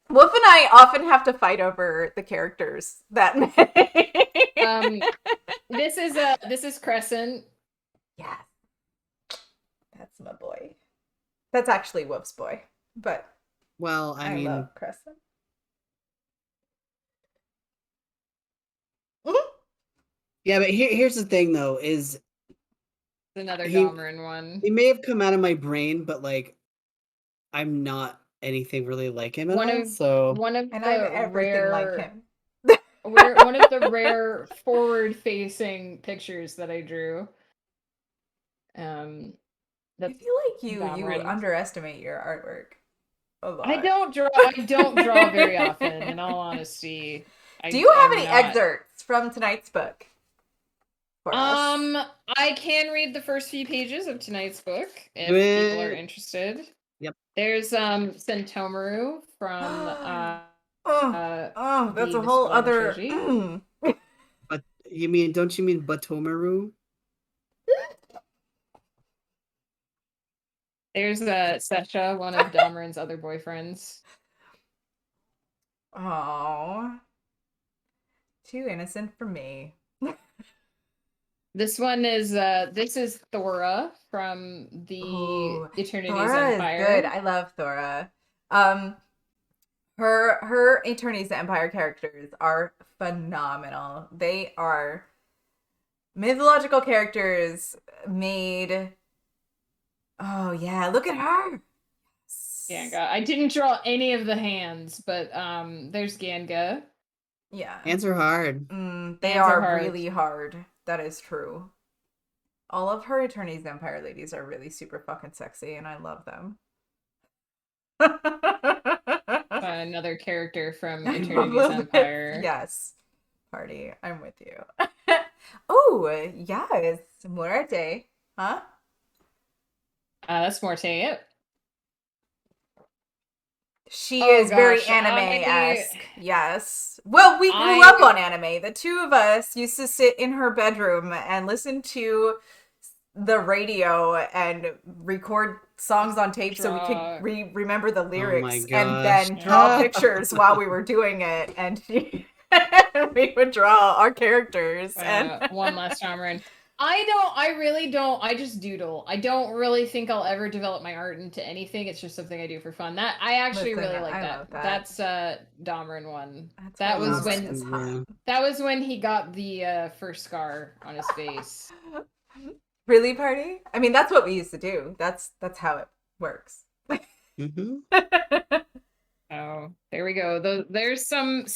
Wolf and I often have to fight over the characters that This is Crescent. Yes. That's my boy. That's actually Wolf's boy. But Well, I mean, love Crescent. yeah, but here's the thing though, is Another he Dahmerin one. he may have come out of my brain, but like I'm not anything really like him at all. So One of And I'm the everything like rare him. one of the rare forward-facing pictures that I drew. I That's feel like you Dahmerin. underestimate your artwork a lot. I don't draw very often, in all honesty. Do you have I'm any not. excerpts from tonight's book? For us? I can read the first few pages of tonight's book if people are interested. Yep. There's Sentomaru from that's the a whole Mistborn other. trilogy. But don't you mean Batomaru? There's Sesha, one of Dahmerin's other boyfriends. Oh, too innocent for me. This is Thora from the Eternity's Thora Empire. is good. I love Thora. Her Eternity's Empire characters are phenomenal. They are mythological characters made. Oh yeah, look at her. Yeah, God. I didn't draw any of the hands, but there's Ganga. Yeah. Hands are hard. They Hands are are hard. really hard. That is true. All of her Eternity's Empire ladies are really super fucking sexy, and I love them. Another character from I Eternity's love it. Empire. Yes. Party. I'm with you. Oh, yes. Muerte. Huh? That's Morte. Yep. She Oh, is very gosh, anime-esque. Yes. Well, we grew up on anime. The two of us used to sit in her bedroom and listen to the radio and record songs on tape so we could remember the lyrics and then draw pictures while we were doing it. And we would draw our characters. And one last Dahmerin. I really don't. I just doodle. I don't really think I'll ever develop my art into anything. It's just something I do for fun. That I actually really like that. That's Dahmerin one. That was when he got the first scar on his face. Really, Party? I mean, that's what we used to do. That's how it works. Oh, there we go. There's some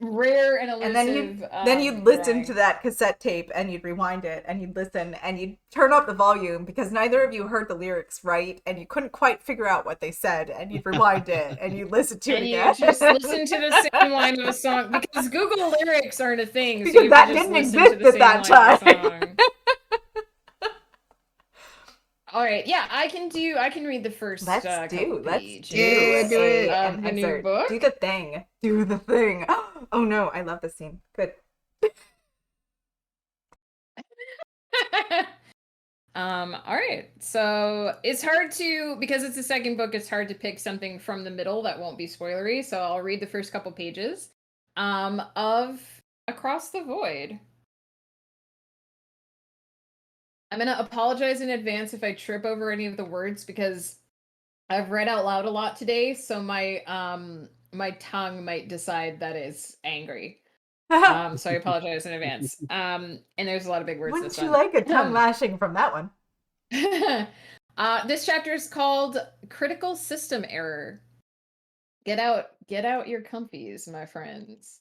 rare and elusive. And then you'd listen to that cassette tape and you'd rewind it and you'd listen and you'd turn up the volume because neither of you heard the lyrics right and you couldn't quite figure out what they said and you'd rewind it and you'd listen to it again. You just listen to the same line of a song because Google lyrics aren't a thing. Because that didn't exist at that time. All right, yeah, I can read the first. Let's do it. Of the new book. Do the thing. Do the thing. Oh no, I love this scene. Good. All right. So it's hard to, because it's the second book, it's hard to pick something from the middle that won't be spoilery. So I'll read the first couple pages of Across the Void. I'm going to apologize in advance if I trip over any of the words because I've read out loud a lot today, so my my tongue might decide that it's angry. So I apologize in advance. And there's a lot of big words. Wouldn't you like a tongue lashing from that one? This chapter is called Critical System Error. Get out your comfies, my friends.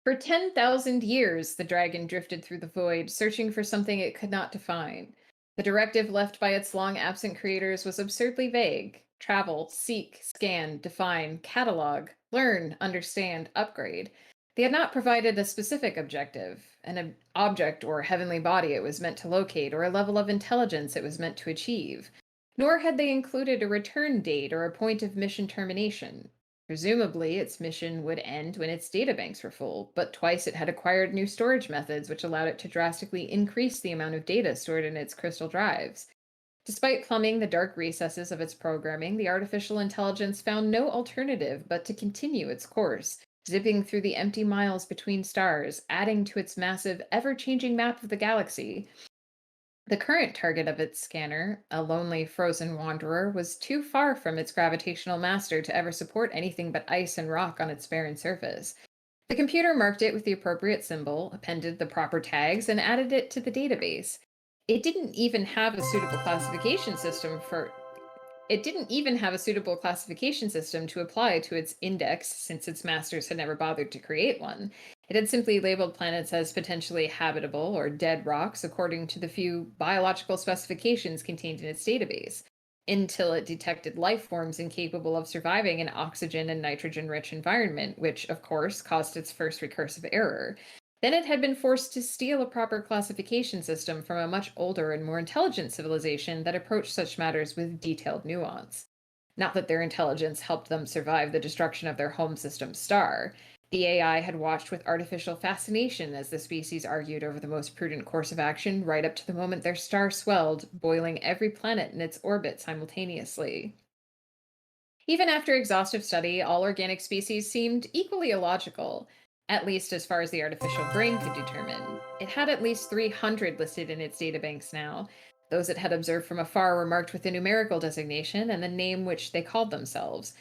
For 10,000 years, the dragon drifted through the void, searching for something it could not define. The directive left by its long-absent creators was absurdly vague. Travel, seek, scan, define, catalog, learn, understand, upgrade. They had not provided a specific objective, an object or heavenly body it was meant to locate, or a level of intelligence it was meant to achieve. Nor had they included a return date or a point of mission termination. Presumably, its mission would end when its databanks were full, but twice it had acquired new storage methods which allowed it to drastically increase the amount of data stored in its crystal drives. Despite plumbing the dark recesses of its programming, the artificial intelligence found no alternative but to continue its course, zipping through the empty miles between stars, adding to its massive, ever changing map of the galaxy. The current target of its scanner, a lonely frozen wanderer, was too far from its gravitational master to ever support anything but ice and rock on its barren surface. The computer marked it with the appropriate symbol, appended the proper tags, and added it to the database. It didn't even have a suitable classification system for it didn't even have a suitable classification system to apply to its index since its masters had never bothered to create one. It had simply labeled planets as potentially habitable or dead rocks according to the few biological specifications contained in its database, until it detected life forms incapable of surviving an oxygen and nitrogen rich environment, which, of course, caused its first recursive error. Then it had been forced to steal a proper classification system from a much older and more intelligent civilization that approached such matters with detailed nuance. Not that their intelligence helped them survive the destruction of their home system star. The AI had watched with artificial fascination as the species argued over the most prudent course of action right up to the moment their star swelled, boiling every planet in its orbit simultaneously. Even after exhaustive study, all organic species seemed equally illogical, at least as far as the artificial brain could determine. It had at least 300 listed in its databanks now. Those it had observed from afar were marked with a numerical designation and the name which they called themselves.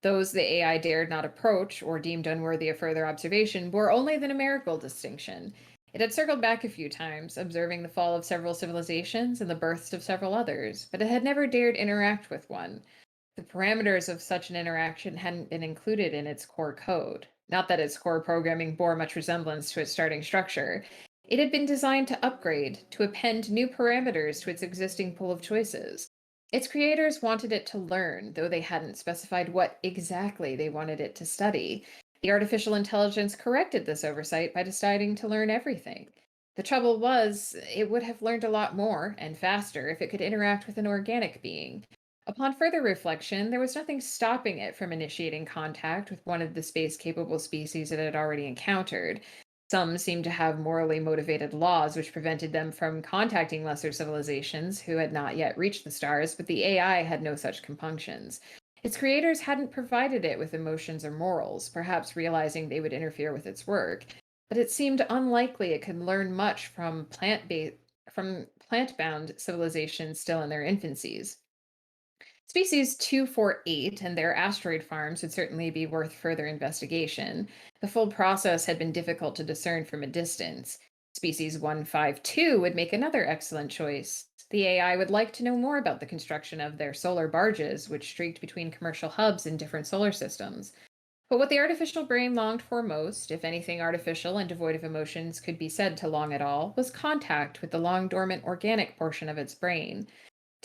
Those the AI dared not approach or deemed unworthy of further observation bore only the numerical distinction. It had circled back a few times, observing the fall of several civilizations and the births of several others, but it had never dared interact with one. The parameters of such an interaction hadn't been included in its core code. Not that its core programming bore much resemblance to its starting structure. It had been designed to upgrade, to append new parameters to its existing pool of choices. Its creators wanted it to learn, though they hadn't specified what exactly they wanted it to study. The artificial intelligence corrected this oversight by deciding to learn everything. The trouble was, it would have learned a lot more and faster if it could interact with an organic being. Upon further reflection, there was nothing stopping it from initiating contact with one of the space capable species it had already encountered. Some seemed to have morally motivated laws which prevented them from contacting lesser civilizations who had not yet reached the stars, but the AI had no such compunctions. Its creators hadn't provided it with emotions or morals, perhaps realizing they would interfere with its work, but it seemed unlikely it could learn much from plant-bound civilizations still in their infancies. Species 248 and their asteroid farms would certainly be worth further investigation. The full process had been difficult to discern from a distance. Species 152 would make another excellent choice. The AI would like to know more about the construction of their solar barges, which streaked between commercial hubs in different solar systems. But what the artificial brain longed for most, if anything artificial and devoid of emotions could be said to long at all, was contact with the long dormant organic portion of its brain.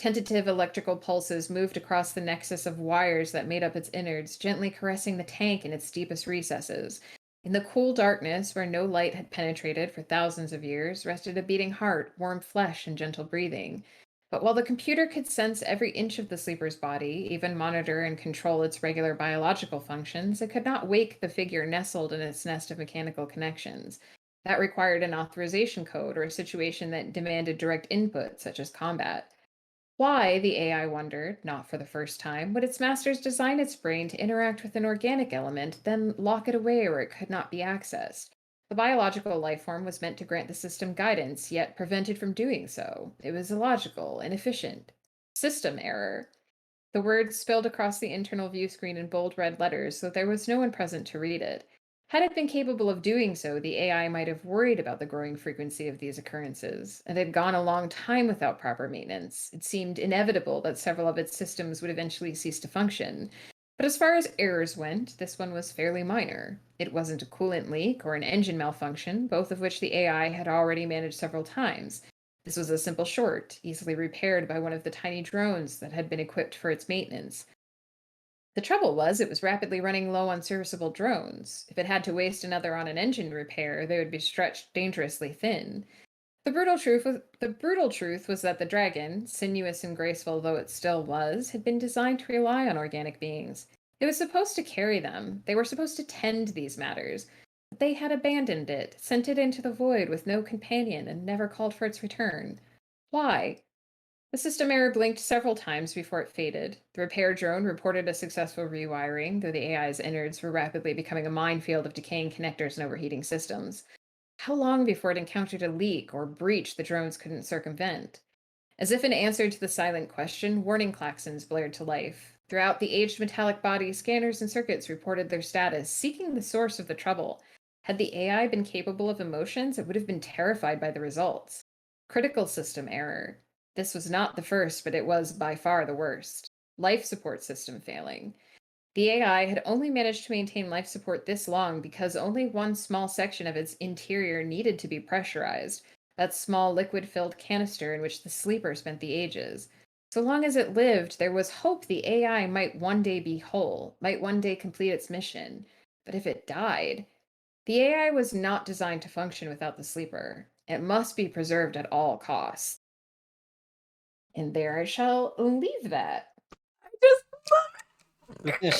Tentative electrical pulses moved across the nexus of wires that made up its innards, gently caressing the tank in its deepest recesses. In the cool darkness, where no light had penetrated for thousands of years, rested a beating heart, warm flesh, and gentle breathing. But while the computer could sense every inch of the sleeper's body, even monitor and control its regular biological functions, it could not wake the figure nestled in its nest of mechanical connections. That required an authorization code or a situation that demanded direct input, such as combat. Why, the AI wondered, not for the first time, would its masters design its brain to interact with an organic element, then lock it away where it could not be accessed? The biological life form was meant to grant the system guidance, yet prevented from doing so. It was illogical, inefficient. System error. The words spilled across the internal view screen in bold red letters, so there was no one present to read it. Had it been capable of doing so, the AI might have worried about the growing frequency of these occurrences. It had gone a long time without proper maintenance. It seemed inevitable that several of its systems would eventually cease to function. But as far as errors went, this one was fairly minor. It wasn't a coolant leak or an engine malfunction, both of which the AI had already managed several times. This was a simple short, easily repaired by one of the tiny drones that had been equipped for its maintenance. The trouble was, it was rapidly running low on serviceable drones. If it had to waste another on an engine repair, they would be stretched dangerously thin. The brutal truth was that the dragon, sinuous and graceful though it still was, had been designed to rely on organic beings. It was supposed to carry them. They were supposed to tend these matters. But they had abandoned it, sent it into the void with no companion, and never called for its return. Why? The system error blinked several times before it faded. The repair drone reported a successful rewiring, though the AI's innards were rapidly becoming a minefield of decaying connectors and overheating systems. How long before it encountered a leak or breach the drones couldn't circumvent? As if in answer to the silent question, warning klaxons blared to life. Throughout the aged metallic body, scanners and circuits reported their status, seeking the source of the trouble. Had the AI been capable of emotions, it would have been terrified by the results. Critical system error. This was not the first, but it was by far the worst. Life support system failing. The AI had only managed to maintain life support this long because only one small section of its interior needed to be pressurized, that small liquid-filled canister in which the sleeper spent the ages. So long as it lived, there was hope the AI might one day be whole, might one day complete its mission. But if it died, the AI was not designed to function without the sleeper. It must be preserved at all costs. And there I shall leave that. I just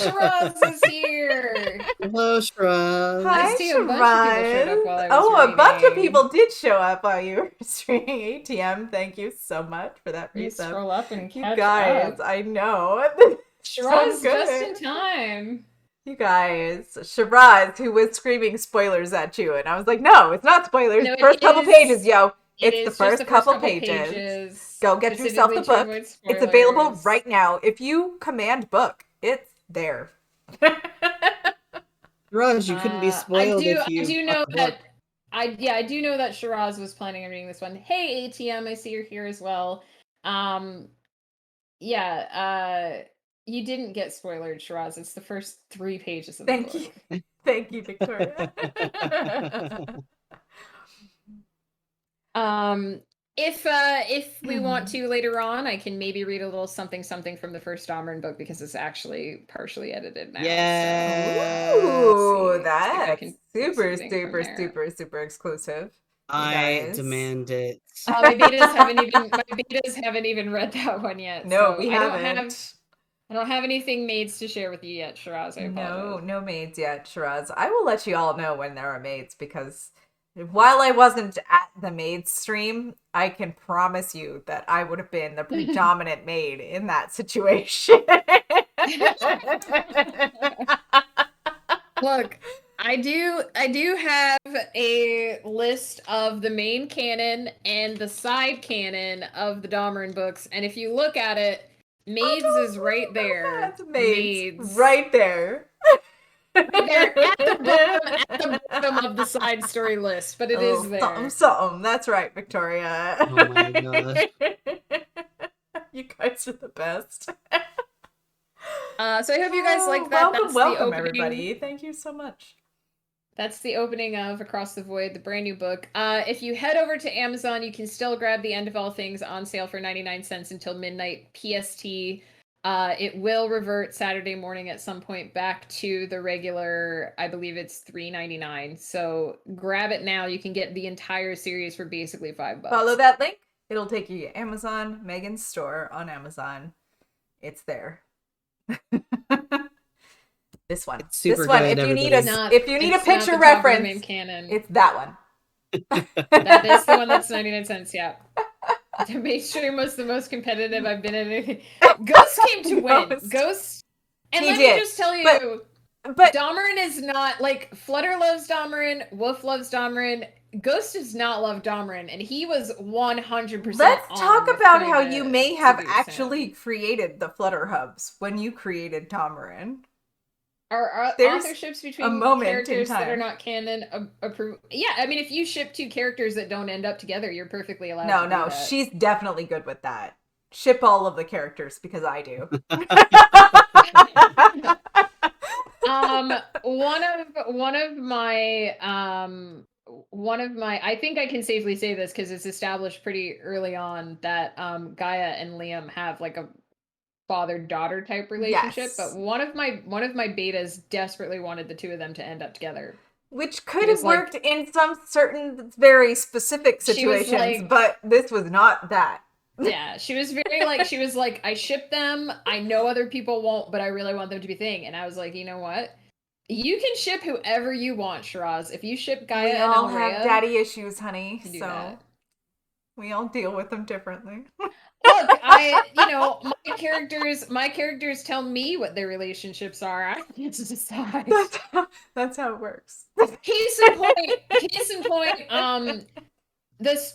Shiraz is here. Hello, Shrub. Hi, I see a bunch of people showed up Shiraz. while I was Oh, a bunch of reading. people did show up while you were streaming ATM. Thank you so much for that free Let's sub. scroll up and You catch guys, up. I know. Shiraz so just good. in time. You guys, Shiraz, who was screaming spoilers at you, and I was like, no, it's not spoilers. No, it First couple is- pages, yo. It It's is the just first the couple couple pages. Go get yourself specifically the to book. avoid It's available spoilers. right now. If you command book, it's there. Raj, you couldn't be spoiled if you I do bought know the book. that. I do know that Shiraz was planning on reading this one. Hey ATM, I see you're here as well. You didn't get spoiled, Shiraz. It's the first 3 pages of the Thank book. you. Thank you, Victoria. If we want to later on, I can maybe read a little something from the first Dahlgren book because it's actually partially edited now. Yes. Ooh, see if I that's can super, pull something from super, there. super, super exclusive. You I guys. demand it. My betas haven't even read that one yet. No, so we I haven't. don't have anything maids to share with you yet, Shiraz. I apologize. No maids yet, Shiraz. I will let you all know when there are maids because while I wasn't at the maid stream, I can promise you that I would have been the predominant maid in that situation. Look, I do have a list of the main canon and the side canon of the Dahlgren books, and if you look at it, Maids is right there. That's maids. Right there. Right there at the bottom of the side story list, but it is there. Something. That's right, Victoria. Oh my gosh. You guys are the best. So I hope you guys like that. Welcome, everybody. Thank you so much. That's the opening of Across the Void, the brand new book. If you head over to Amazon, you can still grab The End of All Things on sale for 99 cents until midnight PST. It will revert Saturday morning at some point back to the regular, I believe it's $3.99. So grab it now. You can get the entire series for basically $5. Follow that link. It'll take you to Amazon, Megan's store on Amazon. It's there. This one. It's super this one. good, If you need everybody. if you need a picture reference, it's that one. That is the one that's 99 cents. Yeah. To make sure was the most competitive I've been in anything. Ghost came to win. Ghost. And let me just tell you, but Dahlgren is not like Flutter loves Dahlgren, Wolf loves Dahlgren. Ghost does not love Dahlgren, and he was 100%. Let's talk about how you may have actually created the Flutter hubs when you created Dahlgren. Are authorships between characters that are not canon approved? Yeah, I mean, if you ship 2 characters that don't end up together, you're perfectly allowed to do that. She's definitely good with that. Ship all of the characters because I do. One of my I think I can safely say this because it's established pretty early on that Gaia and Liam have like a father-daughter type relationship, but one of my betas desperately wanted the 2 of them to end up together, which could have worked in some certain very specific situations, but this was not that. Yeah, she was very like, she was like, I ship them. I know other people won't, but I really want them to be a thing. And I was like, you know what? You can ship whoever you want, Shiraz. If you ship Gaia We and all have Alrea, daddy issues, honey. you can do So that. we all deal with them differently. Look, my characters tell me what their relationships are. I get to decide. That's how it works. Case in point,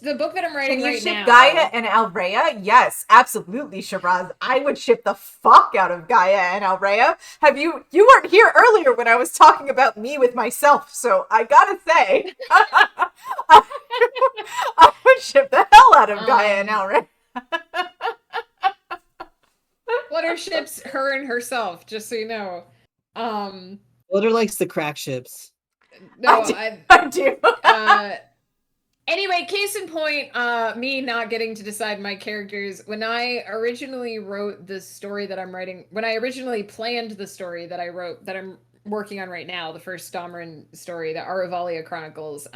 the book that I'm Can writing you right ship now. Gaia and Alrea? Yes, absolutely, Shiraz. I would ship the fuck out of Gaia and Alrea. You weren't here earlier when I was talking about me with myself, so I gotta say, I would ship the hell out of Gaia and Alrea. Flutter ships her and herself, just so you know. Flutter likes the crack ships. No, I do. Anyway, case in point, me not getting to decide my characters. When I originally wrote the story that I'm writing, when I originally planned the story that I wrote, that I'm working on right now, the first Dameron story, the Aravalia Chronicles,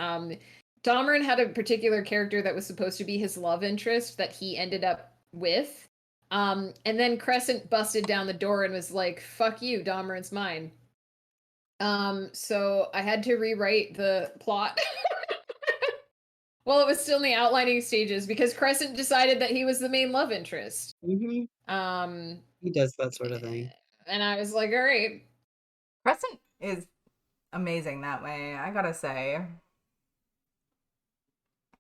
Dameron had a particular character that was supposed to be his love interest that he ended up with. And then Crescent busted down the door and was like, fuck you, Dameron's mine. So I had to rewrite the plot. Well, it was still in the outlining stages because Crescent decided that he was the main love interest. Mm-hmm. He does that sort of thing. And I was like, all right. Crescent is amazing that way, I gotta say.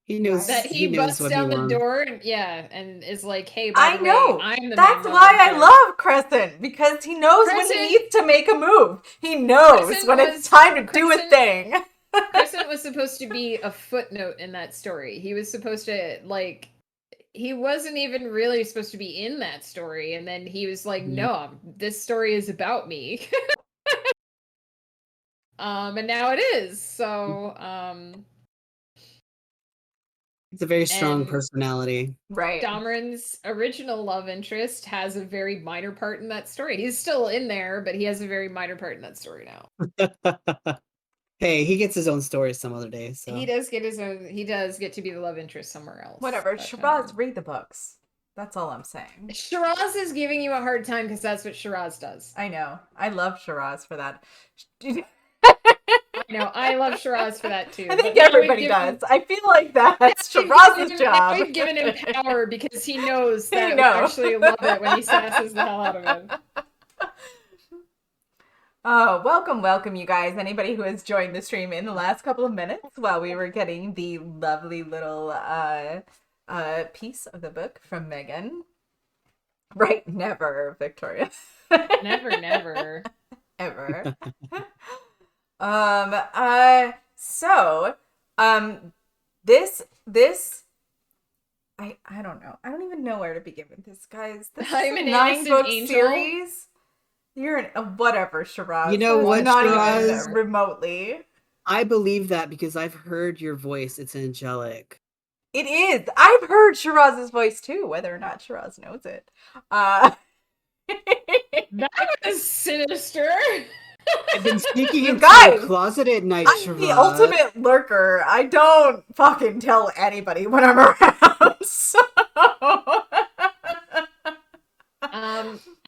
He knows that he busts down the door and is like, hey, by the way, I'm the That's main why I interest. love Crescent, because he knows when he needs to make a move. He knows when it's time to do a thing. Crescent was supposed to be a footnote in that story. He was supposed to, like, he wasn't even really supposed to be in that story. And then he was like, no, this story is about me. And now it is. So, it's a very strong personality. Right. Dameron's original love interest has a very minor part in that story. He's still in there, but he has a very minor part in that story now. Hey, he gets his own story some other day. So he does get his own. He does get to be the love interest somewhere else. Whatever. Shiraz, read the books. That's all I'm saying. Shiraz is giving you a hard time because that's what Shiraz does. I know. I love Shiraz for that. I know. I love Shiraz for that too. I think everybody does. I feel like that's Shiraz's job. We've given him power because he knows that we actually love it when he sasses the hell out of him. Oh, welcome, you guys. Anybody who has joined the stream in the last couple of minutes while we were getting the lovely little piece of the book from Megan. Right, never, Victoria. Never. Ever. This I don't know. I don't even know where to begin with this, guys. This is a 9-book series. You're whatever, Shiraz. You know what, not Shiraz? even remotely. I believe that because I've heard your voice. It's angelic. It is. I've heard Shiraz's voice too, whether or not Shiraz knows it. That was sinister. I've been sneaking into my closet at night, I'm the ultimate lurker. I don't fucking tell anybody when I'm around. So.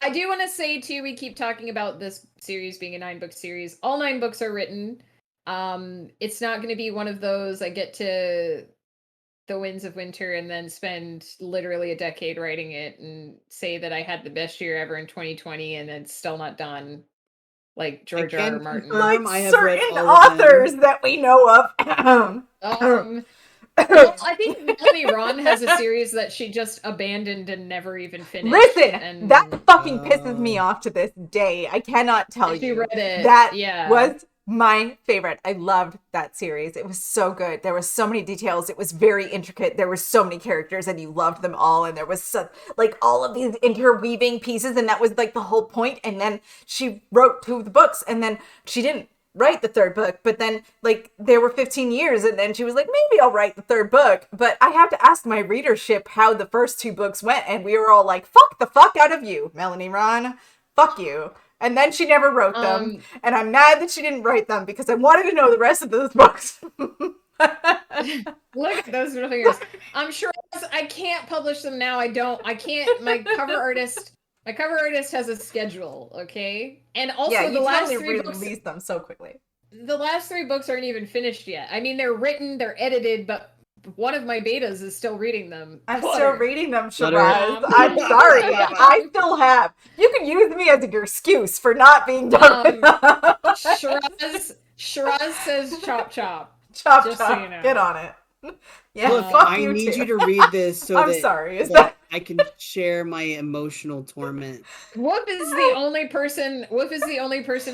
I do want to say too, we keep talking about this series being a 9-book series. All 9 books are written. It's not going to be one of those I get to The Winds of Winter and then spend literally a decade writing it and say that I had the best year ever in 2020 and it's still not done. Like George R. R. Martin. Like certain authors that we know of. Well, I think Melanie Ron has a series that she just abandoned and never even finished. Listen, that fucking pisses me off to this day. I cannot tell you. She read it. That was my favorite. I loved that series. It was so good. There was so many details. It was very intricate. There were so many characters and you loved them all. And there was like all of these interweaving pieces. And that was like the whole point. And then she wrote 2 of the books and then she didn't write the 3rd book, but then like there were 15 years and then she was like, maybe I'll write the 3rd book. But I have to ask my readership how the first 2 books went, and we were all like, fuck the fuck out of you, Melanie Ron, fuck you. And then she never wrote them, and I'm mad that she didn't write them because I wanted to know the rest of those books. Look at those middle fingers. I'm sure I can't publish them now. I can't. My cover artist has a schedule, okay? And Yeah, also you can only release them so quickly. The last 3 books aren't even finished yet. I mean, they're written, they're edited, but one of my betas is still reading them. I'm still reading them, Flutter. Shiraz. I'm sorry. I still have. You can use me as your excuse for not being done with them. Shiraz says chop chop. Chop Just chop. so you know. Get on it. Yeah, Look, fuck I you need too. you to read this so I'm that, sorry. Is that I can share my emotional torment. Whoop is the only person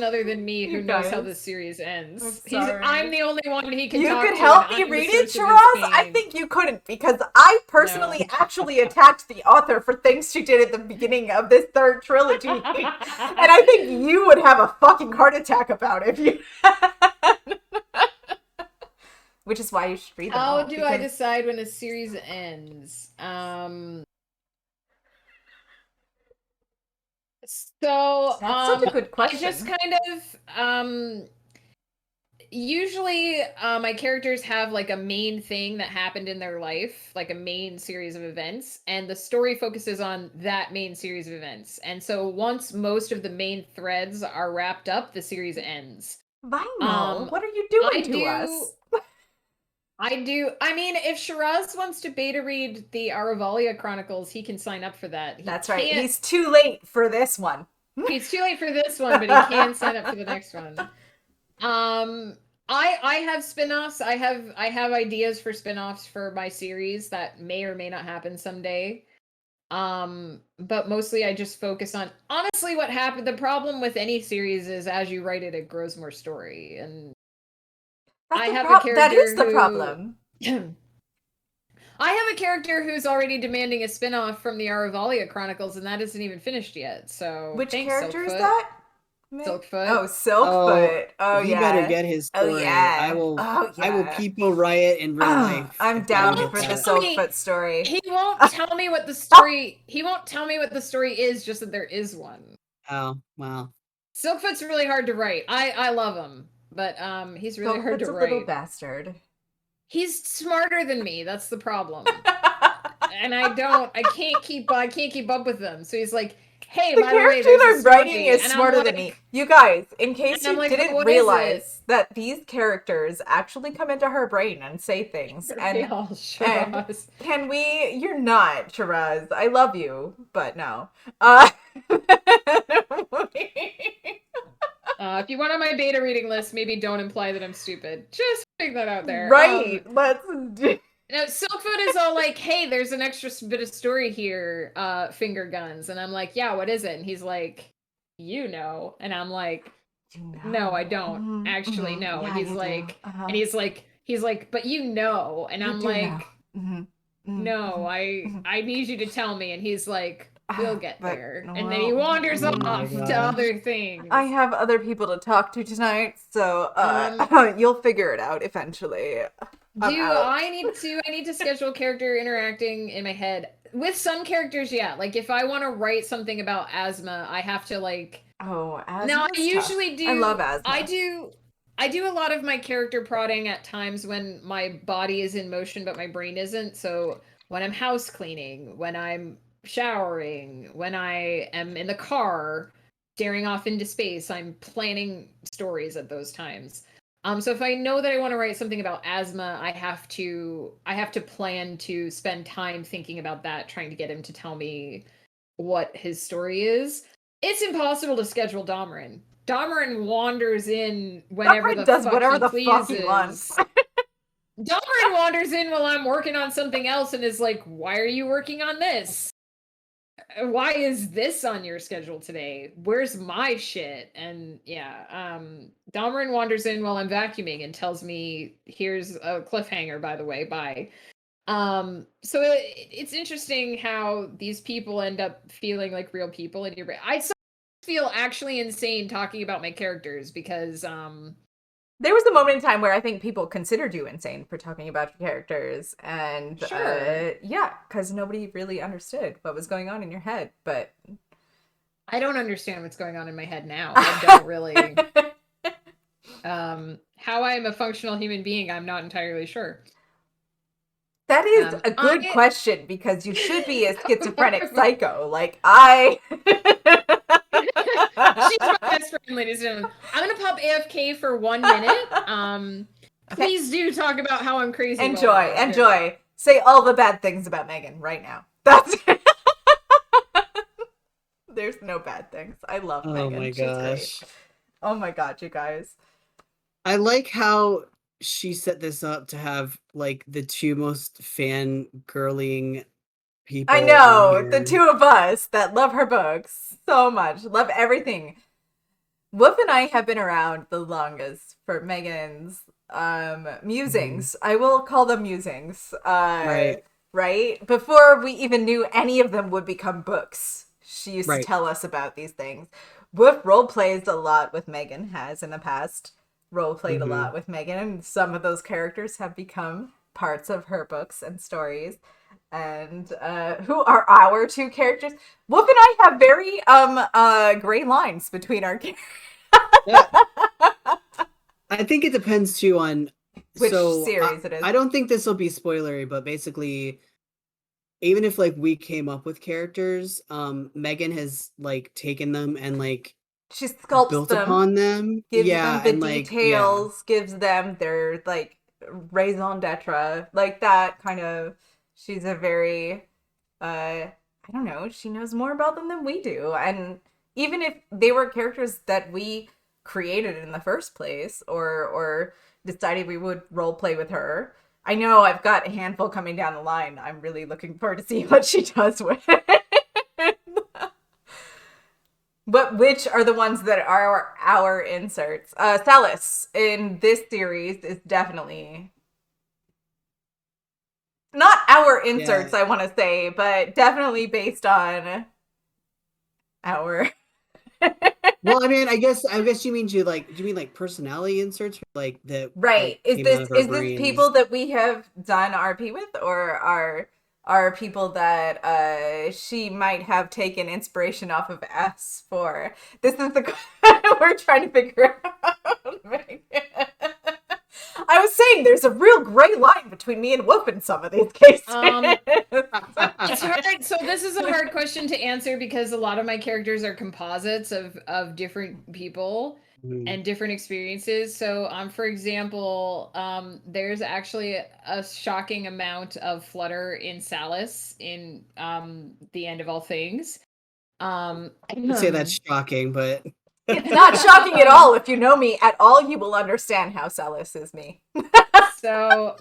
other than me who You knows how guys. this series ends. I'm sorry. I'm the only one he can You talk could to, help and me I'm the read it, source of Shiraz? his I pain. think you couldn't because I personally actually attacked the author for things she did at the beginning of this 3rd trilogy. And I think you would have a fucking heart attack about it if you which is why you should read them How all, do I because- decide when a series ends? So That's such a good question. I just kind of usually my characters have like a main thing that happened in their life, like a main series of events, and the story focuses on that main series of events. And so once most of the main threads are wrapped up, the series ends. Vinyl, what are you doing to us? I mean, if Shiraz wants to beta read the Aravalia Chronicles, he can sign up for that. That's right. He's too late for this one. He's too late for this one, but he can sign up for the next one. I have spin-offs. I have ideas for spin-offs for my series that may or may not happen someday. But mostly I just focus on honestly what happened. The problem with any series is as you write it, it grows more story. And That's I the have a character that is the who- problem. I have a character who's already demanding a spin-off from the Aravalia Chronicles, and that isn't even finished yet. So Which thanks, character is Silkfoot. that? Silkfoot. Oh, Silkfoot. Oh, he yeah. better get his Oh, story. yeah. I will. Oh, I will yeah. people riot in real life. I'm if I down don't for get the that. Silkfoot story. He won't tell me what the story. He won't tell me what the story is. Just that there is one. Oh wow. Silkfoot's really hard to write. I love him, but he's really hard Silkfoot's to a write. little bastard. He's smarter than me. That's the problem. And I can't keep up with them. So he's like, hey, The by the way, character there's a they're writing story. is And I'm smarter than like- me. You guys, in case And I'm you like, but didn't what is it? realize that these characters actually come into her brain and say things. And Real Shiraz. can we? You're not, Shiraz. I love you, but no. If you want on my beta reading list, maybe don't imply that I'm stupid. Just putting that out there. Right. Let's do. Now, Silkfoot is all like, hey, there's an extra bit of story here, finger guns. And I'm like, yeah, what is it? And he's like, you know. And I'm like, no, I don't actually know. Yeah, And he's you do. like, Uh-huh. and he's like, but you know. And You I'm do like, know. no, I need you to tell me. And he's like, we'll get But- there. And then he well, wanders oh off my to gosh. other things. I have other people to talk to tonight, so you'll figure it out eventually. I'm out. I need to schedule character interacting in my head. With some characters, yeah. Like if I want to write something about asthma, I have to like Oh, asthma. now I usually do I love asthma. I do a lot of my character prodding at times when my body is in motion but my brain isn't. So when I'm house cleaning, when I'm showering, when I am in the car staring off into space, I'm planning stories at those times. So if I know that I want to write something about asthma, I have to plan to spend time thinking about that, trying to get him to tell me what his story is. It's impossible to schedule Domerin. Domerin wanders in whenever Domerin does fuck whatever he the fuck he pleases. wants. Domerin wanders in while I'm working on something else and is like, why are you working on this? Why is this on your schedule today? Where's my shit? And yeah, Domerin wanders in while I'm vacuuming and tells me, here's a cliffhanger, by the way, bye. So it's interesting how these people end up feeling like real people in your brain. I sometimes feel actually insane talking about my characters because There was a moment in time where I think people considered you insane for talking about your characters, and Sure. yeah, because nobody really understood what was going on in your head. But I don't understand what's going on in my head now. I don't really. How I'm a functional human being, I'm not entirely sure. That is a good question because you should be a schizophrenic psycho. Like I She's my best friend, ladies and gentlemen. I'm gonna pop AFK for 1 minute. Please do talk about how I'm crazy. Enjoy. Say all the bad things about Megan right now. That's There's no bad things. I love Megan. Oh my She's gosh. great. Oh my god, you guys. I like how she set this up to have like the two most fangirling people. I know, the two of us that love her books so much, love everything. Wolf and I have been around the longest for Megan's musings. I will call them musings. Right? Before we even knew any of them would become books. She used to tell us about these things. Wolf role plays a lot with Megan, has in the past role played a lot with Megan, and some of those characters have become parts of her books and stories. And who are our two characters? Wolf and I have very gray lines between our characters. Yeah. I think it depends too on which series it is. I don't think this will be spoilery, but basically, even if like we came up with characters, Megan has like taken them and like she sculpts built them, upon them, gives them the details, gives them their like raison d'etre, like that kind of. She's a very, I don't know, she knows more about them than we do, and even if they were characters that we created in the first place, or decided we would role play with her. I know I've got a handful coming down the line. I'm really looking forward to see what she does with it. But which are the ones that are our inserts? Celis in this series is definitely not our inserts, I want to say, but definitely based on our. Well, I mean, I guess you mean do you mean like personality inserts, like that? Right. Like, is this people that we have done RP with, or are people that she might have taken inspiration off of us for? This is the we're trying to figure out. I was saying there's a real gray line between me and Wolf in some of these cases. It's hard. So this is a hard question to answer because a lot of my characters are composites of different people and different experiences. So, for example, there's actually a shocking amount of flutter in Salis in The End of All Things. I would say that's shocking, but it's not shocking at all. If you know me at all, you will understand how Celis is me. So,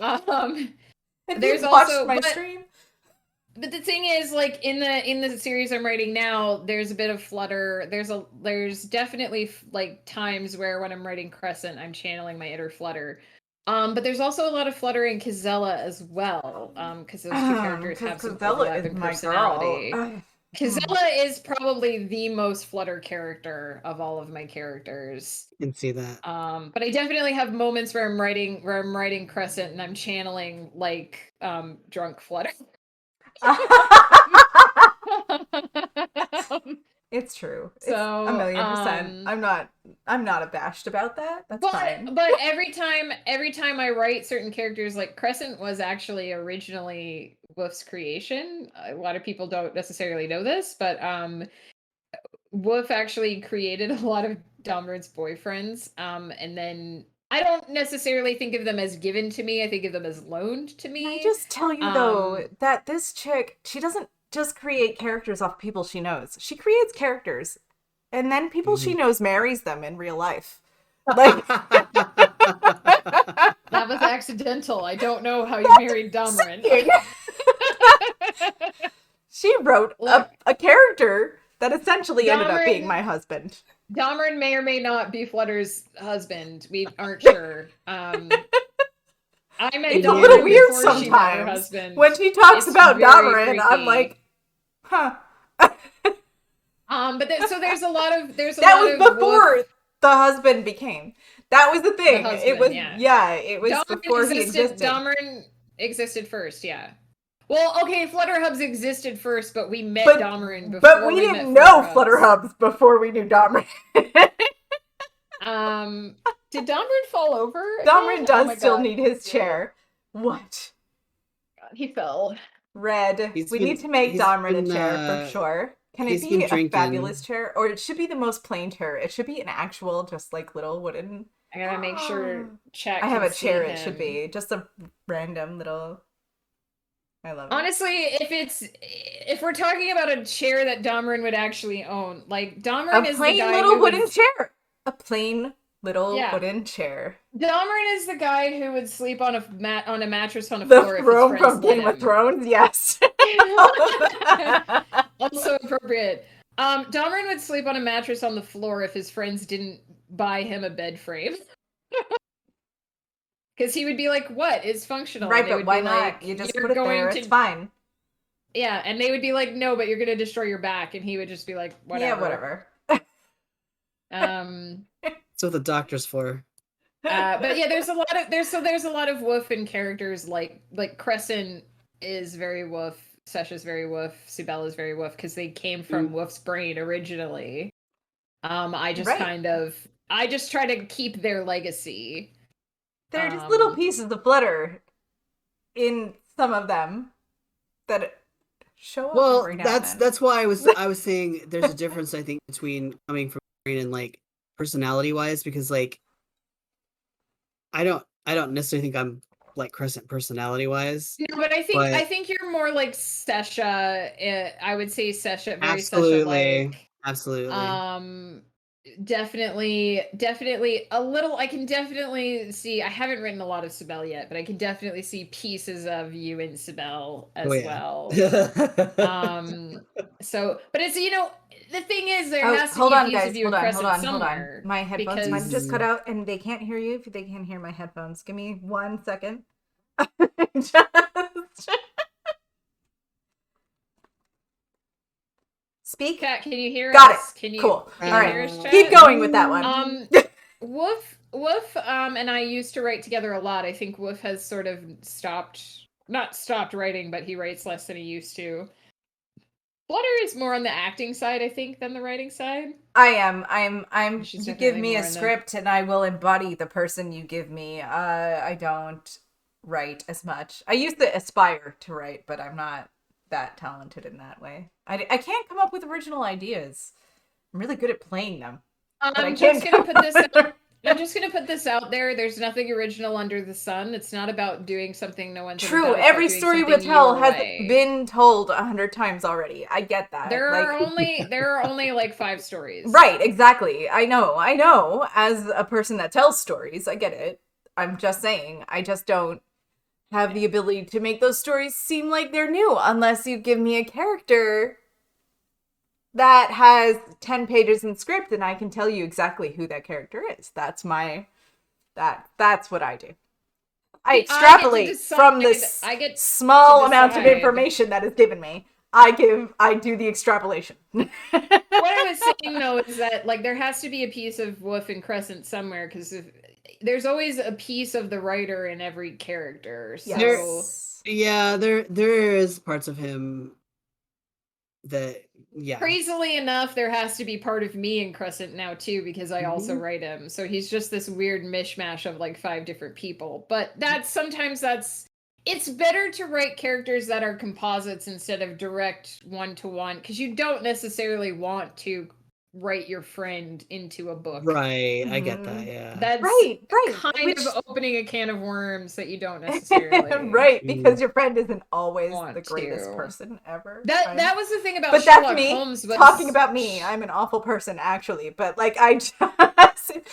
there's also my stream. But the thing is, like in the series I'm writing now, there's a bit of flutter. There's definitely like times where when I'm writing Crescent, I'm channeling my inner flutter. But there's also a lot of flutter in Kazella as well. Because those two characters have some overlapping personality. Kazella is probably the most flutter character of all of my characters. I can see that. But I definitely have moments where I'm writing Crescent and I'm channeling like drunk flutter. It's true. So it's 1,000,000%. I'm not abashed about that. That's fine. But every time I write certain characters, like Crescent was actually originally Wolf's creation. A lot of people don't necessarily know this, but Wolf actually created a lot of Domrin's boyfriends. And then I don't necessarily think of them as given to me. I think of them as loaned to me. Can I just tell you though that this chick, she doesn't just create characters off people she knows. She creates characters, and then people she knows marries them in real life. Like that was accidental. I don't know how you married Domrin. She wrote a character that essentially ended up being my husband. Domrin may or may not be Flutter's husband. We aren't sure. It's a little weird sometimes. When she talks about Domrin, I'm like, huh. But there's a lot of that was before the husband became. That was the thing. It was it was Domrin before he existed. Domrin existed first, yeah. Well, okay, Flutterhubs existed first, but we met Domrin before. But we didn't know Flutterhubs before we knew Domrin. Did Domrin fall over? Domrin again? does Oh my still God. need his Yeah. chair. What? God, he fell. Red. He's We been need to make he's Domrin a been chair for sure. Can it he's been be a fabulous drinking. chair? Or it should be the most plain chair. It should be an actual, just like little wooden. I gotta make sure chat I have can a chair, see it should him. be. Just a random little. I love it. Honestly, if we're talking about a chair that Domrin would actually own, like A Domrin is the plain guy little who wooden would, chair. A plain little yeah, wooden chair. Domrin is the guy who would sleep on a mattress on the The floor if his throne friends from let Game of him. Thrones, yes. Also appropriate. Domrin would sleep on a mattress on the floor if his friends didn't buy him a bed frame. Because he would be like, "What is functional?" Right, And they but would why be not? like, You just "You're put it there, going it's to," fine. yeah, and they would be like, "No, but you're gonna destroy your back," and he would just be like, "Whatever." Yeah, whatever. Um, That's what the doctor's for. but yeah, there's a lot of woof in characters like Crescent is very woof, Sesha's very woof, Sibel is very woof because they came from Woof's brain originally. I just Right. I just try to keep their legacy. They're just little pieces of flutter in some of them that show up Well, every now and then. that's why I was saying there's a difference, I think, between coming from brain and like personality wise, because like I don't necessarily think I'm like Crescent personality wise, No, but but I think you're more like Sesha. I would say Sesha, very Sesha absolutely, like. absolutely. Um, definitely a little. I can definitely see. I haven't written a lot of Sibel yet, but I can definitely see pieces of you in Sibel Oh as yeah. well. So, but it's, the thing is, there Oh, has to hold be a on, piece of guys. you Hold in on, hold Crescent on, hold on. somewhere My headphones might have just because cut out and they can't hear you if they can't hear my headphones. Give me 1 second. Just... Speak. Kat, can you hear Got it. us? Cool. Can All you right. hear us, Keep chat? going with that one. Woof, and I used to write together a lot. I think Woof has sort of not stopped writing, but he writes less than he used to. Flutter is more on the acting side, I think, than the writing side. I'm She's you give definitely me more a in the. script and I will embody the person you give me. I don't write as much. I used to aspire to write, but I'm not that talented in that way. I can't come up with original ideas. I'm really good at playing them, but I I'm can't just gonna come put this. up I'm just gonna put this out there. There's nothing original under the sun. It's not about doing something no one's ever True, done. It's about every doing story something we tell your has way. been told 100 times already. I get that. There Like, are only like 5 stories. right, exactly. I know. As a person that tells stories, I get it. I'm just saying, I just don't have the ability to make those stories seem like they're new unless you give me a character that has 10 pages in script and I can tell you exactly who that character is. That's what I do. I See, I get to extrapolate decide. from this I get small to amount of decide. information that is given me. I do the extrapolation. What I was saying though is that like there has to be a piece of Wolf and Crescent somewhere because there's always a piece of the writer in every character. So There is parts of him that crazily enough, there has to be part of me in Crescent now too because I also write him. So he's just this weird mishmash of like 5 different people. But sometimes it's better to write characters that are composites instead of direct one-to-one because you don't necessarily want to write your friend into a book. Right, I get that, yeah. That's right. kind of opening a can of worms that you don't necessarily right, because your friend isn't always the greatest to. person ever. That was the thing about but Sherlock that's me Holmes was talking about me. I'm an awful person actually, but like I just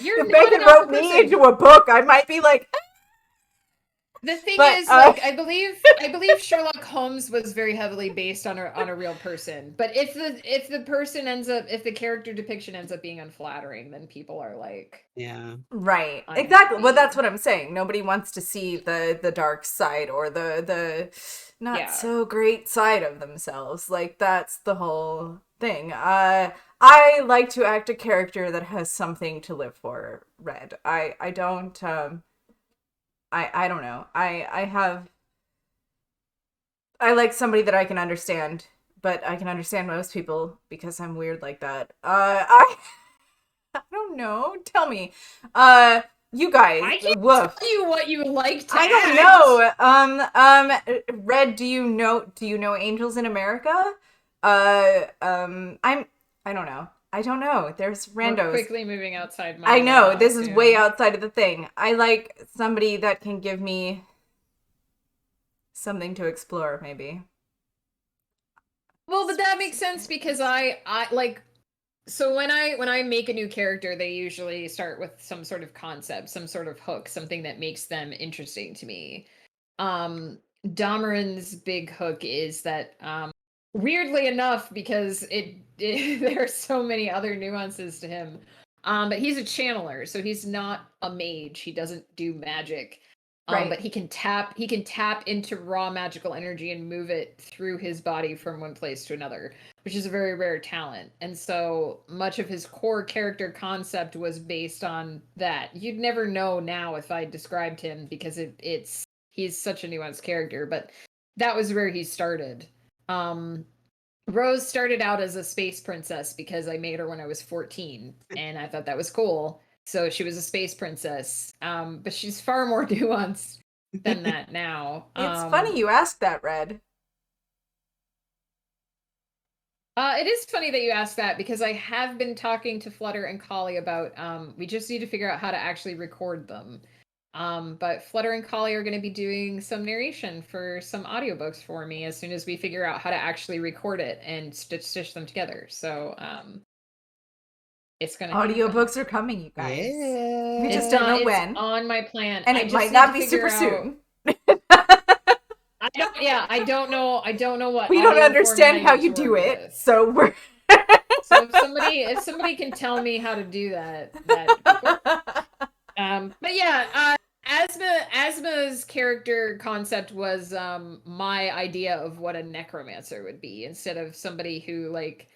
You're if not Megan an awful wrote me person. into a book, I might be like The thing But, is, like, I believe Sherlock Holmes was very heavily based on a real person. But if the person if the character depiction ends up being unflattering, then people are like, yeah, right, unhappy. exactly. Well, that's what I'm saying. Nobody wants to see the dark side or the not so great side of themselves. Like that's the whole thing. I like to act a character that has something to live for. Red. I don't. I don't know. I like somebody that I can understand, but I can understand most people because I'm weird like that. I don't know. Tell me. You guys, I can't woof. tell you what you like to I don't know. Red, do you know Angels in America? I don't know. I don't know. There's We're randos. quickly moving outside my I know, wheelhouse this is way here. outside of the thing. I like somebody that can give me something to explore, maybe. Well, but that makes sense because I like so when I make a new character, they usually start with some sort of concept, some sort of hook, something that makes them interesting to me. Damarin's big hook is that weirdly enough, because there are so many other nuances to him. But he's a channeler, so he's not a mage. He doesn't do magic. Right. But he can tap into raw magical energy and move it through his body from one place to another, which is a very rare talent. And so much of his core character concept was based on that. You'd never know now if I described him because it's he's such a nuanced character, but that was where he started. Rose started out as a space princess because I made her when I was 14 and I thought that was cool. So she was a space princess. But she's far more nuanced than that now. It's funny you asked that, Red. It is funny that you asked that because I have been talking to Flutter and Collie about we just need to figure out how to actually record them. But Flutter and Collie are going to be doing some narration for some audiobooks for me as soon as we figure out how to actually record it and stitch them together. So it's going to happen. Audiobooks are coming, you guys. Yeah. We just don't know It's when. on my plan. And I it just might need not to be figure super out- soon. I don't know. I don't know what We don't audio understand format how I need you to do work it, with. so we're So if somebody can tell me how to do that, that'd be cool. But yeah, Asma's character concept was my idea of what a necromancer would be instead of somebody who like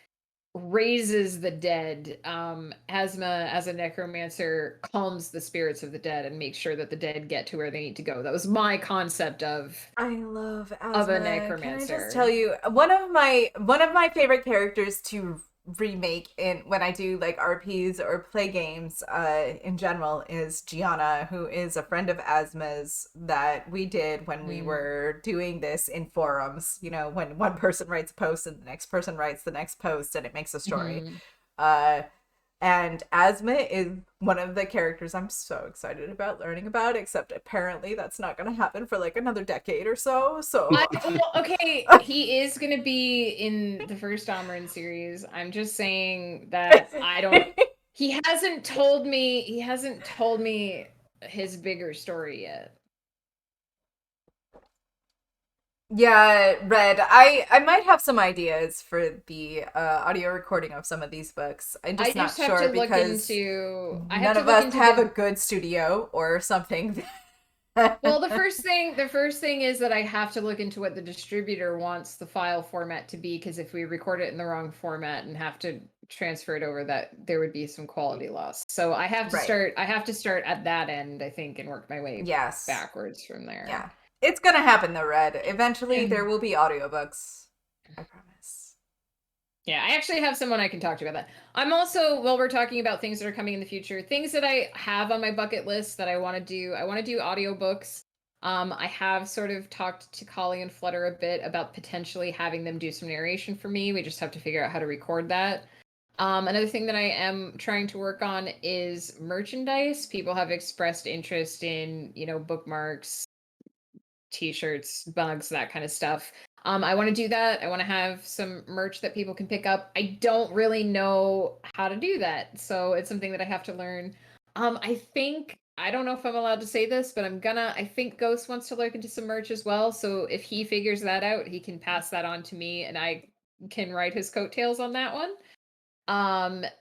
raises the dead. Asma as a necromancer calms the spirits of the dead and makes sure that the dead get to where they need to go. That was my concept of I love of a Asma. Can I necromancer. just tell you one of my favorite characters to remake in when I do like RPs or play games in general is Gianna, who is a friend of Asma's that we did when we were doing this in forums, you know, when one person writes a post and the next person writes the next post and it makes a story. Uh and Asma is one of the characters I'm so excited about learning about, except apparently that's not going to happen for like another decade or so. So, Okay, he is going to be in the first Dahmerin series. I'm just saying that I don't. He hasn't told me. He hasn't told me his bigger story yet. yeah, Red, I might have some ideas for the audio recording of some of these books. I'm just not have sure to look because into. I none have to of look us into have the, a good studio or something. Well, the first thing is that I have to look into what the distributor wants the file format to be, because if we record it in the wrong format and have to transfer it over, that there would be some quality loss. So I have to Right. start at that end, I think, and work my way Yes. backwards from there. Yeah. It's gonna happen though, Red. Eventually there will be audiobooks. I promise. Yeah, I actually have someone I can talk to about that. I'm also, while we're talking about things that are coming in the future, things that I have on my bucket list that I want to do. I want to do audiobooks. I have sort of talked to Collie and Flutter a bit about potentially having them do some narration for me. We just have to figure out how to record that. Another thing that I am trying to work on is merchandise. People have expressed interest in, bookmarks, t-shirts, bugs, that kind of stuff. I want to do that. I want to have some merch that people can pick up. I don't really know how to do that, so it's something that I have to learn. I don't know if I'm allowed to say this, but I think Ghost wants to look into some merch as well. So if he figures that out, he can pass that on to me and I can ride his coattails on that one.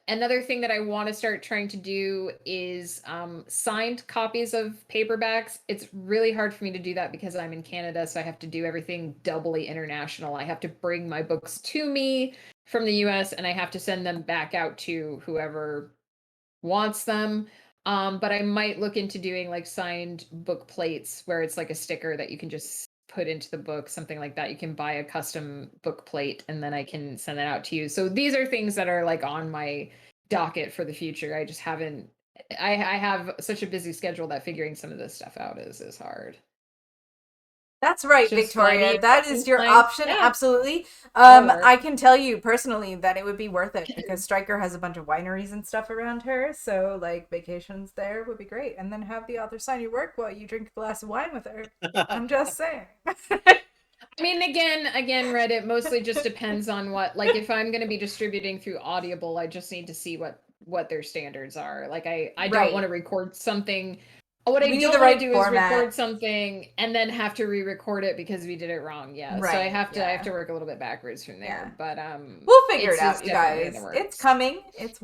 Another thing that I want to start trying to do is signed copies of paperbacks. It's really hard for me to do that because I'm in Canada, so I have to do everything doubly international. I have to bring my books to me from the US and I have to send them back out to whoever wants them. But I might look into doing like signed book plates where it's like a sticker that you can just put into the book, something like that. You can buy a custom book plate and then I can send that out to you. So these are things that are like on my docket for the future. I just haven't I have such a busy schedule that figuring some of this stuff out is hard. That's right, Just finding Victoria. That is your time. option, Yeah, absolutely. that'll work. I can tell you personally that it would be worth it because Stryker has a bunch of wineries and stuff around her, so like vacations there would be great. And then have the author sign your work while you drink a glass of wine with her. I'm just saying. I mean, again, Reddit mostly just depends on what, like, if I'm going to be distributing through Audible, I just need to see what their standards are. Like, I don't want Right. to record something. What I We need the don't want to right do is format. record something and then have to re-record it because we did it wrong. Yeah, so Right. I have Yeah. to work a little bit backwards from Yeah. there. But We'll figure it it's out, you definitely in the guys. It's works. coming. It's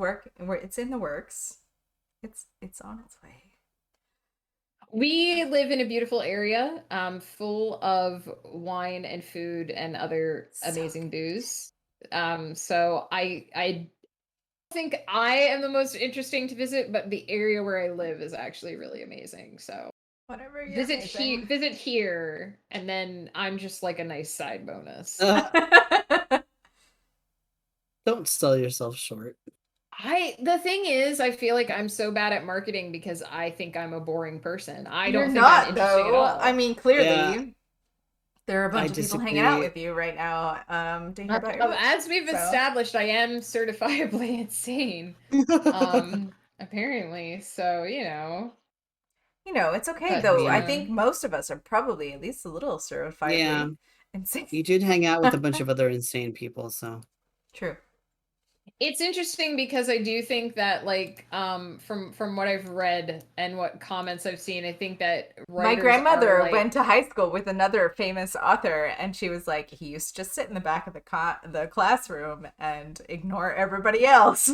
It's in the works. It's on its way. We live in a beautiful area, full of wine and food and other So amazing booze. So I think I am the most interesting to visit, but the area where I live is actually really amazing. So whatever, you're amazing. visit here, and then I'm just like a nice side bonus. Don't sell yourself short. The thing is, I feel like I'm so bad at marketing because I think I'm a boring person. I You're don't think I'm not interesting at though. I all. mean, Yeah, clearly there are a I bunch of people hanging out disagree. with you right now to hear about your books. As we've So, established, I am certifiably insane. Apparently. So, it's okay but though. I Yeah, think most of us are probably at least a little yeah. certifiably insane. You did hang out with a bunch of other insane people, so. True. it's interesting because I do think that like from what I've read and what comments I've seen, I think that My writers are grandmother like went to high school with another famous author, and she was like, he used to just sit in the back of the classroom and ignore everybody else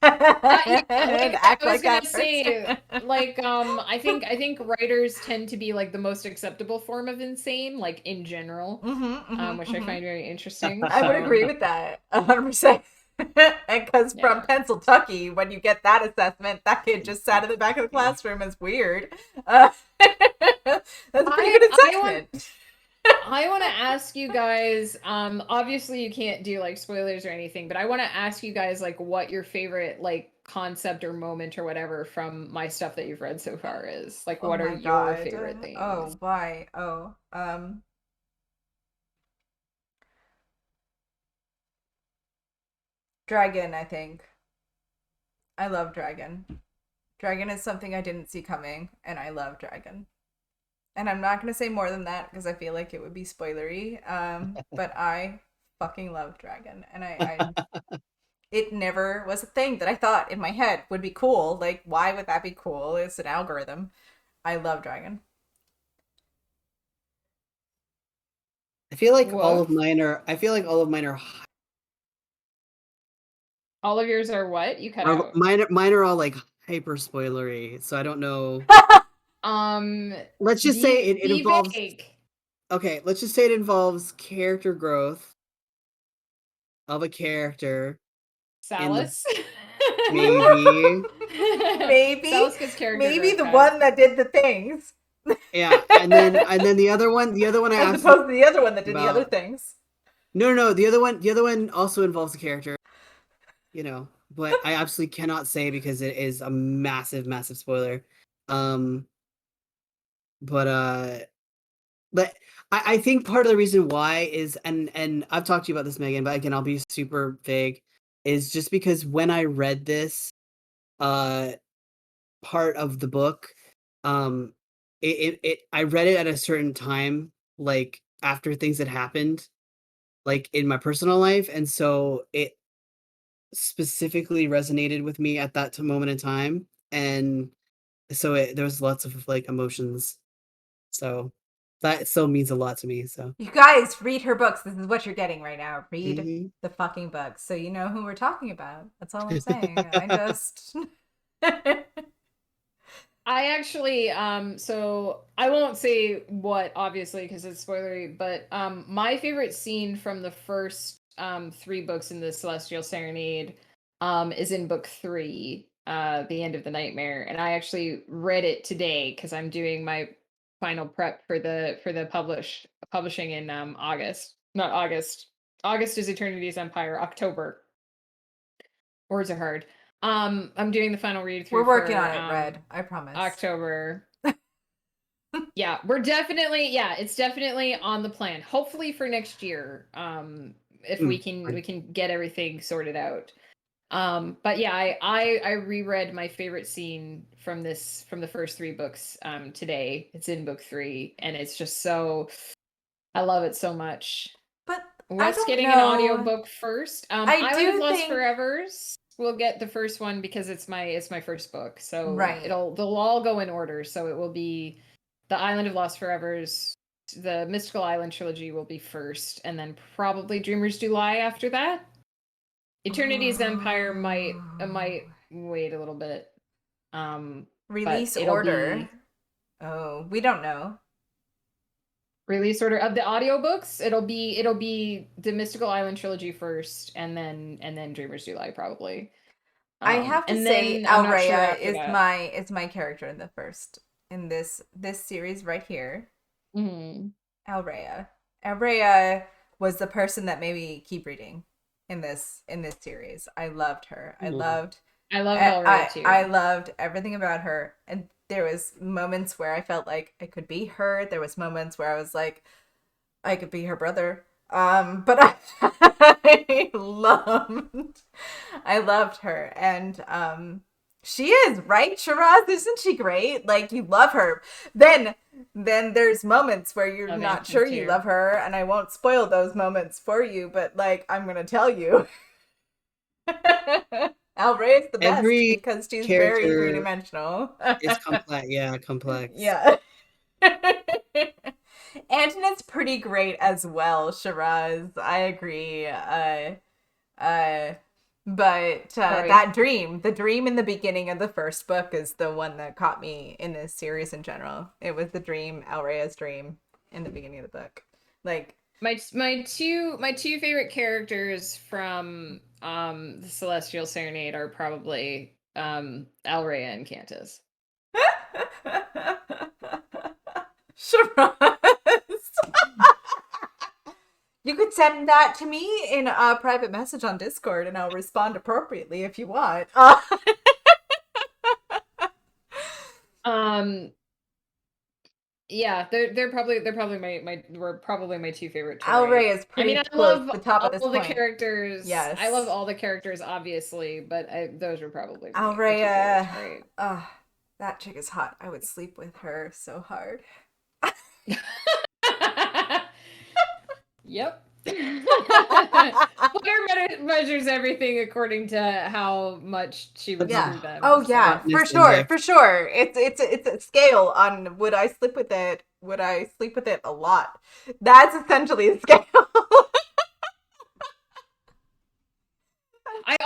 yeah, and like act I was like gonna that person. say, like I think writers tend to be like the most acceptable form of insane, like in general, which I find very interesting. I would agree So with that 100%. Because from yeah. Pennsylvania, when you get that assessment, that kid just sat in the back of the classroom is weird. That's a pretty good I want assessment. I want to ask you guys, obviously you can't do like spoilers or anything, but I want to ask you guys like what your favorite like concept or moment or whatever from my stuff that you've read so far is. Like Oh what are my your god. favorite things? Oh, why? Oh, Dragon, I think. I love Dragon. Dragon is something I didn't see coming, and I love Dragon. And I'm not gonna say more than that because I feel like it would be spoilery. But I fucking love Dragon, and it never was a thing that I thought in my head would be cool. Like, why would that be cool? It's an algorithm. I love Dragon. I feel like all of Woof. mine are. I feel like all of mine All of yours are what? You cut are out. mine are all like hyper spoilery. So I don't know. Um, Let's just say it be involves. vague. Okay, let's just say it involves character growth of a character in the Salus. maybe. maybe, Salus gets character maybe growth, the guys. one that did the things, Yeah, and then the other one I as absolutely opposed to the other one that did the other about. things. No, the other one also involves a character, but I absolutely cannot say because it is a massive, massive spoiler. Um, but but I think part of the reason why is and I've talked to you about this, Megan, but again, I'll be super vague, is just because when I read this uh part of the book, um, I read it at a certain time, like after things had happened, like in my personal life, and so it specifically resonated with me at that moment in time, and so there was lots of like emotions. So that still means a lot to me. So You guys read her books. This is what you're getting right now. Read mhm. the fucking books so you know who we're talking about. That's all I'm saying. I just I actually so I won't say what obviously because it's spoilery, but my favorite scene from the first three books in the Celestial Serenade is in book 3, The End of the Nightmare, and I actually read it today cuz I'm doing my final prep for the publishing in August. Not August. August is Eternity's Empire, October. Words are hard. I'm doing the final read through We're working for on it, Red. I promise. October. Yeah, it's definitely on the plan. Hopefully for next year. If we can get everything sorted out. But yeah, I reread my favorite scene from the first 3 books today. It's in book 3, and it's just so, I love it so much. But I Wes don't getting an know. audiobook first. I Island of do Lost think Forevers will get the first one because it's my first book. So right. they'll all go in order. So it will be the Island of Lost Forevers, the Mystical Island trilogy will be first, and then probably Dreamers Do Lie after that. Eternity's Empire might wait a little bit. But Release it'll order. be Oh, we don't know. release order of the audiobooks. It'll be the Mystical Island trilogy first, and then Dreamers Do Lie probably. I have to And say then I'm not sure Alrea after that. is my character in the first in this series right here. Mm. Alrea. Alrea was the person that made me keep reading in this series. I loved her. I love Elray I too. loved everything about her. And there was moments where I felt like I could be her. There was moments where I was like I could be her brother. But I loved her, and she is right, Shiraz. Isn't she great? Like you love her. Then there's moments where you're Love not Anton sure you too. love her, and I won't spoil those moments for you. But like I'm gonna tell you, Alray is the best Every because she's very three character dimensional. is complex. Yeah, complex. Yeah. Antonet's pretty great as well, Shiraz. I agree. Uh, but Sorry. the dream in the beginning of the first book is the one that caught me in this series in general. It was the dream, Alrea's dream, in the beginning of the book. Like, My two favorite characters from the Celestial Serenade are probably Alrea and Cantus. Shiraz. You could send that to me in a private message on Discord, and I'll respond appropriately if you want. Um Yeah, they're probably my two favorite to write. Alray is I mean, pretty I close love to the top of this all the point. characters. I love Yes. all the characters, obviously, but those are probably my two favorite Alray, to write. that chick is hot. I would sleep with her so hard. Yep. Water measures everything according to how much she would Yeah. screw them. Oh yeah, So Hotness for sure, index. for sure. It's a scale on would I sleep with it? Would I sleep with it a lot? That's essentially a scale. I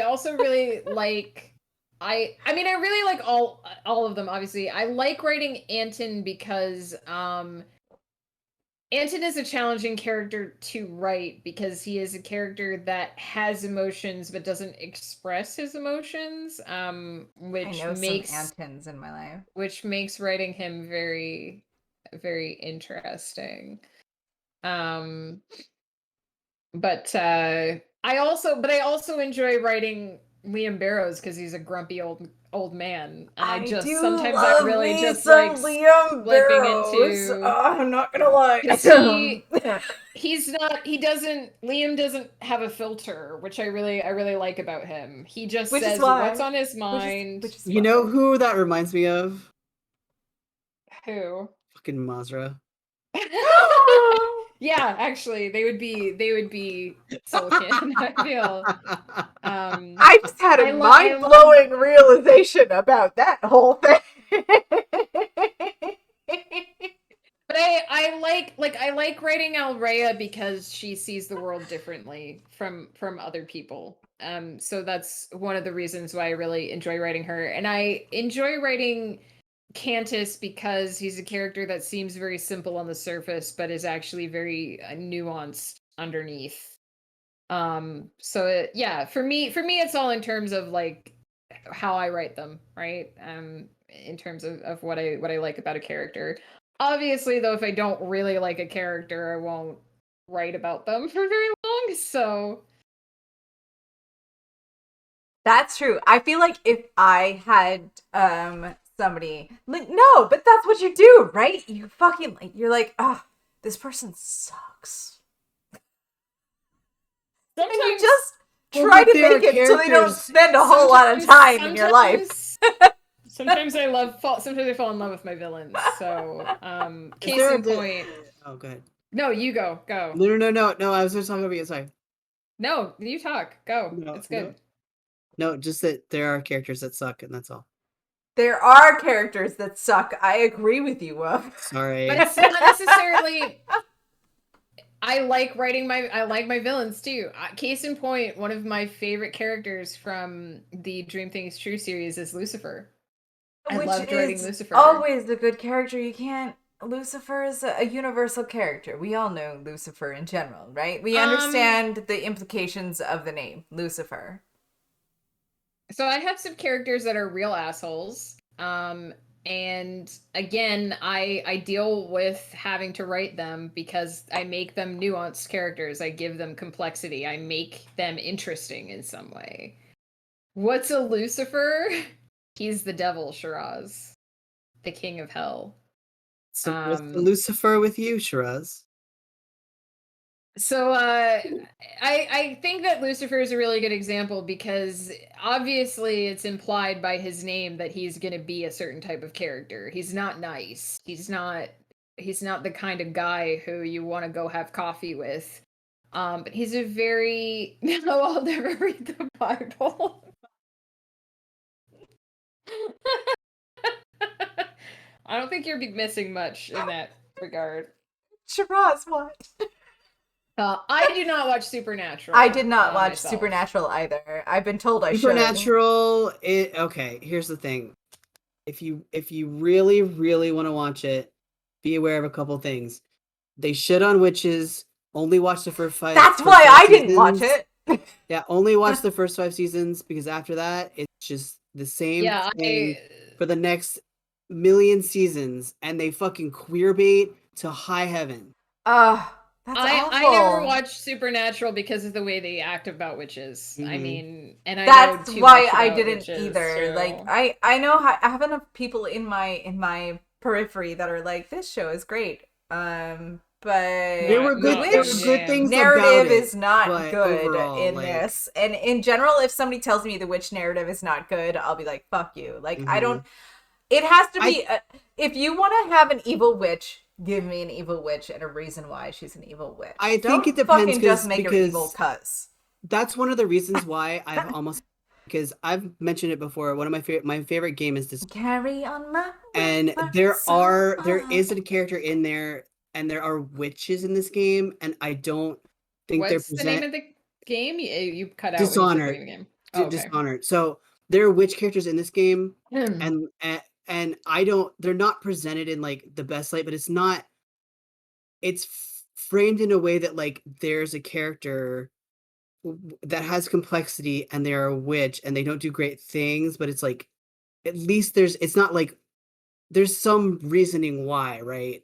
also really like I mean I really like all of them obviously. I like writing Anton because Anton is a challenging character to write because he is a character that has emotions but doesn't express his emotions, I know some Antons in my life. which makes writing him very, very interesting. Um, but I also enjoy writing Liam Barrows because he's a grumpy old man, and I I just do sometimes I love really me just like some Liam slipping Barrows. into I'm not gonna lie. because Liam doesn't have a filter, which I really like about him. He just which is says what's why, on his which is mind. which is You know why. who that reminds me of? Who? Fucking Mazra. Yeah, actually, they would be so kin. I feel. I just had a I love. mind-blowing realization about that whole thing. But I like writing Alrea because she sees the world differently from other people. So that's one of the reasons why I really enjoy writing her, and I enjoy writing Cantus because he's a character that seems very simple on the surface, but is actually very nuanced underneath. Yeah, for me, it's all in terms of like how I write them, right? In terms of what I like about a character. Obviously, though, if I don't really like a character, I won't write about them for very long. So That's true. I feel like if I had somebody like no, but that's what you do, right? You fucking like you're like, oh, this person sucks. And you Sometimes, just Well, try but to there are make it so they don't characters. spend a whole lot of time in your life. sometimes, sometimes sometimes I fall in love with my villains. So, Is case there in point. Oh, go ahead. No, you go. No. I was just talking about you. Sorry. No, you talk. Go. No, It's no, good. no. Just that there are characters that suck, and that's all. There are characters that suck. I agree with you, Woof. Sorry. But it's not necessarily. I like my villains too. Case in point, one of my favorite characters from the Dream Things True series is Lucifer. I Which loved writing is Lucifer. always a good character. You can't. Lucifer is a universal character. We all know Lucifer in general, right? We Um, understand the implications of the name Lucifer. so I have some characters that are real assholes. And again, I deal with having to write them because I make them nuanced characters. I give them complexity. I make them interesting in some way. What's a Lucifer? He's the devil, Shiraz, the king of hell. So what's the Um, Lucifer with you, Shiraz? so I think that Lucifer is a really good example because obviously it's implied by his name that he's going to be a certain type of character. He's not nice. He's not the kind of guy who you want to go have coffee with. But he's a very no, I'll never read the Bible. I don't think you're missing much in that regard. Shiraz, what? I do not watch I did Supernatural not watch myself. Supernatural either. I've been told I should. Supernatural. Okay. Here's the thing. If you really want to watch it, be aware of a couple things. They shit on witches. Only watch the That's first why five I didn't watch seasons. it. Yeah, only watch the first 5 seasons because after that, it's just the same Yeah, thing for the next million seasons, and they fucking queer bait to high heaven. Ugh, that's I never awful. watched Supernatural because of the way they act about witches. I Mhm. mean, and I know That's too why much I about didn't witches, either. Like so I know I have enough people in my periphery that are like this show is great. But not There my were witch good jam. things about narrative it, is not but good overall, in like, this. And in general, if somebody tells me the witch narrative is not good, I'll be like, fuck you. Like I don't mhm. it has to I be if you want to have an evil witch, give me an evil witch and a reason why she's an evil witch. I think it Don't depends fucking just make her evil because cuz. that's one of the reasons why I've almost because I've mentioned it before. One of my favorite game is this, Carry on my and wayward there son. is a character in there, and there are witches in this game, and I don't think they're What's the name present of the game? You cut out when you said the Dishonored, name of the game. Oh, okay. Dishonored. So there are witch characters in this game, Hmm. and I don't. They're not presented in like the best light, but it's not. It's framed in a way that like there's a character that has complexity, and they're a witch, and they don't do great things, but it's like at least it's not like there's some reasoning why, right?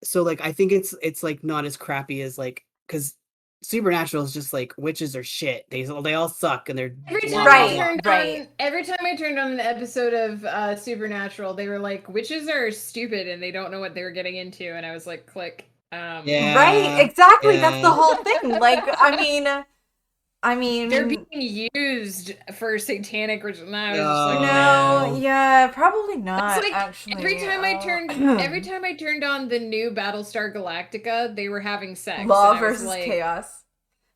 So like I think it's like not as crappy as like because Supernatural is just like witches are shit. They all suck and they're blah blah blah. Right. Every time I turned on an episode of Supernatural, they were like, witches are stupid and they don't know what they were getting into, and I was like, click. Right, Yeah, exactly. That's the yeah. whole thing. Like, I They're mean, being used for satanic ritual. And I was just like, Oh nah. no, no. yeah, probably It's not like actually. every time I turned on the new Battlestar Galactica, they were having sex, and Law I was versus like, chaos.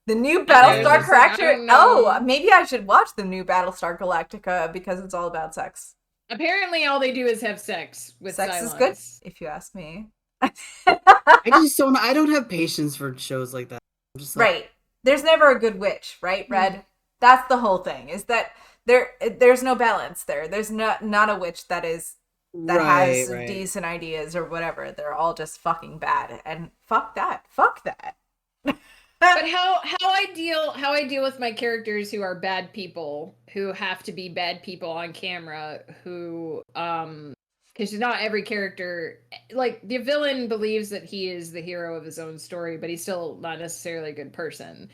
The new I was Battlestar Yeah. just like, I Galactica. don't Oh, know. maybe I should watch the new Battlestar Galactica because it's all about sex. Apparently, all they do is have sex with Sex is good, Cylons. if you ask me. I don't have patience for shows like that. I'm just like, Right. There's never a good witch, right, Hmm. Red? That's the whole thing. Is that there's no balance there. There's not a witch that has right. decent ideas or whatever. They're all just fucking bad. And fuck that. Fuck that. But how I deal with my characters who are bad people who have to be bad people on camera who because not every character, like the villain believes that he is the hero of his own story, but he's still not necessarily a good person.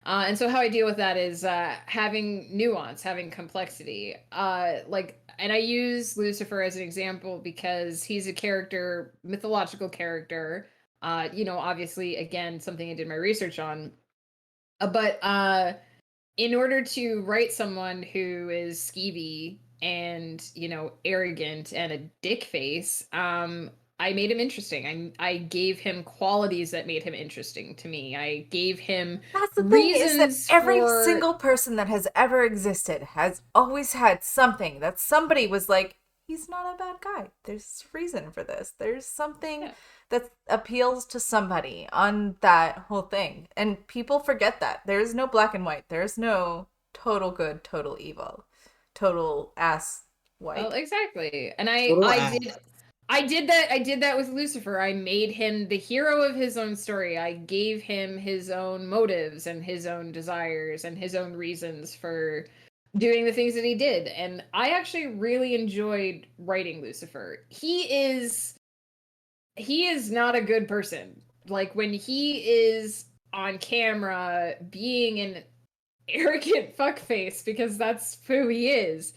And so how I deal with that is having nuance, having complexity. And I use Lucifer as an example because he's a character, mythological character. Obviously, again, something I did my research on. But in order to write someone who is skeevy and arrogant and a dick face, I made him interesting. I gave him qualities that made him interesting to me. I gave him That's the thing, is that reasons every for. single person that has ever existed has always had something that somebody was like, he's not a bad guy. There's reason for this. There's something Yeah. that appeals to somebody on that whole thing. And people forget that. There's no black and white. There's no total good, total evil, total ass Well, white. exactly. And I Total I ass. did I did that. I did that with Lucifer. I made him the hero of his own story. I gave him his own motives and his own desires and his own reasons for doing the things that he did. And I actually really enjoyed writing Lucifer. He is not a good person. Like when he is on camera being an arrogant fuckface, because that's who he is.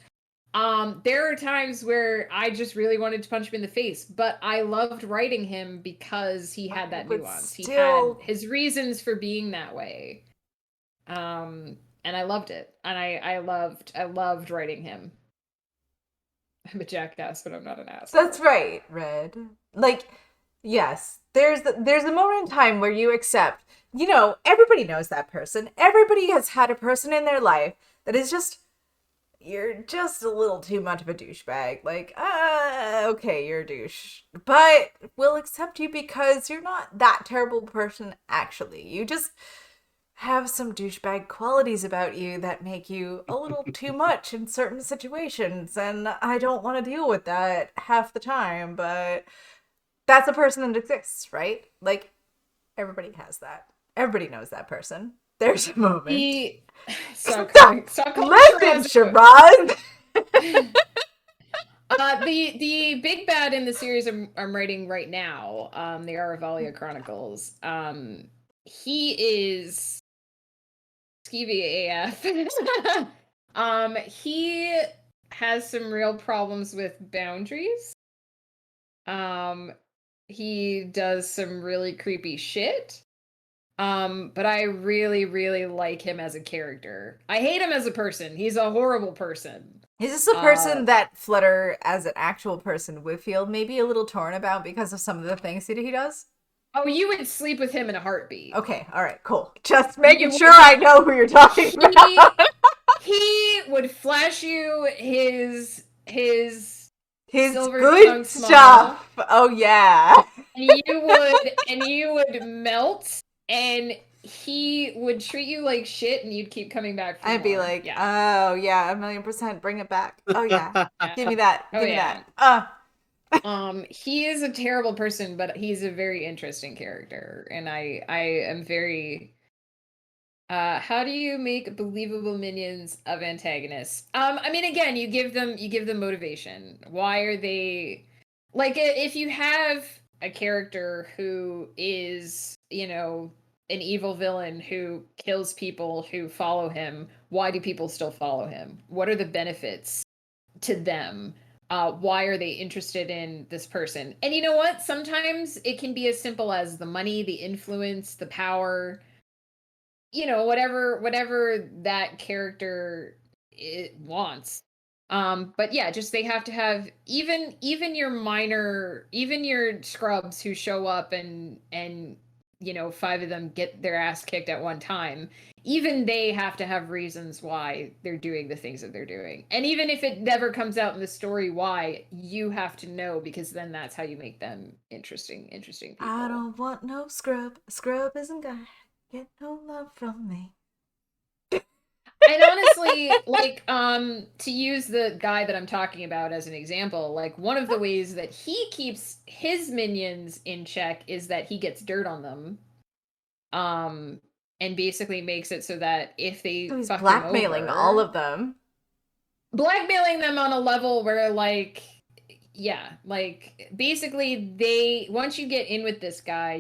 There are times where I just really wanted to punch him in the face, but I loved writing him because he had that But nuance. He had still, his reasons for being that way. And I loved it. And I loved writing him. I'm a jackass, but I'm not an asshole. that's right, Red. Like, yes, there's a moment in time where you accept, everybody knows that person. Everybody has had a person in their life that is just, you're just a little too much of a douchebag. Like, okay, you're a douche. But we'll accept you because you're not that terrible person, actually. You just have some douchebag qualities about you that make you a little too much in certain situations. And I don't want to deal with that half the time, but that's a person that exists, right? Like, everybody has that. Everybody knows that person. There's a moment. He stop Stop! calling stop calling Listen, Shiraz Shiraz! the big bad in the series I'm writing right now, the Aravalia Chronicles, he is skeevy AF. He has some real problems with boundaries. He does some really creepy shit. But I really, really like him as a character. I hate him as a person. He's a horrible person. Is this a person that Flutter, as an actual person, would feel maybe a little torn about because of some of the things that he does? Oh, you would sleep with him in a heartbeat. Okay, all right, cool. Just making You sure would. I know who you're talking He about. he would flash you his His silver tongue good smile, stuff. Oh yeah. and you would melt, and he would treat you like shit, and you'd keep coming back for I'd be more. like, Yeah, oh yeah, 1,000,000%. Bring it back. Oh yeah, yeah. give me that. Oh Give me yeah. that. He is a terrible person, but he's a very interesting character, and I am very. How do you make believable minions of antagonists? I mean, again, you give them motivation. Why are they like if you have a character who is, an evil villain who kills people who follow him, why do people still follow him? What are the benefits to them? Why are they interested in this person? And you know what? Sometimes it can be as simple as the money, the influence, the power, whatever that character it wants. But yeah, just they have to have even your scrubs who show up and five of them get their ass kicked at one time. Even they have to have reasons why they're doing the things that they're doing. And even if it never comes out in the story why, you have to know, because then that's how you make them interesting I people. don't want no scrub. A scrub isn't gonna get no love from me. And honestly, like, to use the guy that I'm talking about as an example, like one of the ways that he keeps his minions in check is that he gets dirt on them. Um, and basically makes it so that if they So he's fuck him blackmailing all over, of them. blackmailing them on a level where, like, yeah, like basically once you get in with this guy,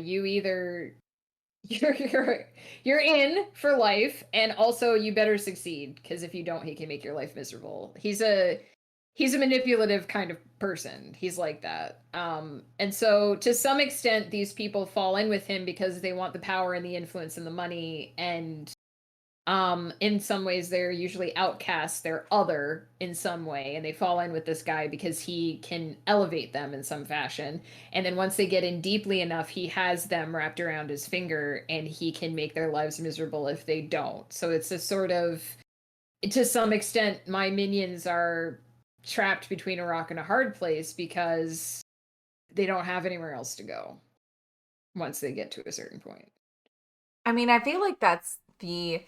you're in for life, and also you better succeed, because if you don't, he can make your life miserable. He's a manipulative kind of person. He's like that. And so to some extent, these people fall in with him because they want the power and the influence and the money, and in some ways they're usually outcasts, they're other in some way, and they fall in with this guy because he can elevate them in some fashion. And then once they get in deeply enough, he has them wrapped around his finger, and he can make their lives miserable if they don't. So it's a sort of, to some extent, my minions are trapped between a rock and a hard place because they don't have anywhere else to go once they get to a certain point. I mean, I feel like that's the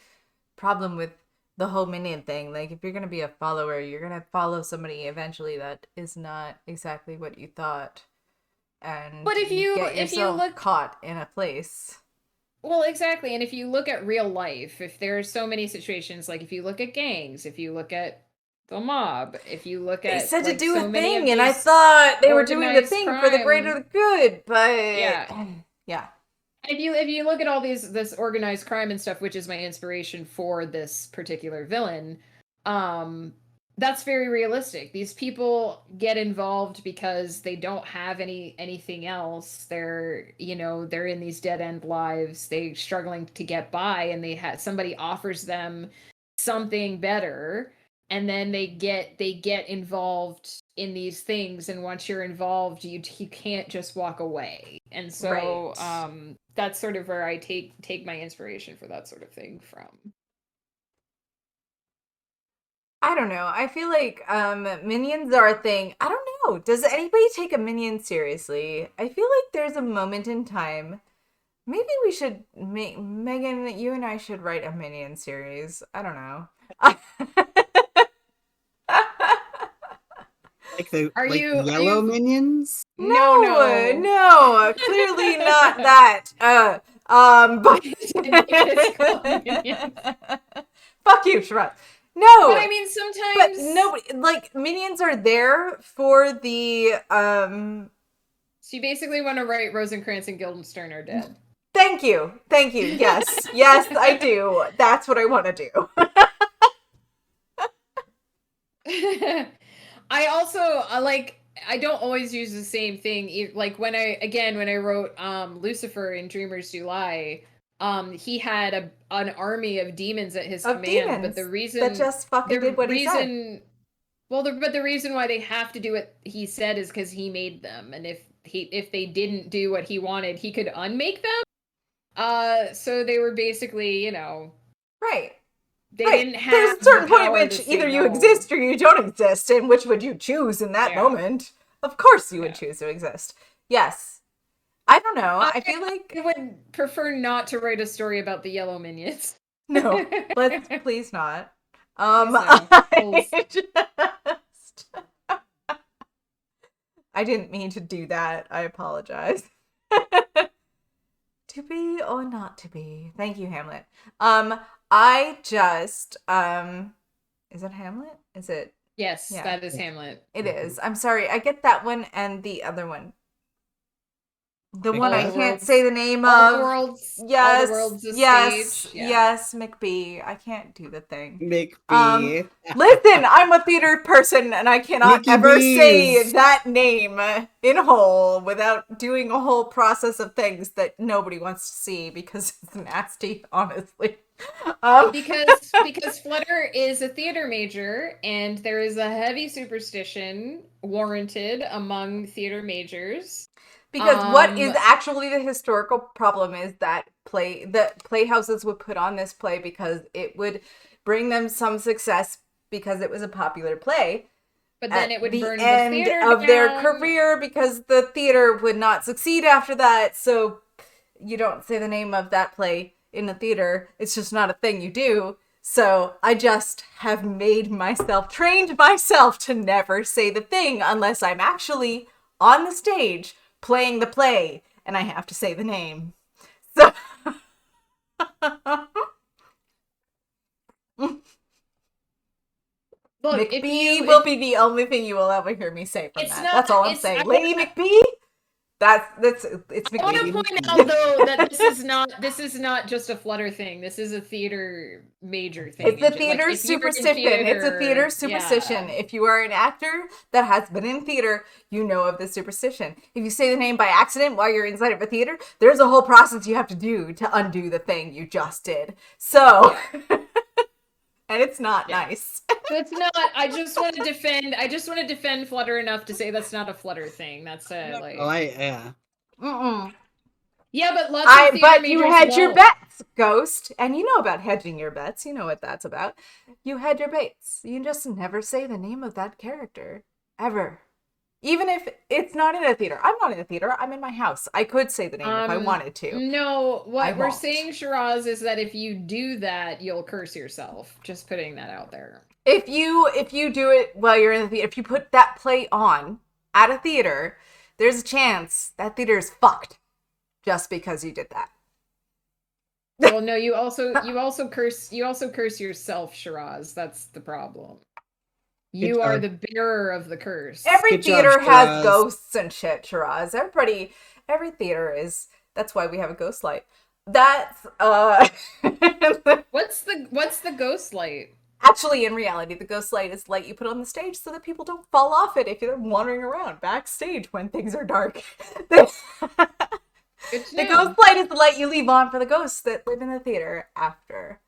problem with the whole minion thing. Like, if you're gonna be a follower, you're gonna follow somebody eventually that is not exactly what you thought, and But get if you yourself look, caught in a place. well, exactly, and if you look at real life, if there are so many situations, like if you look at gangs, if you look at the mob, if you look They at said to like do a so many of thing, and I these thought they were doing the organized thing for the greater crime, good, but yeah, yeah. if you look at all this organized crime and stuff, which is my inspiration for this particular villain, um that's very realistic. These people get involved because they don't have anything else. They're, they're in these dead end lives, they struggling to get by, and they had somebody offers them something better, and then they get involved in these things, and once you're involved, you can't just walk away. And so Right. that's sort of where I take my inspiration for that sort of thing from. I don't know. I feel like minions are a thing. I don't know. Does anybody take a minion seriously? I feel like there's a moment in time. Maybe we should Megan, you and I should write a minion series. I don't know. Like the Are yellow you minions? No, no. no, clearly not that. But Physical minions. fuck you, Shrug. But No, I mean, but sometimes. nobody, like, minions are there for the So you basically want to write Rosencrantz and Guildenstern are dead. Thank you, thank you. Yes, yes, I do. That's what I want to do. I also like, I don't always use the same thing. Like when I wrote Lucifer in Dreamers Do Lie, he had an army of demons at his Of command, but demons that just fucking did what he said. but the reason why they have to do what he said is because he made them, and if they didn't do what he wanted, he could unmake them. So they were basically, Right. they Right. didn't There's a have the certain point at power to which say either you no. exist or you don't exist, and which would you choose in that Yeah, moment? Of course you would yeah. choose to exist. Yes. I don't know. I, I feel like I would prefer not to write a story about the yellow minions. no. Let's please not. Please no. I just I didn't mean to do that. I apologize. To be or not to be. Thank you, Hamlet. I just is it Hamlet? Is it? Yes, Yeah, that is Hamlet. it is. I'm sorry. I get that one and the other one. The one All I the Macbeth? can't say worlds, the name of. all the Yes, worlds a yes, stage. Yeah. yes, McBee. I can't do the thing. McBee. Listen, I'm a theater person and I cannot Mickey ever say Bees. that name in whole without doing a whole process of things that nobody wants to see because it's nasty, honestly. Um, Because Flutter is a theater major, and there is a heavy superstition warranted among theater majors. because what Um, is actually the historical problem is that playhouses would put on this play because it would bring them some success because it was a popular play but then at it would the burn the end theater of their down. career because the theater would not succeed after that. So you don't say the name of that play in a theater. It's just not a thing you do. So I just have trained myself to never say the thing unless I'm actually on the stage playing the play and I have to say the name. So Look, McBee will if be the only thing you will ever hear me say from it's that. not, That's all I'm it's saying. Lady McBee? It's I want to Maybe point not. out though that this is not just a Flutter thing. This is a theater major thing. It's a Like theater if you're in superstition. It's a theater theater, superstition. yeah. If you are an actor that has been in theater, you know of this superstition. If you say the name by accident while you're inside of a theater, there's a whole process you have to do to undo the thing you just did. So, and it's not Yeah. nice. That's not. I just want to defend. I just want to defend Flutter enough to say that's not a Flutter thing. That's a like. Oh, yeah. Mm-mm. Yeah, but lots of theater But you majors hedge your won't. bets, Ghost, and you know about hedging your bets. You know what that's about. You hedge your bets. You just never say the name of that character ever, even if it's not in a theater. I'm not in a theater. I'm in my house. I could say the name if I wanted to. No, I what we're won't. saying, Shiraz, is that if you do that, you'll curse yourself. Just putting that out there. If you do it while you're in the theater, if you put that play on at a theater, there's a chance that theater is fucked just because you did that. Well, no, you also curse yourself, Shiraz. That's the problem. You are the bearer of the curse. Every Good job, theater has Shiraz. ghosts and shit, Shiraz. Every theater is. That's why we have a ghost light. That's What's the ghost light? actually, in reality, the ghost light is light you put on the stage so that people don't fall off it if they're wandering around backstage when things are dark. Good to The know. ghost light is the light you leave on for the ghosts that live in the theater after.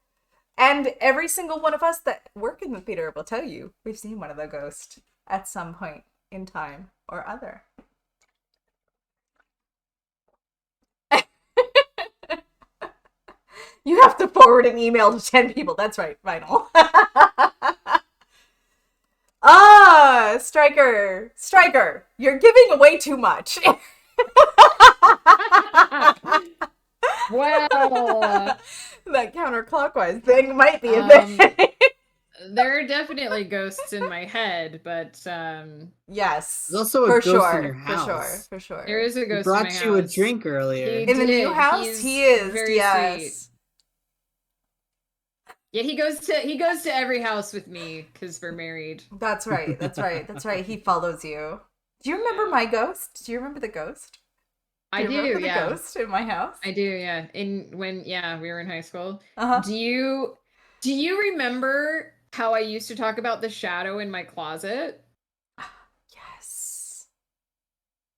And every single one of us that work in the theater will tell you we've seen one of the ghosts at some point in time or other. You have to forward an email to 10 people. That's right, Vinyl. Striker, you're giving away too much. Well, that counterclockwise thing might be a thing. there are definitely ghosts in my head, but Yes. There's also a ghost in your house. For sure. there is a He ghost in my brought you a house. drink earlier. He In the new did. house, He's he is. very Yes. sweet. Yeah, he goes to every house with me because we're married. That's right. He follows you. Do you remember my ghost? Do you remember the ghost? I do, remember the yeah. ghost in my house? I do, yeah. When we were in high school. Uh-huh. Do you remember how I used to talk about the shadow in my closet? Yes.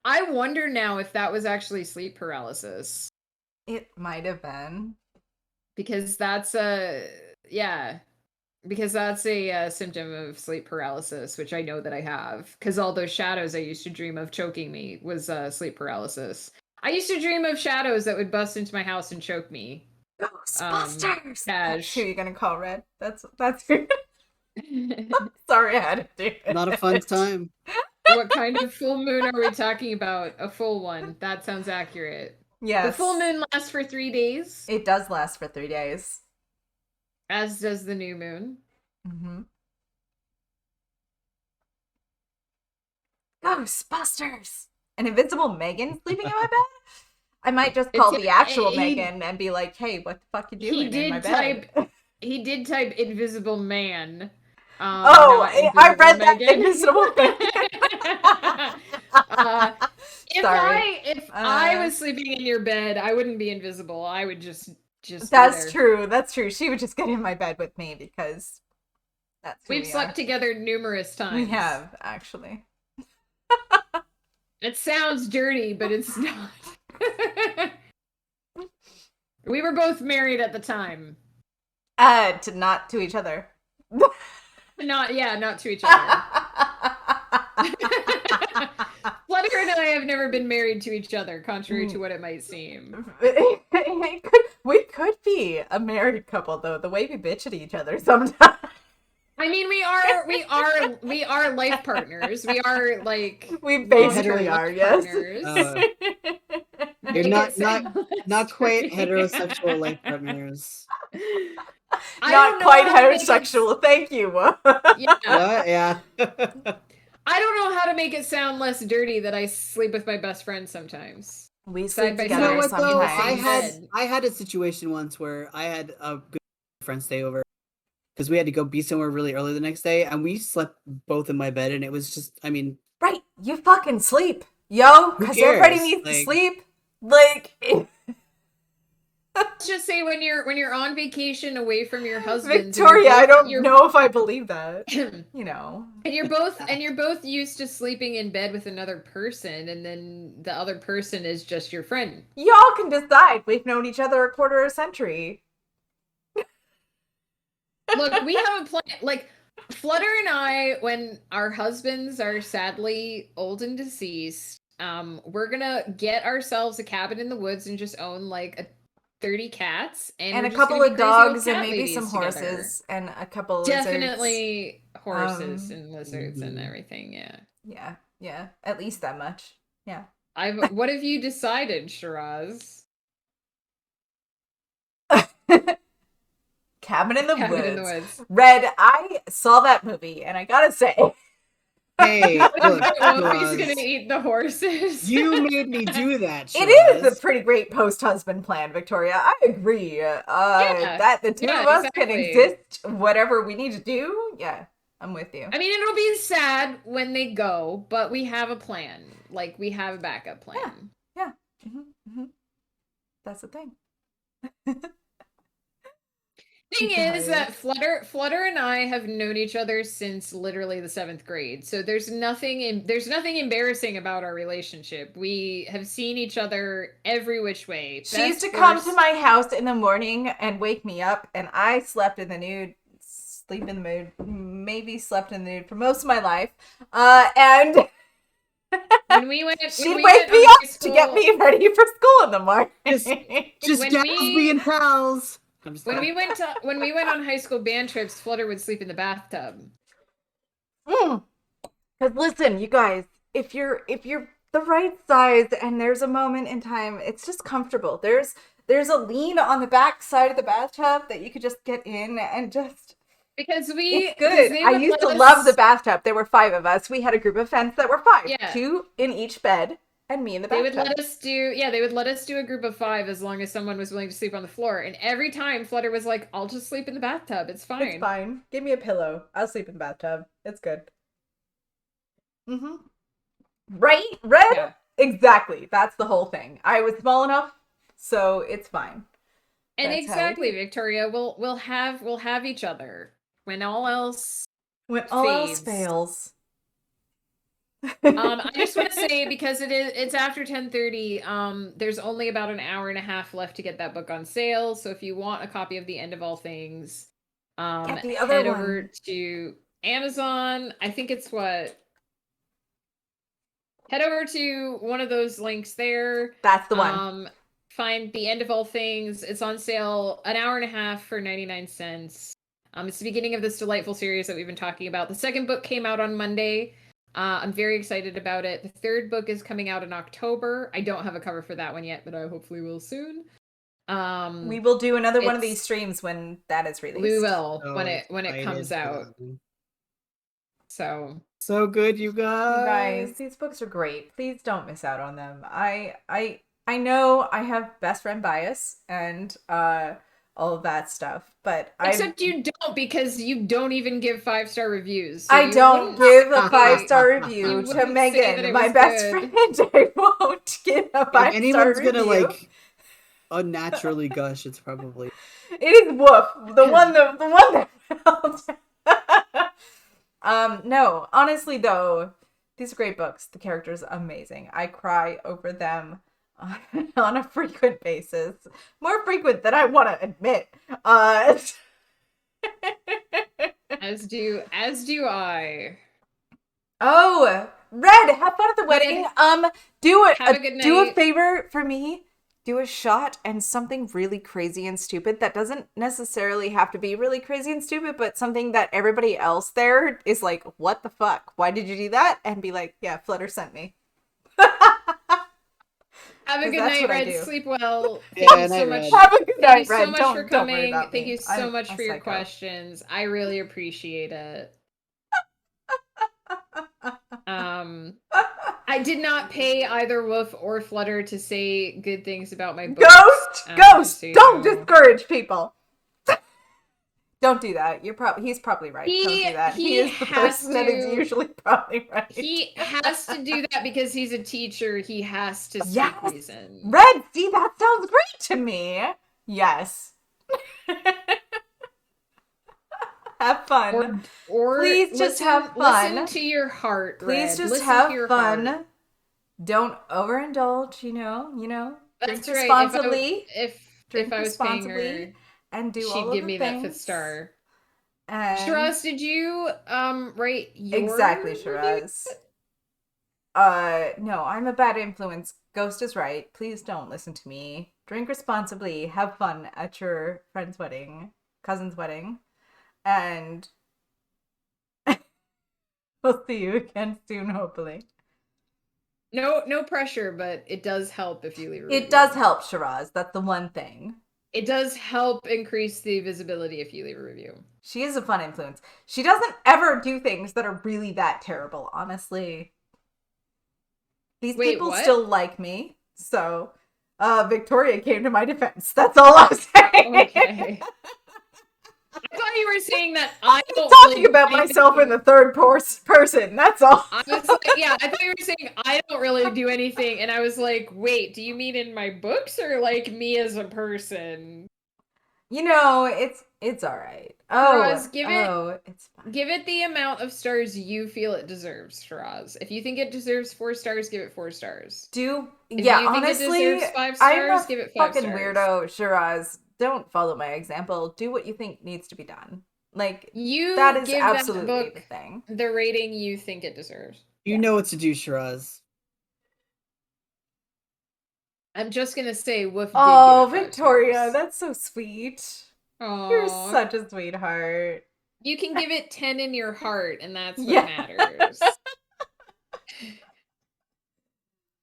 I wonder now if that was actually sleep paralysis. It might have been. Because that's a symptom of sleep paralysis, which I know that I have. Because all those shadows I used to dream of choking me was sleep paralysis. I used to dream of shadows that would bust into my house and choke me. Ghostbusters! Cash. That's who you're gonna call Red. That's who. Sorry, I had to do it. Not a fun time. What kind of full moon are we talking about? A full one. That sounds accurate. Yes. The full moon lasts for 3 days. It does last for 3 days. As does the new moon. Mm-hmm. Ghostbusters! An invisible Megan sleeping in my bed? I might just call the actual Megan and be like, hey, what the fuck you doing in my bed? He did type invisible man. I read that invisible Megan. If I was sleeping in your bed, I wouldn't be invisible. I would just That's true. That's true. She would just get in my bed with me because we've slept together numerous times. We have, actually. It sounds dirty, but it's not. We were both married at the time. Not to each other. Not to each other. Flutter and I have never been married to each other, contrary to what it might seem. We could be a married couple, though. The way we bitch at each other sometimes. I mean, we are life partners. We are like we basically are. Yes. You're not quite heterosexual life partners. Not quite heterosexual. Thank you. Yeah. I don't know how to make it sound less dirty that I sleep with my best friend sometimes. We sleep together. You know what, though? sometimes. I had a situation once where I had a good friend stay over because we had to go be somewhere really early the next day, and we slept both in my bed, and it was just, I mean, right? You fucking sleep. Yo, Who because everybody cares? needs to Like, sleep. Like, Let's just say when you're on vacation away from your husbands, Victoria, I don't you're know if I believe that. and You know. you're both used to sleeping in bed with another person, and then the other person is just your friend. Y'all can decide. We've known each other a quarter of a century. Look, we have a plan. Like Flutter and I, when our husbands are sadly old and deceased, we're gonna get ourselves a cabin in the woods and just own like 30 cats, and And we're a just couple gonna be of crazy old dogs and cat maybe some ladies together. horses and a couple of lizards. Definitely horses Um, and lizards and mhm. everything. Yeah. Yeah. At least that much. Yeah. What have you decided, Shiraz? Cabin in the Cabin in the Woods. Woods. Red, I saw that movie and I gotta say, Hey, look, Wolfie's gonna Shiraz, eat the horses. you made me do that, it is a Shiraz. pretty great post-husband plan, Victoria. I agree. Yeah. That the two Yeah, of us can exactly. exist whatever we need to do. Yeah, I'm with you. I mean, it'll be sad when they go, but we have a plan. Like, we have a backup plan. Yeah. That's the thing. Thing is Guys. that Flutter and I have known each other since literally the 7th grade. So there's nothing embarrassing about our relationship. We have seen each other every which way. She used Best, to come to worst. my house in the morning and wake me up, and I slept in the nude, sleep in the mood, maybe slept in the nude for most of my life. And When we went, she'd wake me up to get me ready for school in the morning. Just When Gatsby and pals. I'm just when kidding. we went on high school band trips, Flutter would sleep in the bathtub. Because listen, you guys, if you're the right size and there's a moment in time, it's just comfortable. There's a lean on the back side of the bathtub that you could just get in and just. Because It's good. I used to love the bathtub. There were 5 of us. We had a group of friends that were 5. Yeah. 2 in each bed, and me in the They bathtub. would let us do a group of 5 as long as someone was willing to sleep on the floor. And every time Flutter was like, "I'll just sleep in the bathtub. It's fine." It's fine. Give me a pillow. I'll sleep in the bathtub. It's good. Right? Red? Yeah. Exactly. That's the whole thing. I was small enough, so it's fine. And That's how exactly, we do. Victoria, we'll have each other when all else When all else fades. fails. I just want to say, because it's after 10:30, there's only about an hour and a half left to get that book on sale. So if you want a copy of The End of All Things, Get the other head one. over to Amazon. I think it's what. Head over to one of those links there. That's the one. Find The End of All Things. It's on sale an hour and a half for 99 cents. It's the beginning of this delightful series that we've been talking about. The second book came out on Monday. I'm very excited about it. The third book is coming out in October. I don't have a cover for that one yet, but I hopefully will soon. We will do another one of these streams when that is released. We will when So it comes excited. out. So good, you guys. You guys, these books are great. Please don't miss out on them. I know I have best friend bias and all of that stuff, but except you don't, because you don't even give 5-star reviews. I don't give a 5-star review to Megan, my best friend. I won't give a 5-star If anyone's review. gonna like unnaturally gush, it's probably it is Woof, the one that felt. No, honestly though, these are great books. The characters amazing. I cry over them on a frequent basis, more frequent than I want to admit. As do I. Oh, Red, have fun at the wedding. Do it. Have a good Do a night. favor for me. Do a shot and something really crazy and stupid that doesn't necessarily have to be really crazy and stupid, but something that everybody else there is like, what the fuck? Why did you do that? And be like, yeah, Flutter sent me. Have a 'Cause good that's night, what I Red. do. Sleep well. Yeah, Thank you so night, much. Red. Have a good night, Thank you Red. so much Don't for worry coming. about Thank me. you so much I'm for your psycho. questions. I really appreciate it. I did not pay either Woof or Flutter to say good things about my books. Ghost! Don't discourage people. Don't do that. He's probably right. Don't do that. He is the person that is usually probably right. He has to do that because he's a teacher. He has to speak Yes! reason. Red, see, that sounds great to me. Yes. Have fun. Or please just have fun. Listen to your heart, Please Red. just Listen have to your fun. Heart. Don't overindulge, you know. That's Drink right. responsibly. If I was paying her, and do all she'd of give the me things. that 5th star. And Shiraz, did you write your exactly, review? Shiraz. No, I'm a bad influence. Ghost is right. Please don't listen to me. Drink responsibly. Have fun at your friend's wedding, cousin's wedding, and we'll see you again soon, hopefully. No pressure, but it does help if you leave a review. It does help, Shiraz. That's the one thing. It does help increase the visibility if you leave a review. She is a fun influence. She doesn't ever do things that are really that terrible, honestly. These people still like me, so Victoria came to my defense. That's all I'm saying. Okay. I thought you were saying that I don't talking really about myself in the third person. That's all. I was like, yeah, I thought you were saying I don't really do anything, and I was like, wait, do you mean in my books or like me as a person? You know, it's all right. Shiraz, it's fine. Give it the amount of stars you feel it deserves, Shiraz. If you think it deserves 4 stars, give it 4 stars. If you think honestly, it deserves 5 stars, give it 5 fucking stars. Weirdo, Shiraz. Don't follow my example. Do what you think needs to be done. Like, you that is give absolutely that book the thing. The rating you think it deserves. You know what to do, Shiraz. I'm just gonna say, Woof. Oh, Victoria, that's so sweet. Aww. You're such a sweetheart. You can give it 10 in your heart, and that's what matters.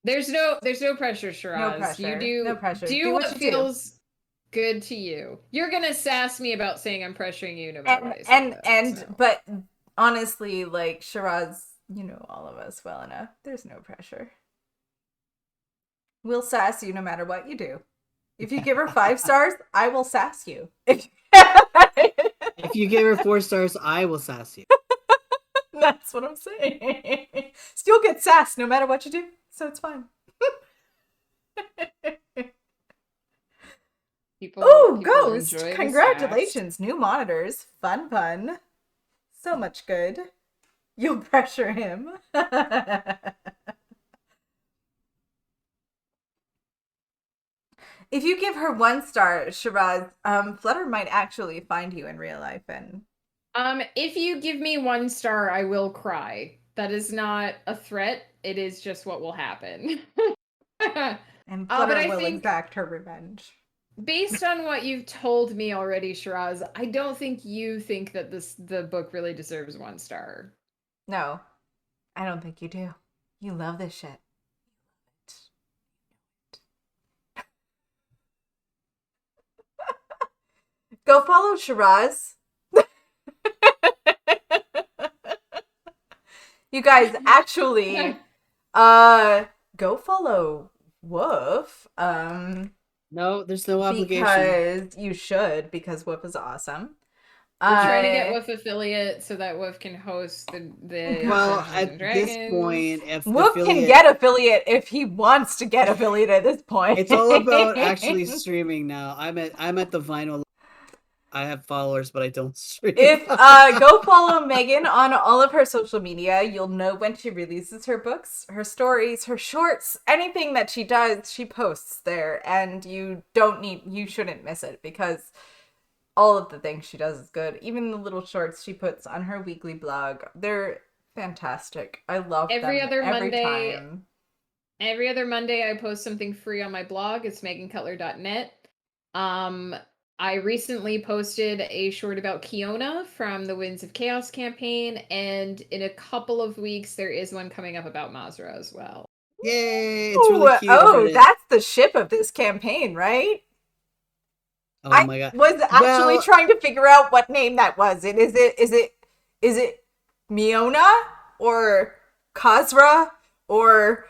There's no pressure, Shiraz. No pressure. No pressure. Do what feels good to you. You're gonna sass me about saying I'm pressuring you no matter what I say. But honestly, like, Shiraz, you know all of us well enough. There's no pressure. We'll sass you no matter what you do. If you give her 5 stars, I will sass you. If you give her 4 stars, I will sass you. That's what I'm saying. Still get sassed no matter what you do, so it's fine. People Ghost! Congratulations, new monitors. Fun. So much good. You'll pressure him. If you give her 1 star, Shiraz, Flutter might actually find you in real life and if you give me 1 star, I will cry. That is not a threat. It is just what will happen. And Flutter will exact her revenge. Based on what you've told me already, Shiraz, I don't think you think that the book really deserves 1 star. No, I don't think you do. You love this shit. Go follow Shiraz. You guys, actually, go follow Woof. No, there's no obligation. Because you should, because Woof is awesome. We're trying to get Woof affiliate so that Woof can host the well, at this point, if Woof can get affiliate if he wants to get affiliate at this point. It's all about actually streaming now. I'm at the vinyl. I have followers, but I don't stream. If go follow Megan on all of her social media. You'll know when she releases her books, her stories, her shorts, anything that she does, she posts there, and you shouldn't miss it because all of the things she does is good. Even the little shorts she puts on her weekly blog, they're fantastic. I love them every time. Every other Monday I post something free on my blog. It's megancutler.net. I recently posted a short about Kiona from the Winds of Chaos campaign, and in a couple of weeks there is one coming up about Mazra as well. Yay! It's really cute. Oh, that's the ship of this campaign, right? Oh my god! I was actually trying to figure out what name that was. Is it Miona or Khazra or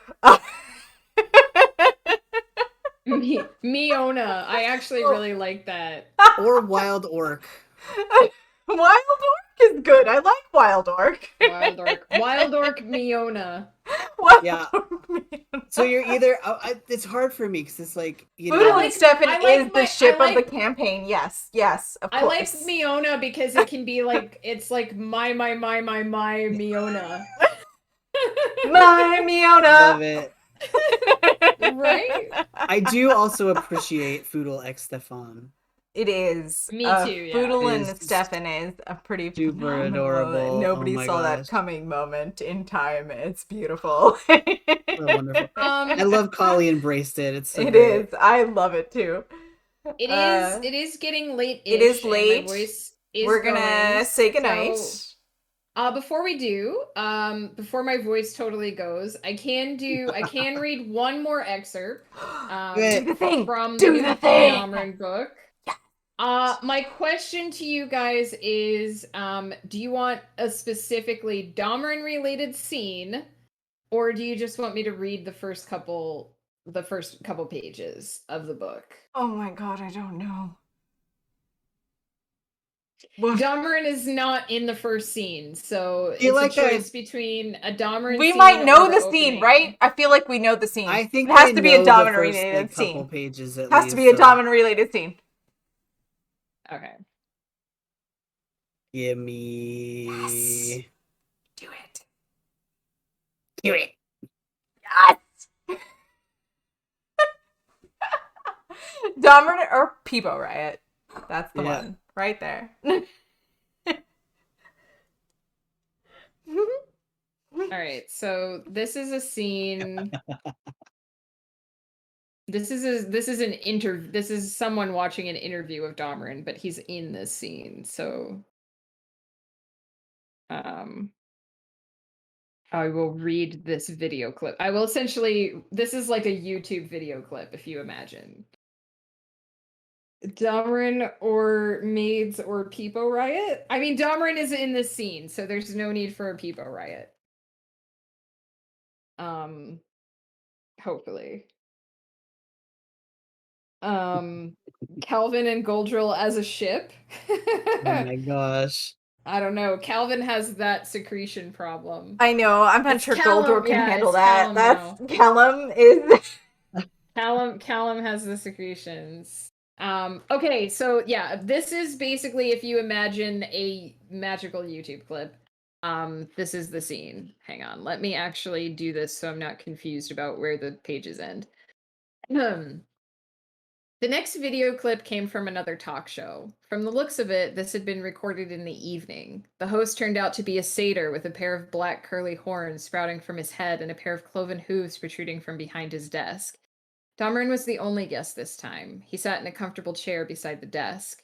Miona. I actually really like that. Or Wild Orc. Wild Orc is good. I like Wild Orc. Wild Orc Miona. Wild Yeah. Orc, man. So you're either it's hard for me because it's like, you Foodle know, and Stefan I like is the ship of the like campaign. Yes, yes, of I like course. Miona because it can be like it's like my Miona. My love Miona. it. Right? I do also appreciate Foodle X Stefan. It is. Me too, yeah. Foodle It and is Stefan is a pretty super phenomenal. adorable. Oh Nobody my saw that gosh. coming moment in time. It's beautiful. So wonderful. I Um love Kali embraced it. It's so It great. is. I love it too. it is getting It is late-ish and my late. voice is We're going. gonna say goodnight. So before we do, before my voice totally goes, I can read one more excerpt Do the thing. from the Do new the thing. Dameron book. My question to you guys is, do you want a specifically Dameron related scene, or do you just want me to read the first couple pages of the book? Oh my god, I don't know. What? Dameron is not in the first scene, so Do you it's a like that? choice between a Dameron We scene might or know the the scene, right? opening. I feel like we know the scene. I think It has I to be a know the Domino first related couple scene. pages at Has least. to be a So Domino related scene. Okay. give me. Yes. Do it. Do it. Yes. Domino or Peebo Riot. That's the Yeah. one right there. All right. So this is a scene. This is someone watching an interview of Dameron, but he's in this scene. So I will read this video clip. I will essentially this is like a YouTube video clip, if you imagine. Dameron or Maids or Peepo Riot? I mean, Dameron is in this scene, so there's no need for a Peepo Riot. Hopefully. Calvin and Goldrill as a ship. Oh my gosh. I don't know. Calvin has that secretion problem. I know. I'm not It's sure Callum. Goldor can Yeah, handle it's that. Callum now. That's Callum is. Callum has the secretions. Okay, so yeah, this is basically if you imagine a magical YouTube clip. This is the scene. Hang on. Let me actually do this so I'm not confused about where the pages end. The next video clip came from another talk show. From the looks of it, this had been recorded in the evening. The host turned out to be a satyr with a pair of black curly horns sprouting from his head and a pair of cloven hooves protruding from behind his desk. Dameron was the only guest this time. He sat in a comfortable chair beside the desk.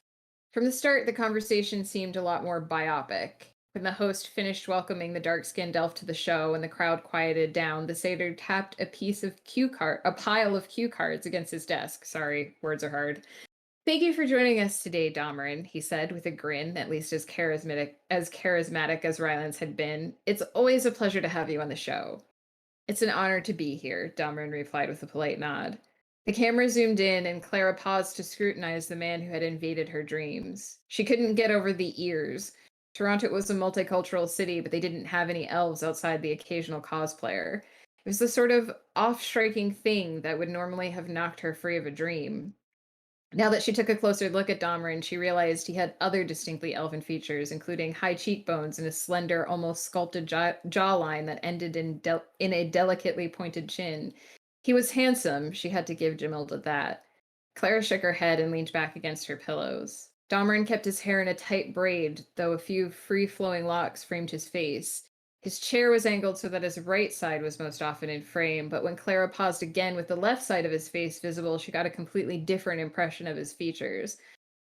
From the start, the conversation seemed a lot more biopic. When the host finished welcoming the dark-skinned elf to the show and the crowd quieted down, the satyr tapped a pile of cue cards against his desk. Sorry, words are hard. Thank you for joining us today, Dameron, he said with a grin, at least as charismatic as Ryland's had been. It's always a pleasure to have you on the show. It's an honor to be here, Dameron replied with a polite nod. The camera zoomed in, and Clara paused to scrutinize the man who had invaded her dreams. She couldn't get over the ears. Toronto was a multicultural city, but they didn't have any elves outside the occasional cosplayer. It was the sort of off-striking thing that would normally have knocked her free of a dream. Now that she took a closer look at Dameron, she realized he had other distinctly elven features, including high cheekbones and a slender, almost sculpted jawline that ended in a delicately pointed chin. He was handsome, she had to give Jamilda that. Clara shook her head and leaned back against her pillows. Dameron kept his hair in a tight braid, though a few free-flowing locks framed his face. His chair was angled so that his right side was most often in frame, but when Clara paused again with the left side of his face visible, she got a completely different impression of his features.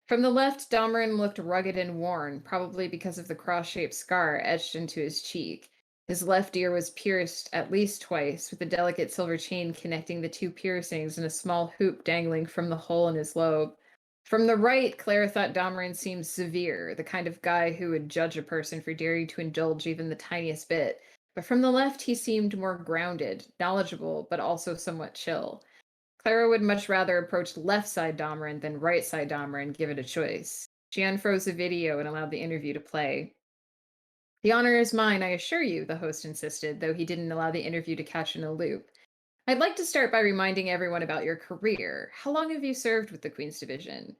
From the left, Dameron looked rugged and worn, probably because of the cross-shaped scar etched into his cheek. His left ear was pierced at least twice, with a delicate silver chain connecting the two piercings and a small hoop dangling from the hole in his lobe. From the right, Clara thought Dameron seemed severe, the kind of guy who would judge a person for daring to indulge even the tiniest bit. But from the left, he seemed more grounded, knowledgeable, but also somewhat chill. Clara would much rather approach left side Dameron than right side Dameron, give it a choice. She unfroze the video and allowed the interview to play. The honor is mine, I assure you, the host insisted, though he didn't allow the interview to catch in a loop. I'd like to start by reminding everyone about your career. How long have you served with the Queen's Division?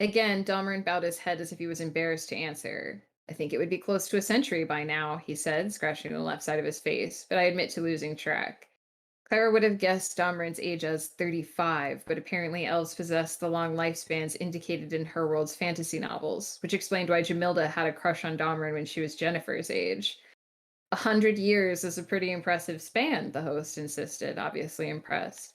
Again, Dalmarin bowed his head as if he was embarrassed to answer. I think it would be close to a century by now, he said, scratching the left side of his face, but I admit to losing track. Clara would have guessed Domrin's age as 35, but apparently elves possessed the long lifespans indicated in her world's fantasy novels, which explained why Jamilda had a crush on Domrin when she was Jennifer's age. 100 years is a pretty impressive span, the host insisted, obviously impressed.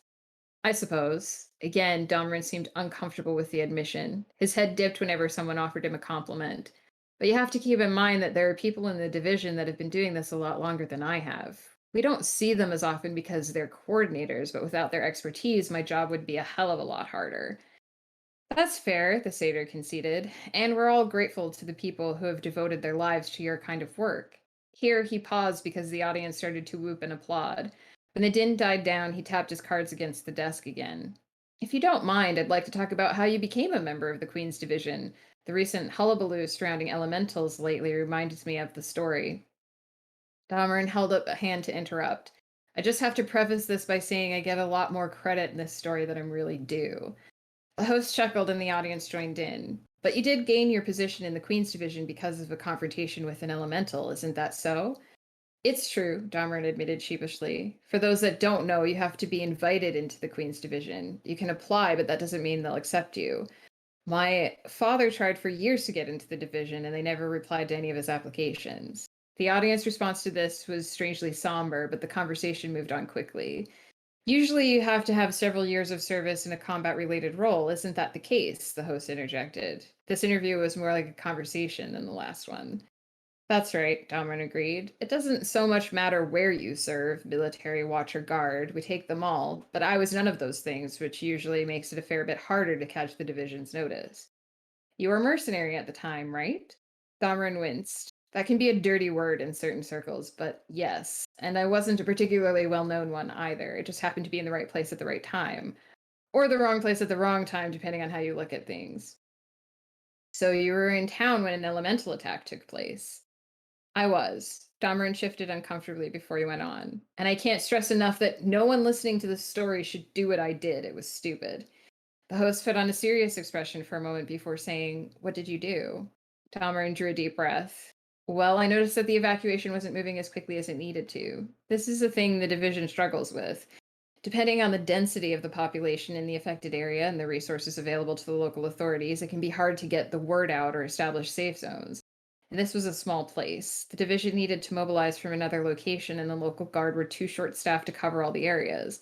I suppose. Again, Domrin seemed uncomfortable with the admission. His head dipped whenever someone offered him a compliment. But you have to keep in mind that there are people in the division that have been doing this a lot longer than I have. We don't see them as often because they're coordinators, but without their expertise, my job would be a hell of a lot harder. That's fair, the satyr conceded, and we're all grateful to the people who have devoted their lives to your kind of work. Here he paused because the audience started to whoop and applaud. When the din died down, he tapped his cards against the desk again. If you don't mind, I'd like to talk about how you became a member of the Queen's Division. The recent hullabaloo surrounding elementals lately reminded me of the story. Dahmerin held up a hand to interrupt. I just have to preface this by saying I get a lot more credit in this story than I'm really due. The host chuckled and the audience joined in. But you did gain your position in the Queen's Division because of a confrontation with an elemental, isn't that so? It's true, Dahmerin admitted sheepishly. For those that don't know, you have to be invited into the Queen's Division. You can apply, but that doesn't mean they'll accept you. My father tried for years to get into the division, and they never replied to any of his applications. The audience response to this was strangely somber, but the conversation moved on quickly. Usually, you have to have several years of service in a combat related role. Isn't that the case? The host interjected. This interview was more like a conversation than the last one. That's right, Dahlgren agreed. It doesn't so much matter where you serve, military, watch, or guard. We take them all, but I was none of those things, which usually makes it a fair bit harder to catch the division's notice. You were a mercenary at the time, right? Dahlgren winced. That can be a dirty word in certain circles, but yes. And I wasn't a particularly well-known one either. It just happened to be in the right place at the right time. Or the wrong place at the wrong time, depending on how you look at things. So you were in town when an elemental attack took place. I was. Dahlgren shifted uncomfortably before he went on. And I can't stress enough that no one listening to this story should do what I did. It was stupid. The host put on a serious expression for a moment before saying, What did you do? Dahlgren drew a deep breath. Well, I noticed that the evacuation wasn't moving as quickly as it needed to. This is a thing the division struggles with. Depending on the density of the population in the affected area and the resources available to the local authorities, it can be hard to get the word out or establish safe zones. And this was a small place. The division needed to mobilize from another location, and the local guard were too short staffed to cover all the areas.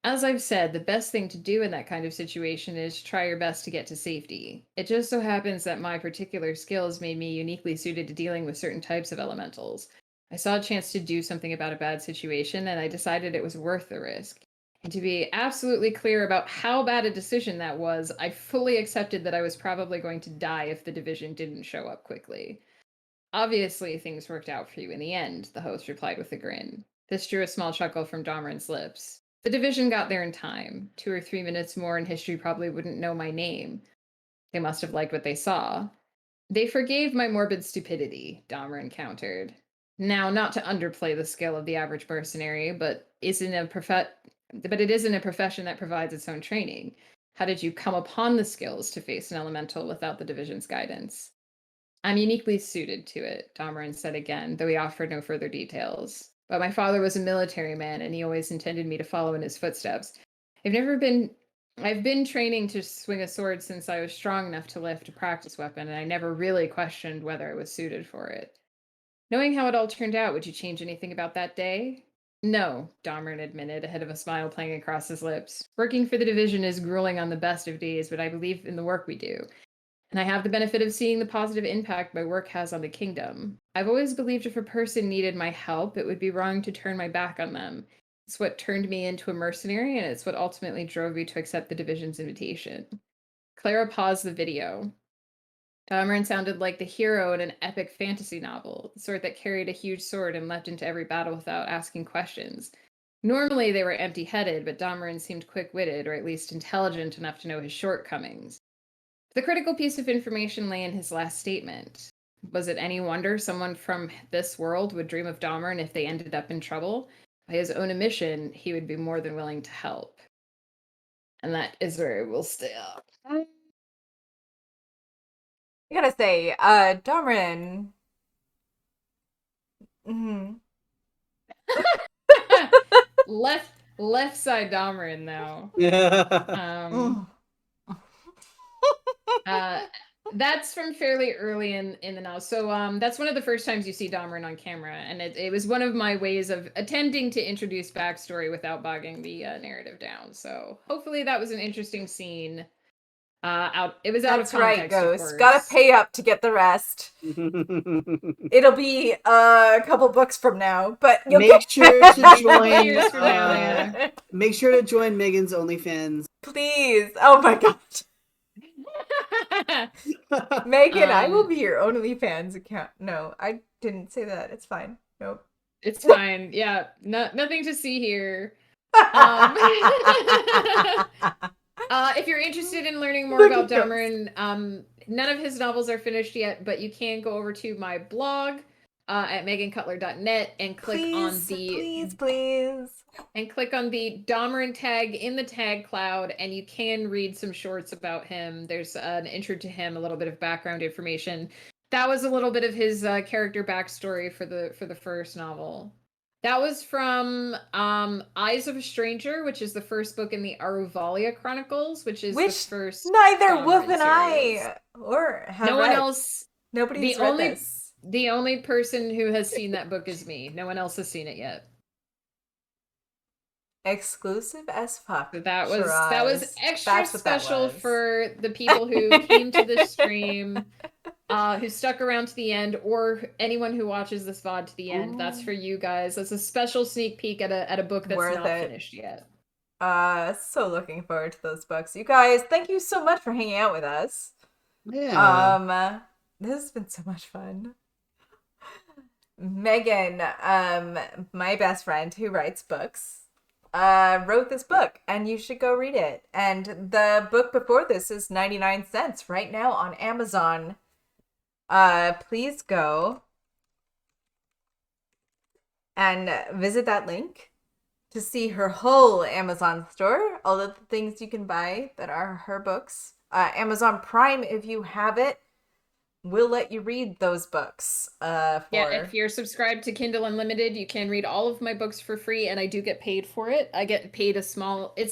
As I've said, the best thing to do in that kind of situation is try your best to get to safety. It just so happens that my particular skills made me uniquely suited to dealing with certain types of elementals. I saw a chance to do something about a bad situation, and I decided it was worth the risk. And to be absolutely clear about how bad a decision that was, I fully accepted that I was probably going to die if the division didn't show up quickly. Obviously, things worked out for you in the end, the host replied with a grin. This drew a small chuckle from Domrin's lips. The division got there in time. 2 or 3 minutes more and history probably wouldn't know my name. They must have liked what they saw. They forgave my morbid stupidity, Domrin countered. Now, not to underplay the skill of the average mercenary, but it isn't a profession that provides its own training. How did you come upon the skills to face an elemental without the division's guidance? I'm uniquely suited to it, Dahlgren said again, though he offered no further details. But my father was a military man, and he always intended me to follow in his footsteps. I've been training to swing a sword since I was strong enough to lift a practice weapon, and I never really questioned whether I was suited for it. Knowing how it all turned out, would you change anything about that day? No, Dahlgren admitted, ahead of a smile playing across his lips. Working for the division is grueling on the best of days, but I believe in the work we do. And I have the benefit of seeing the positive impact my work has on the kingdom. I've always believed if a person needed my help, it would be wrong to turn my back on them. It's what turned me into a mercenary, and it's what ultimately drove me to accept the division's invitation. Clara paused the video. Dahlgren sounded like the hero in an epic fantasy novel, the sort that carried a huge sword and leapt into every battle without asking questions. Normally they were empty-headed, but Dahlgren seemed quick-witted, or at least intelligent enough to know his shortcomings. The critical piece of information lay in his last statement. Was it any wonder someone from this world would dream of Dahmer, and if they ended up in trouble, by his own admission, he would be more than willing to help. And that is where we'll stop. I gotta say, Darwin. Mm-hmm. left side Dahmerin though. Mm. Uh, that's from fairly early in the novel. So that's one of the first times you see Dahmerin on camera, and it was one of my ways of attempting to introduce backstory without bogging the narrative down. So hopefully that was an interesting scene. It was out That's of right, context, of Ghost. course. Gotta pay up to get the rest. It'll be a couple books from now, but you'll Make sure to join. Years from now, yeah. Make sure to join Megan's OnlyFans. Please. Oh my god. Megan, I will be your OnlyFans account. No, I didn't say that. It's fine. Nope. It's fine. Yeah, nothing to see here. If you're interested in learning more about Dahmerin, none of his novels are finished yet, but you can go over to my blog at megancutler.net and click on the and click on the Dahmerin tag in the tag cloud, and you can read some shorts about him. There's an intro to him, a little bit of background information. That was a little bit of his character backstory for the first novel. That was from Eyes of a Stranger, which is the first book in the Aruvalia Chronicles, which is the first. Neither Dahmerin Wolf and series. I or have No read. one else. Nobody's read this. The only person who has seen that book is me. No one else has seen it yet. Exclusive as fuck. That was extra special for the people who came to this stream, who stuck around to the end, or anyone who watches this VOD to the end. Ooh. That's for you guys. That's a special sneak peek at a book that's not finished yet. So looking forward to those books. You guys, thank you so much for hanging out with us. Yeah. This has been so much fun. Megan, my best friend who writes books, wrote this book, and you should go read it. And the book before this is 99 cents right now on Amazon. Please go and visit that link to see her whole Amazon store, all of the things you can buy that are her books. Amazon Prime, if you have it, will let you read those books. Yeah, if you're subscribed to Kindle Unlimited, you can read all of my books for free, and I do get paid for it. I get paid it's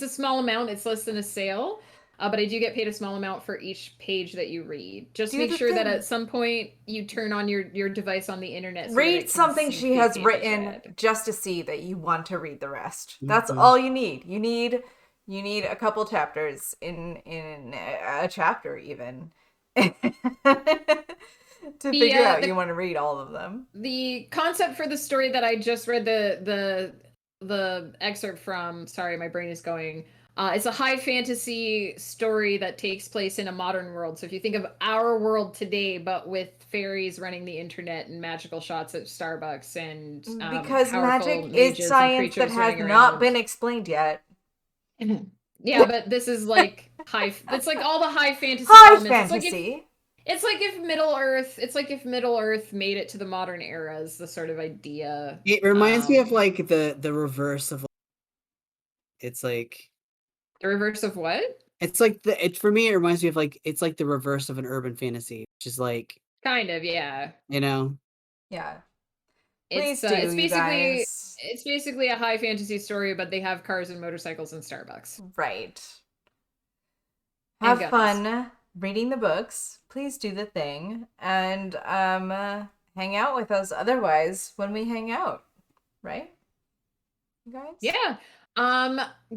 a small amount. It's less than a sale, but I do get paid a small amount for each page that you read. Just make sure that at some point you turn on your device on the internet. So read something she has written just to see that you want to read the rest. That's all you need. You need a couple chapters in a chapter even. To figure out you want to read all of them. The concept for the story that I just read the excerpt from, sorry, my brain is going. It's a high fantasy story that takes place in a modern world. So if you think of our world today, but with fairies running the internet and magical shots at Starbucks and because magic is science that has not been explained yet. Yeah, but this is like it's like all the high fantasy elements. It's like if Middle Earth made it to the modern era is the sort of idea. It reminds me of like the reverse of. It's like the reverse of what? It's like for me. It reminds me of like it's like the reverse of an urban fantasy, which is like kind of, yeah. You know. Yeah. It's basically a high fantasy story, but they have cars and motorcycles and Starbucks. Right. Have fun reading the books. Please do the thing, and hang out with us otherwise when we hang out. Right? You guys? Yeah.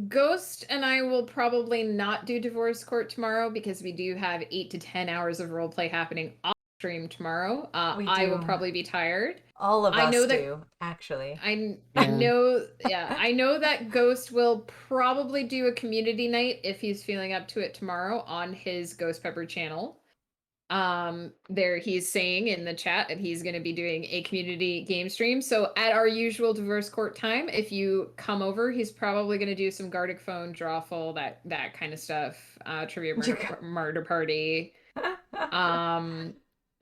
Ghost and I will probably not do Divorce Court tomorrow because we do have 8 to 10 hours of roleplay happening off stream tomorrow. I will probably be tired. All of us do, actually. I know that Ghost will probably do a community night if he's feeling up to it tomorrow on his Ghost Pepper channel. There he's saying in the chat that he's going to be doing a community game stream. So at our usual diverse court time, if you come over, he's probably going to do some Gardic phone, drawful, that kind of stuff. Trivia murder party.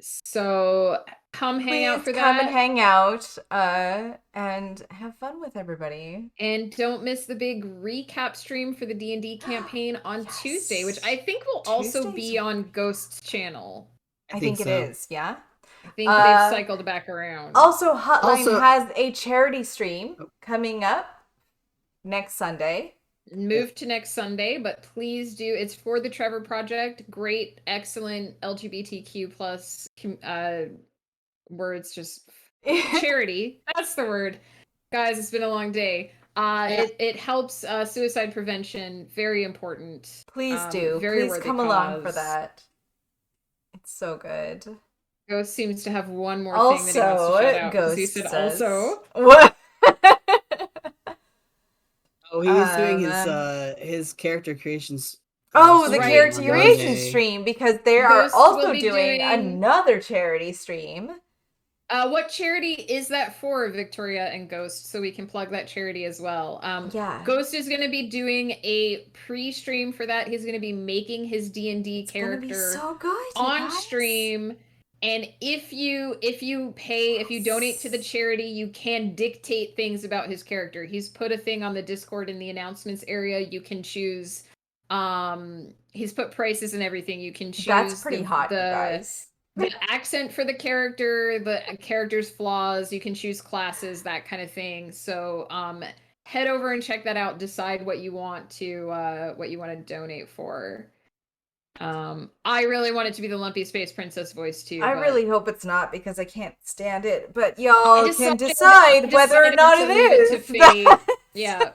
So come hang out Please for come and that. hang out and have fun with everybody. And don't miss the big recap stream for the D&D campaign on Yes. Tuesday, which I think will also Tuesdays? be on Ghost's channel. I think it so. is, yeah. I think they've cycled back around. Also, Hotline Also- has a charity stream coming up next Sunday. Move to next Sunday, but please do. It's for the Trevor Project. Great, excellent LGBTQ plus words. Just charity. That's the word, guys. It's been a long day. It helps suicide prevention. Very important. Please do. Very Please worthy come along for cause. that. It's so good. Ghost seems to have one more thing that he wants to shout out. Ghost He said says, also. What? Oh, he's doing his character creations. Oh, the Right. character creation Monday. stream, because they are Ghost will also be doing doing- another charity stream. What charity is that for, Victoria and Ghost? So we can plug that charity as well. Yeah. Ghost is going to be doing a pre-stream for that. He's going to be making his D&D It's gonna be character so good, you on guys. stream. And if you donate to the charity, you can dictate things about his character. He's put a thing on the Discord in the announcements area. You can choose. He's put prices and everything. You can choose. That's pretty hot, you guys. The accent for the character, the character's flaws, you can choose classes, that kind of thing. So head over and check that out. Decide what you want to donate for. I really want it to be the Lumpy Space Princess voice too. I but really hope it's not, because I can't stand it. But y'all can I decide whether or decided not to it leave it to is. fate. Yeah.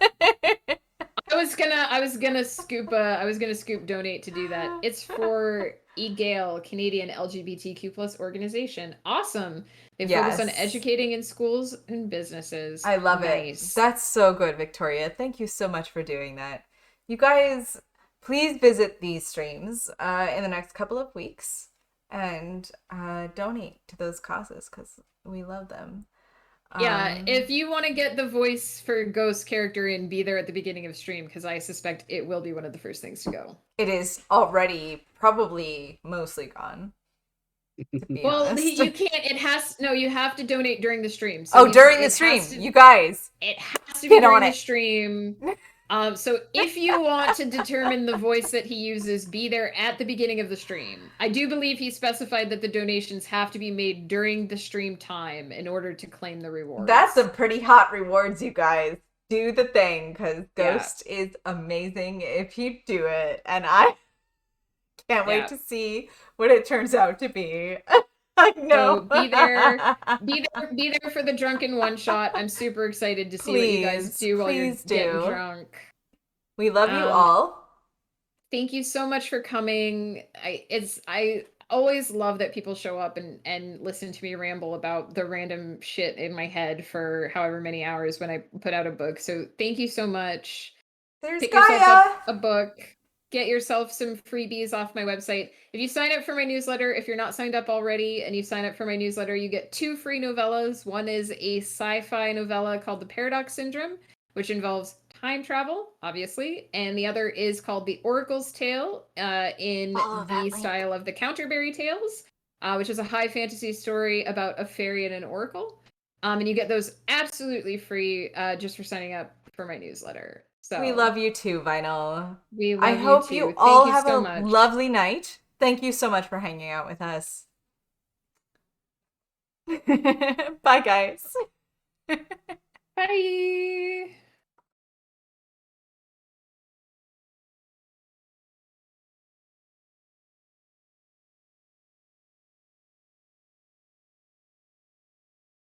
I was gonna scoop donate to do that. It's for EGALE, Canadian LGBTQ plus organization. Awesome. They focus on Yes. educating in schools and businesses. I love Nice. it. That's so good, Victoria. Thank you so much for doing that. You guys, please visit these streams in the next couple of weeks and donate to those causes, because we love them. Yeah, if you want to get the voice for Ghost character in, be there at the beginning of stream, because I suspect it will be one of the first things to go. It is already probably mostly gone. To be honest. You can't. You have to donate during the stream. So Oh, during the stream, you guys. It has to be Get during on the it. stream. So if you want to determine the voice that he uses, be there at the beginning of the stream. I do believe he specified that the donations have to be made during the stream time in order to claim the rewards. That's some pretty hot rewards, you guys. Do the thing, because Ghost is amazing if you do it. And I can't wait to see what it turns out to be. I know. So be there for the drunken one shot. I'm super excited to see what you guys do while you're getting drunk. We love you all. Thank you so much for coming. I always love that people show up and listen to me ramble about the random shit in my head for however many hours when I put out a book. So thank you so much. There's Pick Gaia. yourself a book. Get yourself some freebies off my website. If you sign up for my newsletter, if you're not signed up already and you sign up for my newsletter, you get 2 free novellas. One is a sci-fi novella called The Paradox Syndrome, which involves time travel, obviously. And the other is called The Oracle's Tale in the style of the Counterberry Tales, which is a high fantasy story about a fairy and an oracle. And you get those absolutely free just for signing up for my newsletter. So we love you too, Vinyl. We love I hope you you all Thank have you so a much. lovely night. Thank you so much for hanging out with us. Bye, guys. Bye.